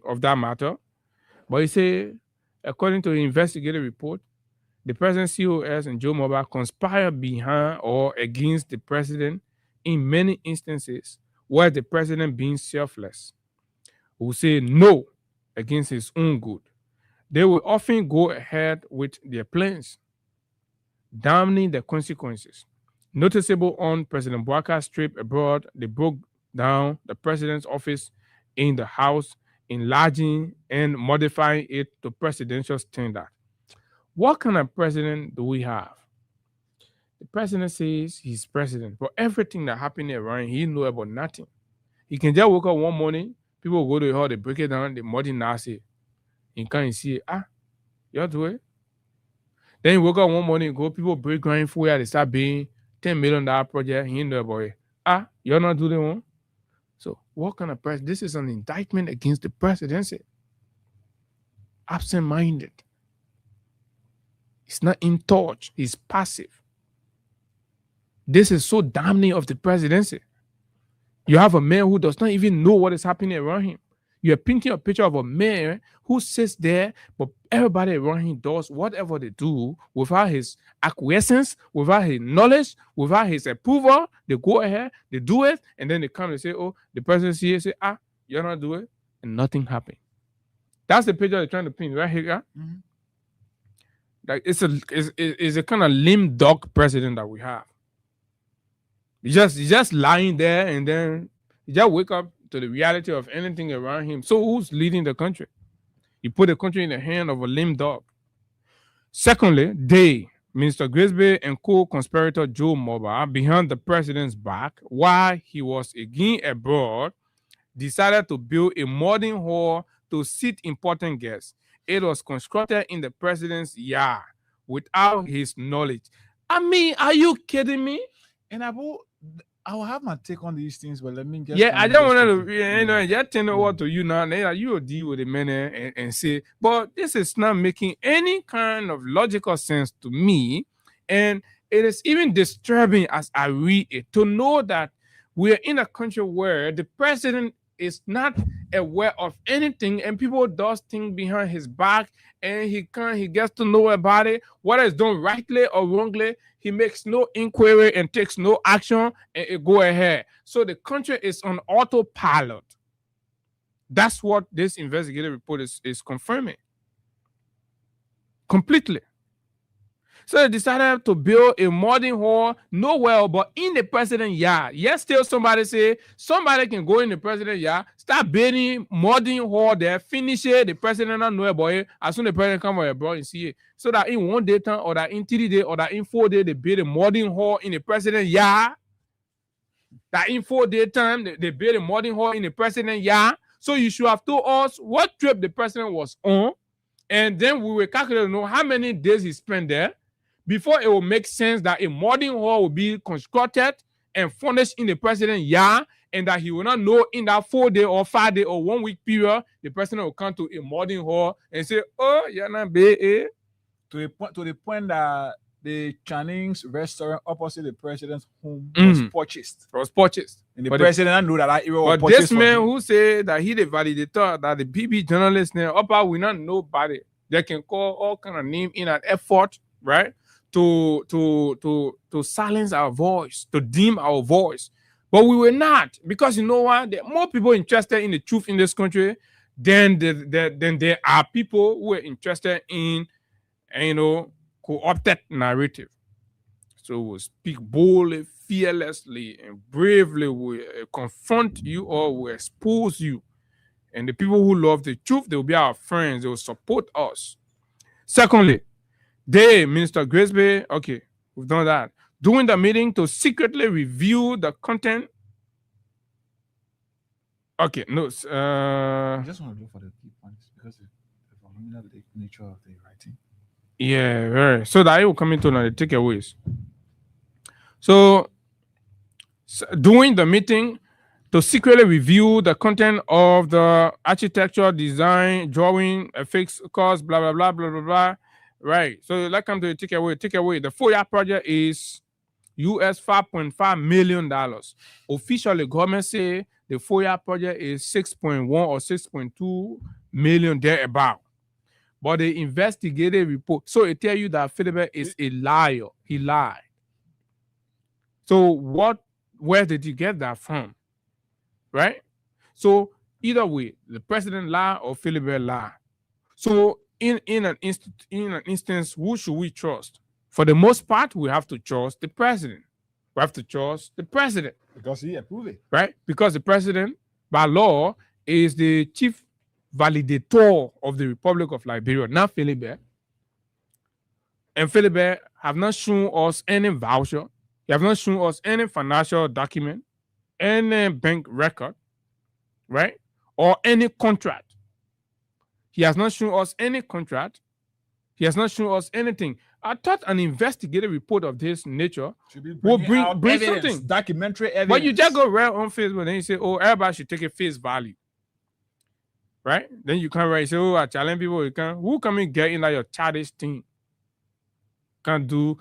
Speaker 5: of that matter. But he said, according to the investigative report, the president's COS and Joe Moba conspired behind or against the president in many instances where the president, being selfless, will say no against his own good. They will often go ahead with their plans, damning the consequences. Noticeable on President Boakai's trip abroad, they broke down the president's office in the House, enlarging and modifying it to presidential standard. What kind of president do we have? The president says he's president, but everything that happened around, he know about nothing. He can just wake up one morning, people go to the hall, they break it down, they muddy nasty. He can't see, you're doing it. Then he woke up one morning, people break ground for you, they start being $10 million project, he know about it. You're not doing one? So what kind of president? This is an indictment against the presidency. Absent-minded. He's not in touch. He's passive. This is so damning of the presidency. You have a man who does not even know what is happening around him. You're painting a picture of a man who sits there, but everybody around him does whatever they do without his acquiescence, without his knowledge, without his approval. They go ahead, they do it, and then they come and say, oh, the person here say, you're not doing it, and nothing happened. That's the picture they're trying to paint right here.
Speaker 6: Mm-hmm.
Speaker 5: Like it's a kind of lame dog president that we have. He's just lying there, and then he just wake up to the reality of anything around him. So who's leading the country? You put the country in the hand of a lame dog. Secondly, Minister Grigsby and co-conspirator Joe Moba, behind the president's back, while he was again abroad, decided to build a modern hall to seat important guests. It was constructed in the president's yard without his knowledge. I mean, are you kidding me?
Speaker 6: And I will have my take on these things, but let me just...
Speaker 5: Yeah, I don't want to, just tell you what to you now. You will deal with the man and say, but this is not making any kind of logical sense to me. And it is even disturbing as I read it to know that we're in a country where the president is not aware of anything and people does things behind his back and he gets to know about it, whether it's done rightly or wrongly. He makes no inquiry and takes no action, and it go ahead. So the country is on autopilot. That's what this investigative report is confirming. Completely. So they decided to build a modern hall nowhere but in the president's yard. Yes, still somebody say somebody can go in the president's yard, start building modern hall there, finish it, the president not know about it. As soon as the president come abroad and see it. So that in 1 day time, or that in 3 days, or that in 4 days, they build a modern hall in the president's yard. That in 4 day time, they build a modern hall in the president's yard. So you should have told us what trip the president was on, and then we will calculate to know how many days he spent there, before it will make sense that a modern hall will be constructed and furnished in the president's yard, and that he will not know in that 4 day or 5 day or 1 week period, the president will come to a modern hall and say, oh, you're not bad.
Speaker 6: To the point that the Chinese restaurant opposite the president's home was purchased.
Speaker 5: It was purchased.
Speaker 6: And the president knew that area was
Speaker 5: purchased. But this man who said that he the validator, that the BB journalists now, we not know about it. They can call all kind of name in an effort, right? To silence our voice, to dim our voice. But we were not, because you know what? There are more people interested in the truth in this country than there are people who are interested in, co-opted narrative. So we'll speak boldly, fearlessly, and bravely. We confront you or we expose you. And the people who love the truth, they will be our friends. They will support us. Secondly, Minister Grigsby, okay, we've done that. During the meeting to secretly review the content. Okay, no.
Speaker 6: I just want to look for the key points because of the nature of the writing.
Speaker 5: Yeah, right. So that I will come into the takeaways. So during the meeting to secretly review the content of the architecture, design, drawing, fixed cost, blah, blah, blah, blah, blah, blah. Right. So let's come to the takeaway. The FOIA project is US $5.5 million. Officially, government say the FOIA project is 6.1 or 6.2 million thereabout. But the investigative report, so it tells you that Philibert is a liar. He lied. So where did you get that from? Right? So either way, the president lied or Philibert lied. So in an instance, who should we trust? For the most part, we have to trust the president. We have to trust the president.
Speaker 6: Because he approved it.
Speaker 5: Right? Because the president, by law, is the chief validator of the Republic of Liberia, not Philibert. And Philibert have not shown us any voucher. He have not shown us any financial document, any bank record, right? Or any contract. He has not shown us any contract. He has not shown us anything. I thought an investigative report of this nature will bring something.
Speaker 6: Documentary evidence.
Speaker 5: But you just go right on Facebook and then you say, oh, everybody should take a face value. Right? Then you come right and say, oh, I challenge people. Who come and get in like your childish thing? Can't do,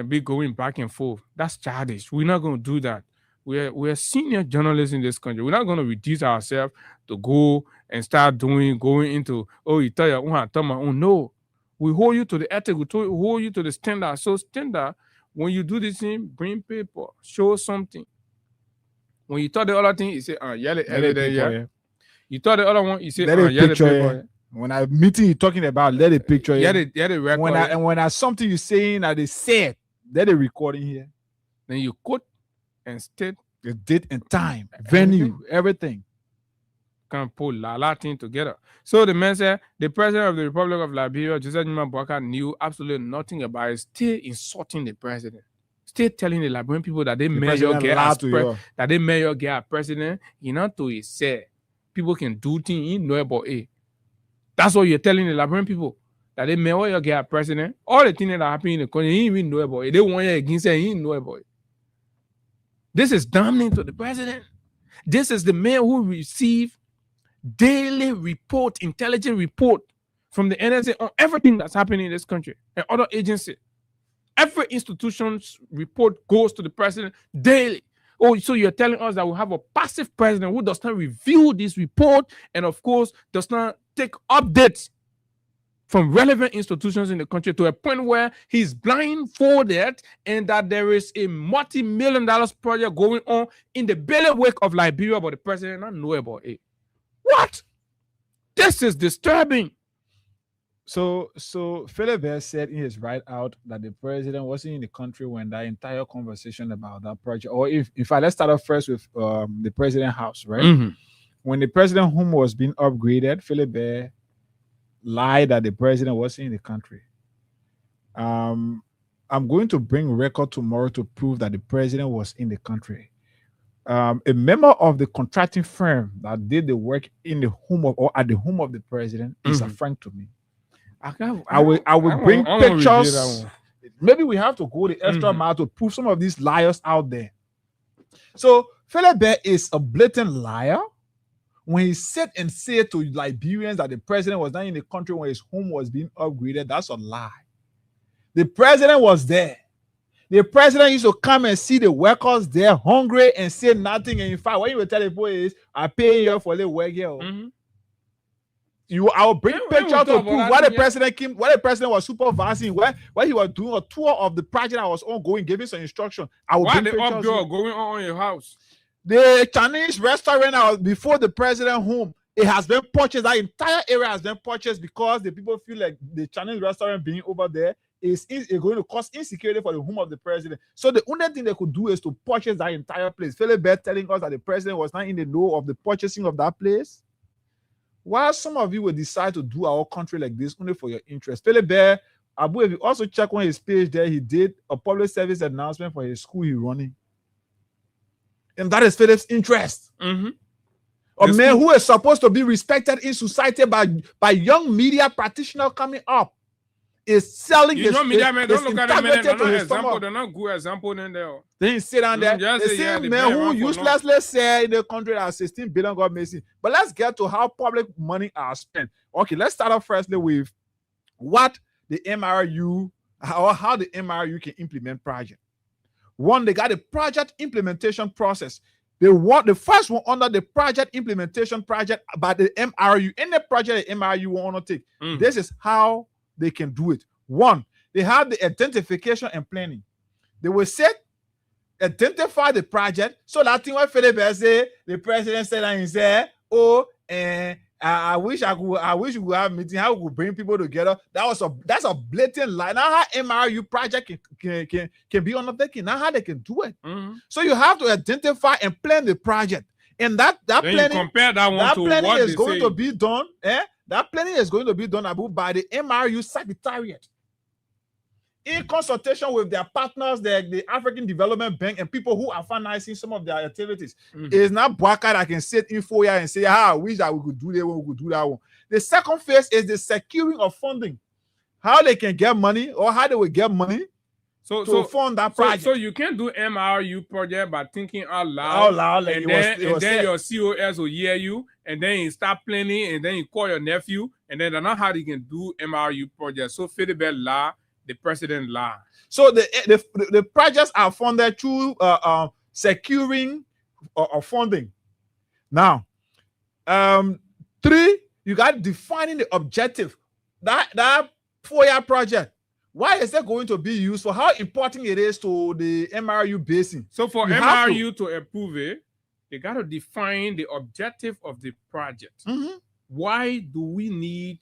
Speaker 5: be going back and forth. That's childish. We're not going to do that. we're senior journalists in this country. We're not going to reduce ourselves to go and start going into, oh, you tell your own, tell my own. No, we hold you to the ethic. We hold you to the standard. So standard, when you do this thing, bring paper, show something. When you thought the other thing, you say, yell it. You thought the other one, you say,
Speaker 6: let it
Speaker 5: yell it.
Speaker 6: picture. When I meeting you talking about, let it picture.
Speaker 5: Yeah, the record.
Speaker 6: When I something you saying that they said, let it recording here.
Speaker 5: Then you quote and state
Speaker 6: the date and time, venue, everything.
Speaker 5: Kind of pull la thing together. So the man said the president of the Republic of Liberia, Joseph Numa Boakai, knew absolutely nothing about it, still insulting the president. Still telling the Liberian people that they may your get as president. You know, to it say people can do things you know about it. That's what you're telling the Liberian people. That they may your get as president. All the things that are happening in the country, you even know about it. They want you against it, you know about it. This is damning to the president. This is the man who received daily report, intelligent report from the NSA on everything that's happening in this country and other agencies. Every institution's report goes to the president daily. Oh, so you're telling us that we have a passive president who does not review this report and, of course, does not take updates from relevant institutions in the country to a point where he's blindfolded and that there is a multi-million-dollar project going on in the bailiwick of Liberia, but the president doesn't know about it. What? This is disturbing.
Speaker 6: So Philibert said in his write-out that the president wasn't in the country when that entire conversation about that project, or if let's start off first with the president house, right?
Speaker 5: Mm-hmm.
Speaker 6: When the president home was being upgraded, Philibert lied that the president wasn't in the country. I'm going to bring record tomorrow to prove that the president was in the country. A member of the contracting firm that did the work in the home of or at the home of the president is a friend to me. I will bring pictures. Maybe we have to go the extra mile to prove some of these liars out there. So Philibert is a blatant liar. When he said and said to Liberians that the president was not in the country when his home was being upgraded, that's a lie. The president was there. The president used to come and see the workers there hungry and say nothing. And in fact, what you will tell the people is, I pay you for the work here. I will bring pictures to prove why the president came, why the president was supervising, where he was doing a tour of the project that was ongoing, giving some instruction.
Speaker 5: Why the upgrade going on in your house?
Speaker 6: The Chinese restaurant before the president home, it has been purchased. That entire area has been purchased because the people feel like the Chinese restaurant being over there is going to cause insecurity for the home of the president. So the only thing they could do is to purchase that entire place. Philibert telling us that the president was not in the know of the purchasing of that place. Why some of you will decide to do our country like this only for your interest? Philibert, Abu, if you also check on his page there, he did a public service announcement for his school he's running. And that is Philip's interest. A man who is supposed to be respected in society by young media practitioners coming up is selling his
Speaker 5: media men don't look at them, they're not
Speaker 6: example.
Speaker 5: They're not good example in there.
Speaker 6: Then he sit down there. The same man who uselessly say in the country that 16 billion got missing. But let's get to how public money are spent. Okay, let's start off firstly with what the MRU, or how the MRU can implement project. One, they got a project implementation process. The first one under the project implementation project by the MRU. Any project the MRU want to take, this is how they can do it. One, they have the identification and planning. They will identify the project. So that thing what Philibert say, the president said and he said, I wish we could have a meeting, how we could bring people together. That's a blatant lie. Now how MRU project can be undertaken. Now how they can do it. So you have to identify and plan the project. And that planning,
Speaker 5: compare that one to
Speaker 6: planning
Speaker 5: what
Speaker 6: is going to be done. That planning is going to be done by the MRU Secretariat in consultation with their partners, the African Development Bank, and people who are financing some of their activities. It's not Boakai that can sit in for you and say, I wish that we could do that one, we could do that one. The second phase is the securing of funding. How they can get money or how they will get money to fund that project.
Speaker 5: So you can't do MRU project by thinking out loud.
Speaker 6: Like
Speaker 5: and then your COS will hear you, and then you start planning, and then you call your nephew, and then that's not how they can do MRU project. So Philibert lie. The president lie.
Speaker 6: So the projects are funded through securing or funding. Now, 3, you got defining the objective. That 4-year project, why is that going to be used for? How important it is to the MRU basin?
Speaker 5: So for MRU to approve it, they got to define the objective of the project. Why do we need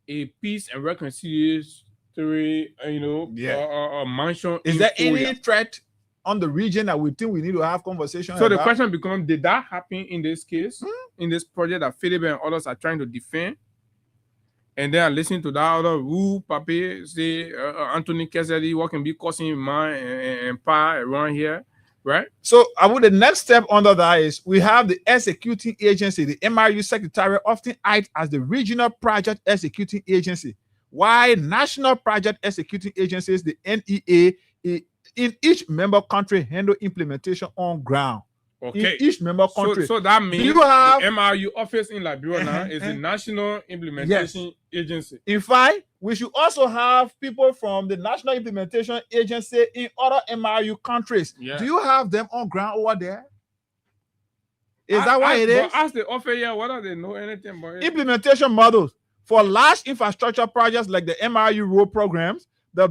Speaker 5: a peace and reconciliation, mansion?
Speaker 6: Is there any threat on the region that we think we need to have conversation
Speaker 5: So
Speaker 6: about?
Speaker 5: the question becomes, did that happen in this case, in this project that Philip and others are trying to defend? And then I listen to that other rule, Papi, say Anthony Cassidy, what can be causing mind and power around here, right?
Speaker 6: So the next step under that is we have the executing agency, the MRU Secretariat, often acts as the regional project executing agency. Why national project executing agencies, the NEA, in each member country handle implementation on ground.
Speaker 5: Okay.
Speaker 6: In each member country.
Speaker 5: So that means
Speaker 6: you have
Speaker 5: the MRU office in Liberia now is the National Implementation Agency.
Speaker 6: In fact, we should also have people from the National Implementation Agency in other MRU countries.
Speaker 5: Yeah.
Speaker 6: Do you have them on ground over there? Is that why it is?
Speaker 5: Ask the office here whether they know anything about it.
Speaker 6: Implementation models for large infrastructure projects like the MRU road programs, the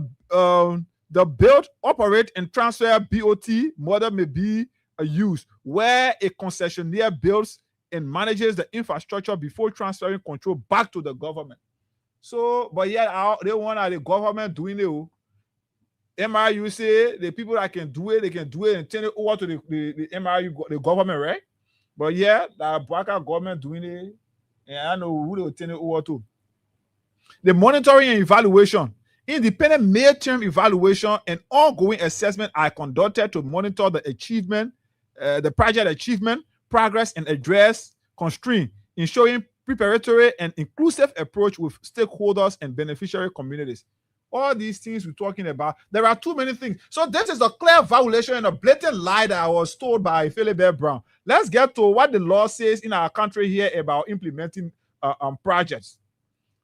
Speaker 6: build, operate, and transfer BOT model may be used, where a concessionaire builds and manages the infrastructure before transferring control back to the government. So, but yet they want the government doing it. MRU say the people that can do it, they can do it and turn it over to the MRU, the government, right? But yeah, the Baka government doing it, and I know who they will turn it over to. The monitoring and evaluation. Independent midterm evaluation and ongoing assessment are conducted to monitor the achievement, the project achievement, progress, and address constraint, ensuring preparatory and inclusive approach with stakeholders and beneficiary communities. All these things we're talking about, there are too many things. So this is a clear violation and a blatant lie that I was told by Philip Brown. Let's get to what the law says in our country here about implementing projects.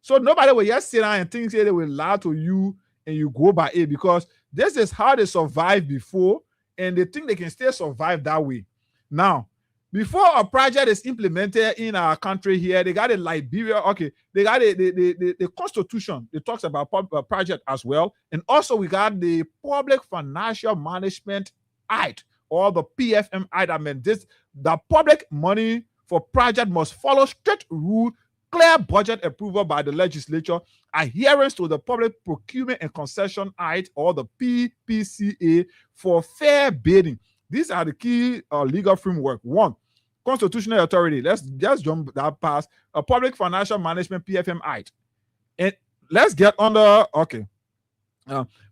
Speaker 6: So nobody will just sit down and think they will lie to you and you go by it, because this is how they survived before and they think they can still survive that way. Now, before a project is implemented in our country here, they got a Liberia, okay, they got the Constitution. It talks about project as well. And also we got the Public Financial Management Act, or the PFM Act. I mean, the public money for project must follow strict rule, clear budget approval by the legislature, adherence to the Public Procurement and Concession Act, or the PPCA, for fair bidding. These are the key legal framework. 1, constitutional authority. Let's just jump that past. A Public Financial Management PFM Act. And let's get under, okay.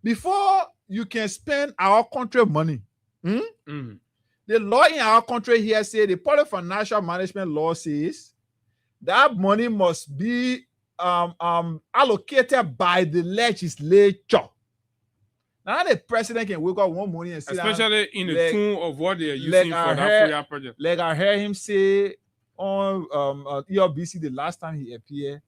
Speaker 6: Before you can spend our country money, the law in our country here say, the Public Financial Management law says, that money must be allocated by the legislature. Now the president can wake up one morning and say,
Speaker 5: especially in the tune of what they are using for that 4-year project.
Speaker 6: Like I heard him say on ELBC the last time he appeared,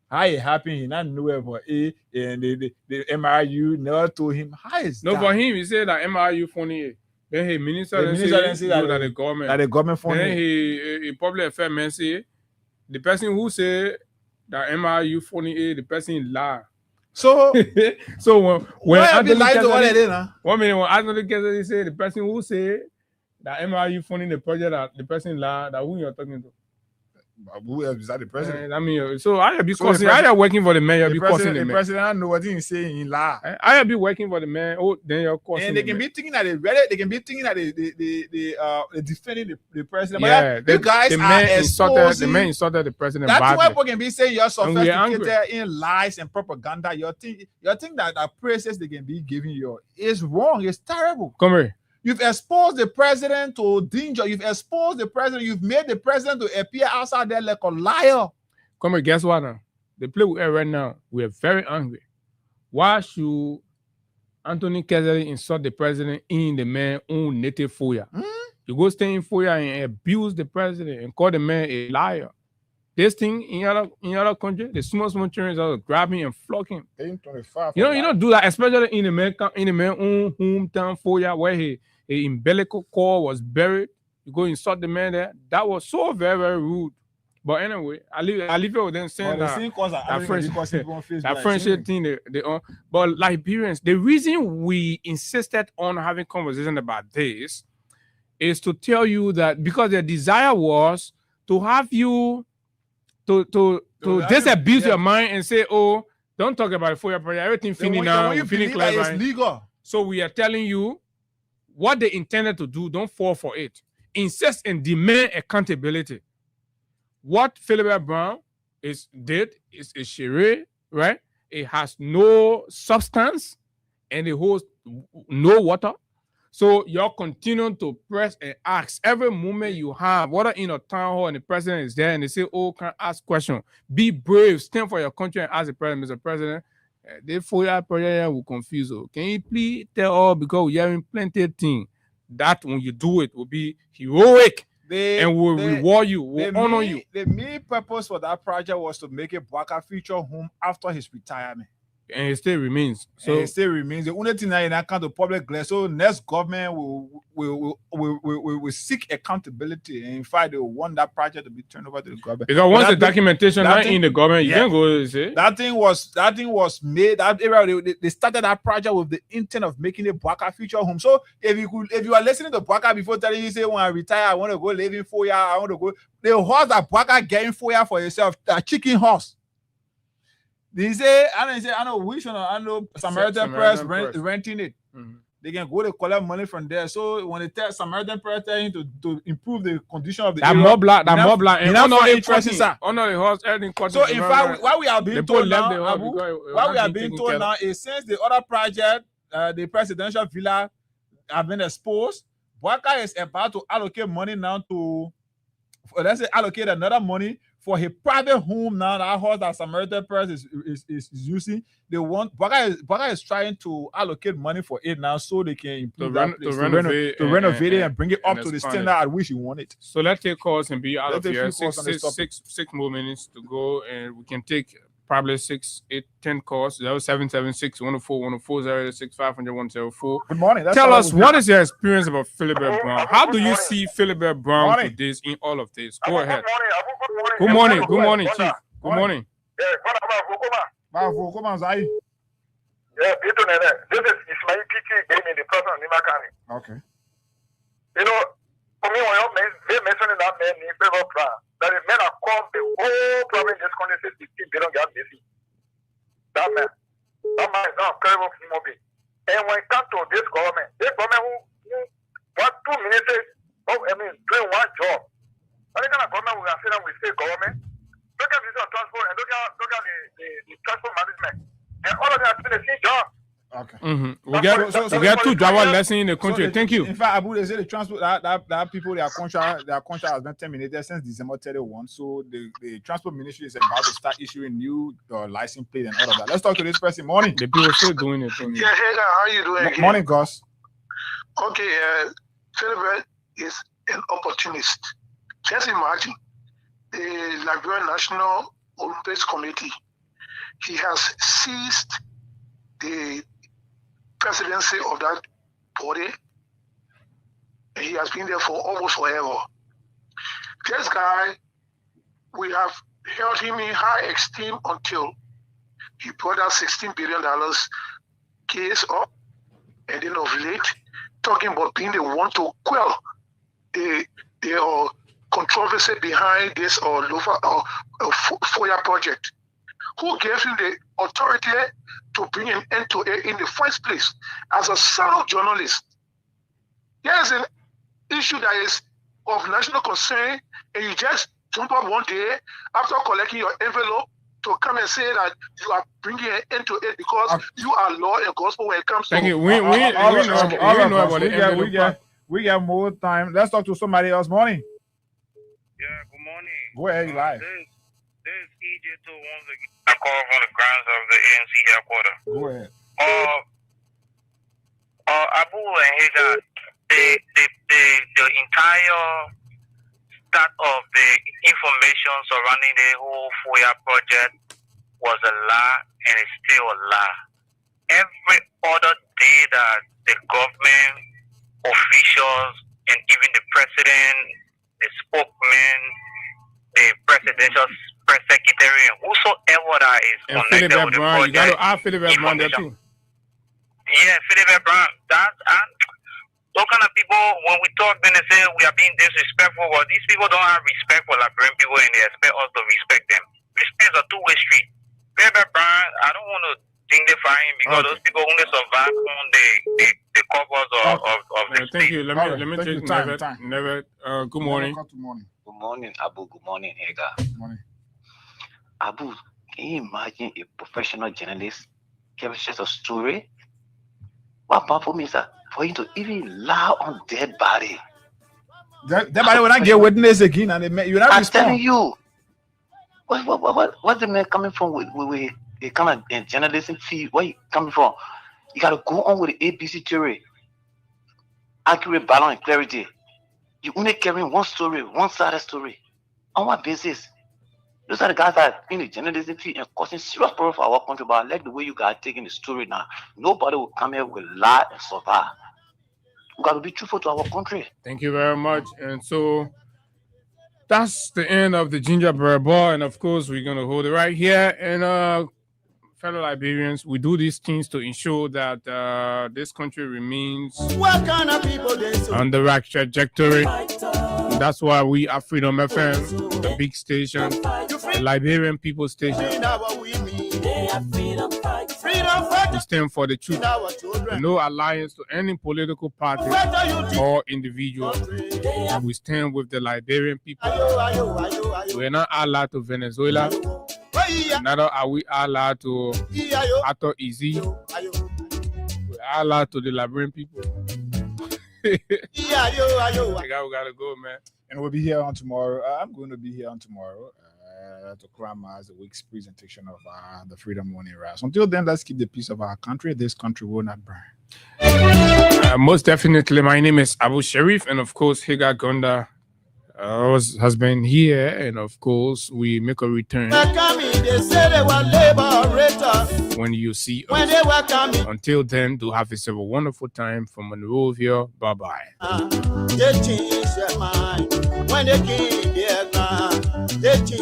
Speaker 6: how it happened, he not know about it, and the MRU never told him how is that.
Speaker 5: No, for him, he said that MRU funding it. Then he minister didn't say that the government funding. Then he public affairs man say, the person who said that MRU funding it, the person lied.
Speaker 6: So,
Speaker 5: when
Speaker 6: Anthony Cassidy,
Speaker 5: when Anthony Cassidy said, the person who said that MRU funding the project, that the person lied, that who you're talking to?
Speaker 6: Who else is that, the president?
Speaker 5: I mean, so I be causing. I am working for the man. You be causing the man.
Speaker 6: The president, I know what he's saying. He lie.
Speaker 5: I be working for the man. Oh, then you're causing.
Speaker 6: And they can be thinking that they read it. They can be thinking that they defending the president.
Speaker 5: Yeah,
Speaker 6: but you guys
Speaker 5: the man
Speaker 6: are exposing.
Speaker 5: The man insulted the president.
Speaker 6: That's why people can be saying you're sophisticated in lies and propaganda. You think that praises they can be giving you is wrong. It's terrible.
Speaker 5: Come here.
Speaker 6: You've exposed the president to danger. You've exposed the president. You've made the president to appear outside there like a liar.
Speaker 5: Come here, guess what now? The play we are right now, we are very angry. Why should Anthony Cassidy insult the president in the man's own native Foya? You go stay in Foya and abuse the president and call the man a liar. This thing in other country, the small children are grabbing and flocking.
Speaker 6: You
Speaker 5: don't do that, especially in the man own hometown Foya, where he a umbilical cord was buried. You go insult the man there. That was so very, very rude. But anyway, I leave it with them saying that friendship thing they own. But Liberians, the reason we insisted on having conversation about this is to tell you that because their desire was to have you to disabuse your mind and say, oh, don't talk about it for your project. Everything finished now.
Speaker 6: You believe that it's legal.
Speaker 5: So we are telling you what they intended to do. Don't fall for it. Insist and demand accountability. What Philibert Brown did is a charade, right? It has no substance and it holds no water. So you're continuing to press and ask every moment you have, whether in a town hall and the president is there and they say, oh, can I ask question? Be brave, stand for your country and ask the president, Mr. President, the FOIA project will confuse you. Can you please tell all, because we're having plenty of things that when you do it will be heroic. And will reward you, will honor you.
Speaker 6: The main purpose for that project was to make a Bwaka future home after his retirement.
Speaker 5: And it still remains.
Speaker 6: So it still remains. The only thing that in account of public glare. So next government will seek accountability. And in fact, they want that project to be turned over to the government.
Speaker 5: Because once the documentation not in the government, you can go say
Speaker 6: that thing was made. That area they started that project with the intent of making a Bwaka future home. So if you are listening to Bwaka before telling you say when I retire, I want to go live in Foya, I want to go. The horse that Bwaka getting Foya for yourself, that chicken horse. They say, I know which one, I know Samaritan Press renting it. Mm-hmm. They can go to collect money from there. So when they tell Samaritan Press to improve the condition of the area,
Speaker 5: mob lot, and
Speaker 6: honor the
Speaker 5: horse, everything.
Speaker 6: So in fact, what we are being told now, is since the other project, the presidential villa, have been exposed, Bwaka is about to allocate money now to, let's say, allocate another money for a private home now. That house that Samaritan Press is using. They want Bwaka is trying to allocate money for it now so they can improve renovate it and bring it up to the standard at which you want it.
Speaker 5: So let's take calls and be out of here. Six more minutes to go, and we can take probably 6, 8, 10 calls. 0776 104 104 06 500 104.
Speaker 6: Good morning.
Speaker 5: Tell us, what is your experience about Philibert Brown? How do you see Philibert Brown to this in all of this? Go ahead. Good morning, Chief. Good morning.
Speaker 14: Yeah, this is Ismail PT in the person of Nimakani.
Speaker 6: Okay.
Speaker 14: You know, for me, when they mentioning that man in favor of Brown, that the men have caused the whole problem in this country since they don't get busy. That man is not a terrible human being. And when it comes to this government who what 2 minutes doing one job. What kind of government we are saying we say government? Look at this transport and look at the transport management. And all of them are doing the same job.
Speaker 6: Okay.
Speaker 5: Mm-hmm. We get 2 driver lessons in the country. Thank you.
Speaker 6: In fact, Abu, they say the transport that people their contract has been terminated since December 31. So the transport ministry is about to start issuing new license plate and all of that. Let's talk to this person. Morning.
Speaker 5: The people still doing it.
Speaker 10: Yeah, hey, how you doing?
Speaker 6: Morning, Gus.
Speaker 10: Okay, Philibert is an opportunist. Just imagine the Liberian National Olympics Committee. He has seized the presidency of that body, and he has been there for almost forever. This guy, we have held him in high esteem until he brought that $16 billion case up, and then of late, talking about being the one to quell the controversy behind this FOIA project. Who gave him the authority to bring an end to it in the first place? As a son journalist, here's an issue that is of national concern, and you just jump up one day after collecting your envelope to come and say that you are bringing an end to it because you are law and gospel when it comes to.
Speaker 5: Thank you. We know about it.
Speaker 6: We get more time. Let's talk to somebody else. Morning.
Speaker 18: Yeah, good morning.
Speaker 6: Go ahead, live.
Speaker 18: This is EJ2 once again. I call from the grounds of the ANC headquarters.
Speaker 6: Go ahead.
Speaker 18: Abu and Hagar, the entire start of the information surrounding the whole FOIA project was a lie, and it's still a lie. Every other day that the government official officials, and even the president, the spokesman, the presidential press secretary, and whosoever that is
Speaker 5: And
Speaker 18: connected
Speaker 5: Philip
Speaker 18: with the
Speaker 5: Brown, you got
Speaker 18: project.
Speaker 5: to add Philip Brown there too.
Speaker 18: Yeah, Philip Brown. Those kind of people, when we talk, then they say we are being disrespectful. Well, these people don't have respect for Liberian people, and they expect us to respect them. Respect is a two-way street. Philip Brown, I don't want to dignify him because those people only survive on the covers of the
Speaker 5: Thank you. Let me
Speaker 6: Thank you.
Speaker 5: take Never. Good morning.
Speaker 19: Good morning, Abu. Good morning, Ega.
Speaker 6: Good morning.
Speaker 19: Abu, can you imagine a professional journalist can share a story? What powerful means that for you to even lie on dead body.
Speaker 6: That body will not get witness again, and you're not
Speaker 19: I'm
Speaker 6: respond.
Speaker 19: telling you, what's the man coming from with a kind of journalism fee? Where you coming from? You gotta go on with the ABC theory, accurate, balance, and clarity. You only carrying one story, one-sided story. On what basis? Those are the guys that are in the journalism field and causing serious problem for our country. But I like the way you guys taking the story now. Nobody will come here with lie and survive. We got to be truthful to our country.
Speaker 5: Thank you very much. And so that's the end of the Gingerbread Ball. And of course, we're going to hold it right here. And fellow Liberians, we do these things to ensure that this country remains
Speaker 4: What kind of people they so?
Speaker 5: on the right trajectory. That's why we are Freedom FM, the big station, the Liberian People Station. We stand for the truth. No alliance to any political party or individual. And we stand with the Liberian people. We are not allied to Venezuela. Neither are we allied to Ato Easy. We are allied to the Liberian people. We gotta go, man.
Speaker 6: And we'll be here on tomorrow. I'm going to be here on tomorrow to cram as the week's presentation of the Freedom Morning Rise. Until then, let's keep the peace of our country. This country will not burn.
Speaker 5: Most definitely, my name is Abu Sharif, and of course, Hagar Gonda has been here, and of course, we make a return when you see us. Until then, do have yourself a wonderful time from Monrovia. Bye-bye.
Speaker 4: They change their mind when they give their ground. They change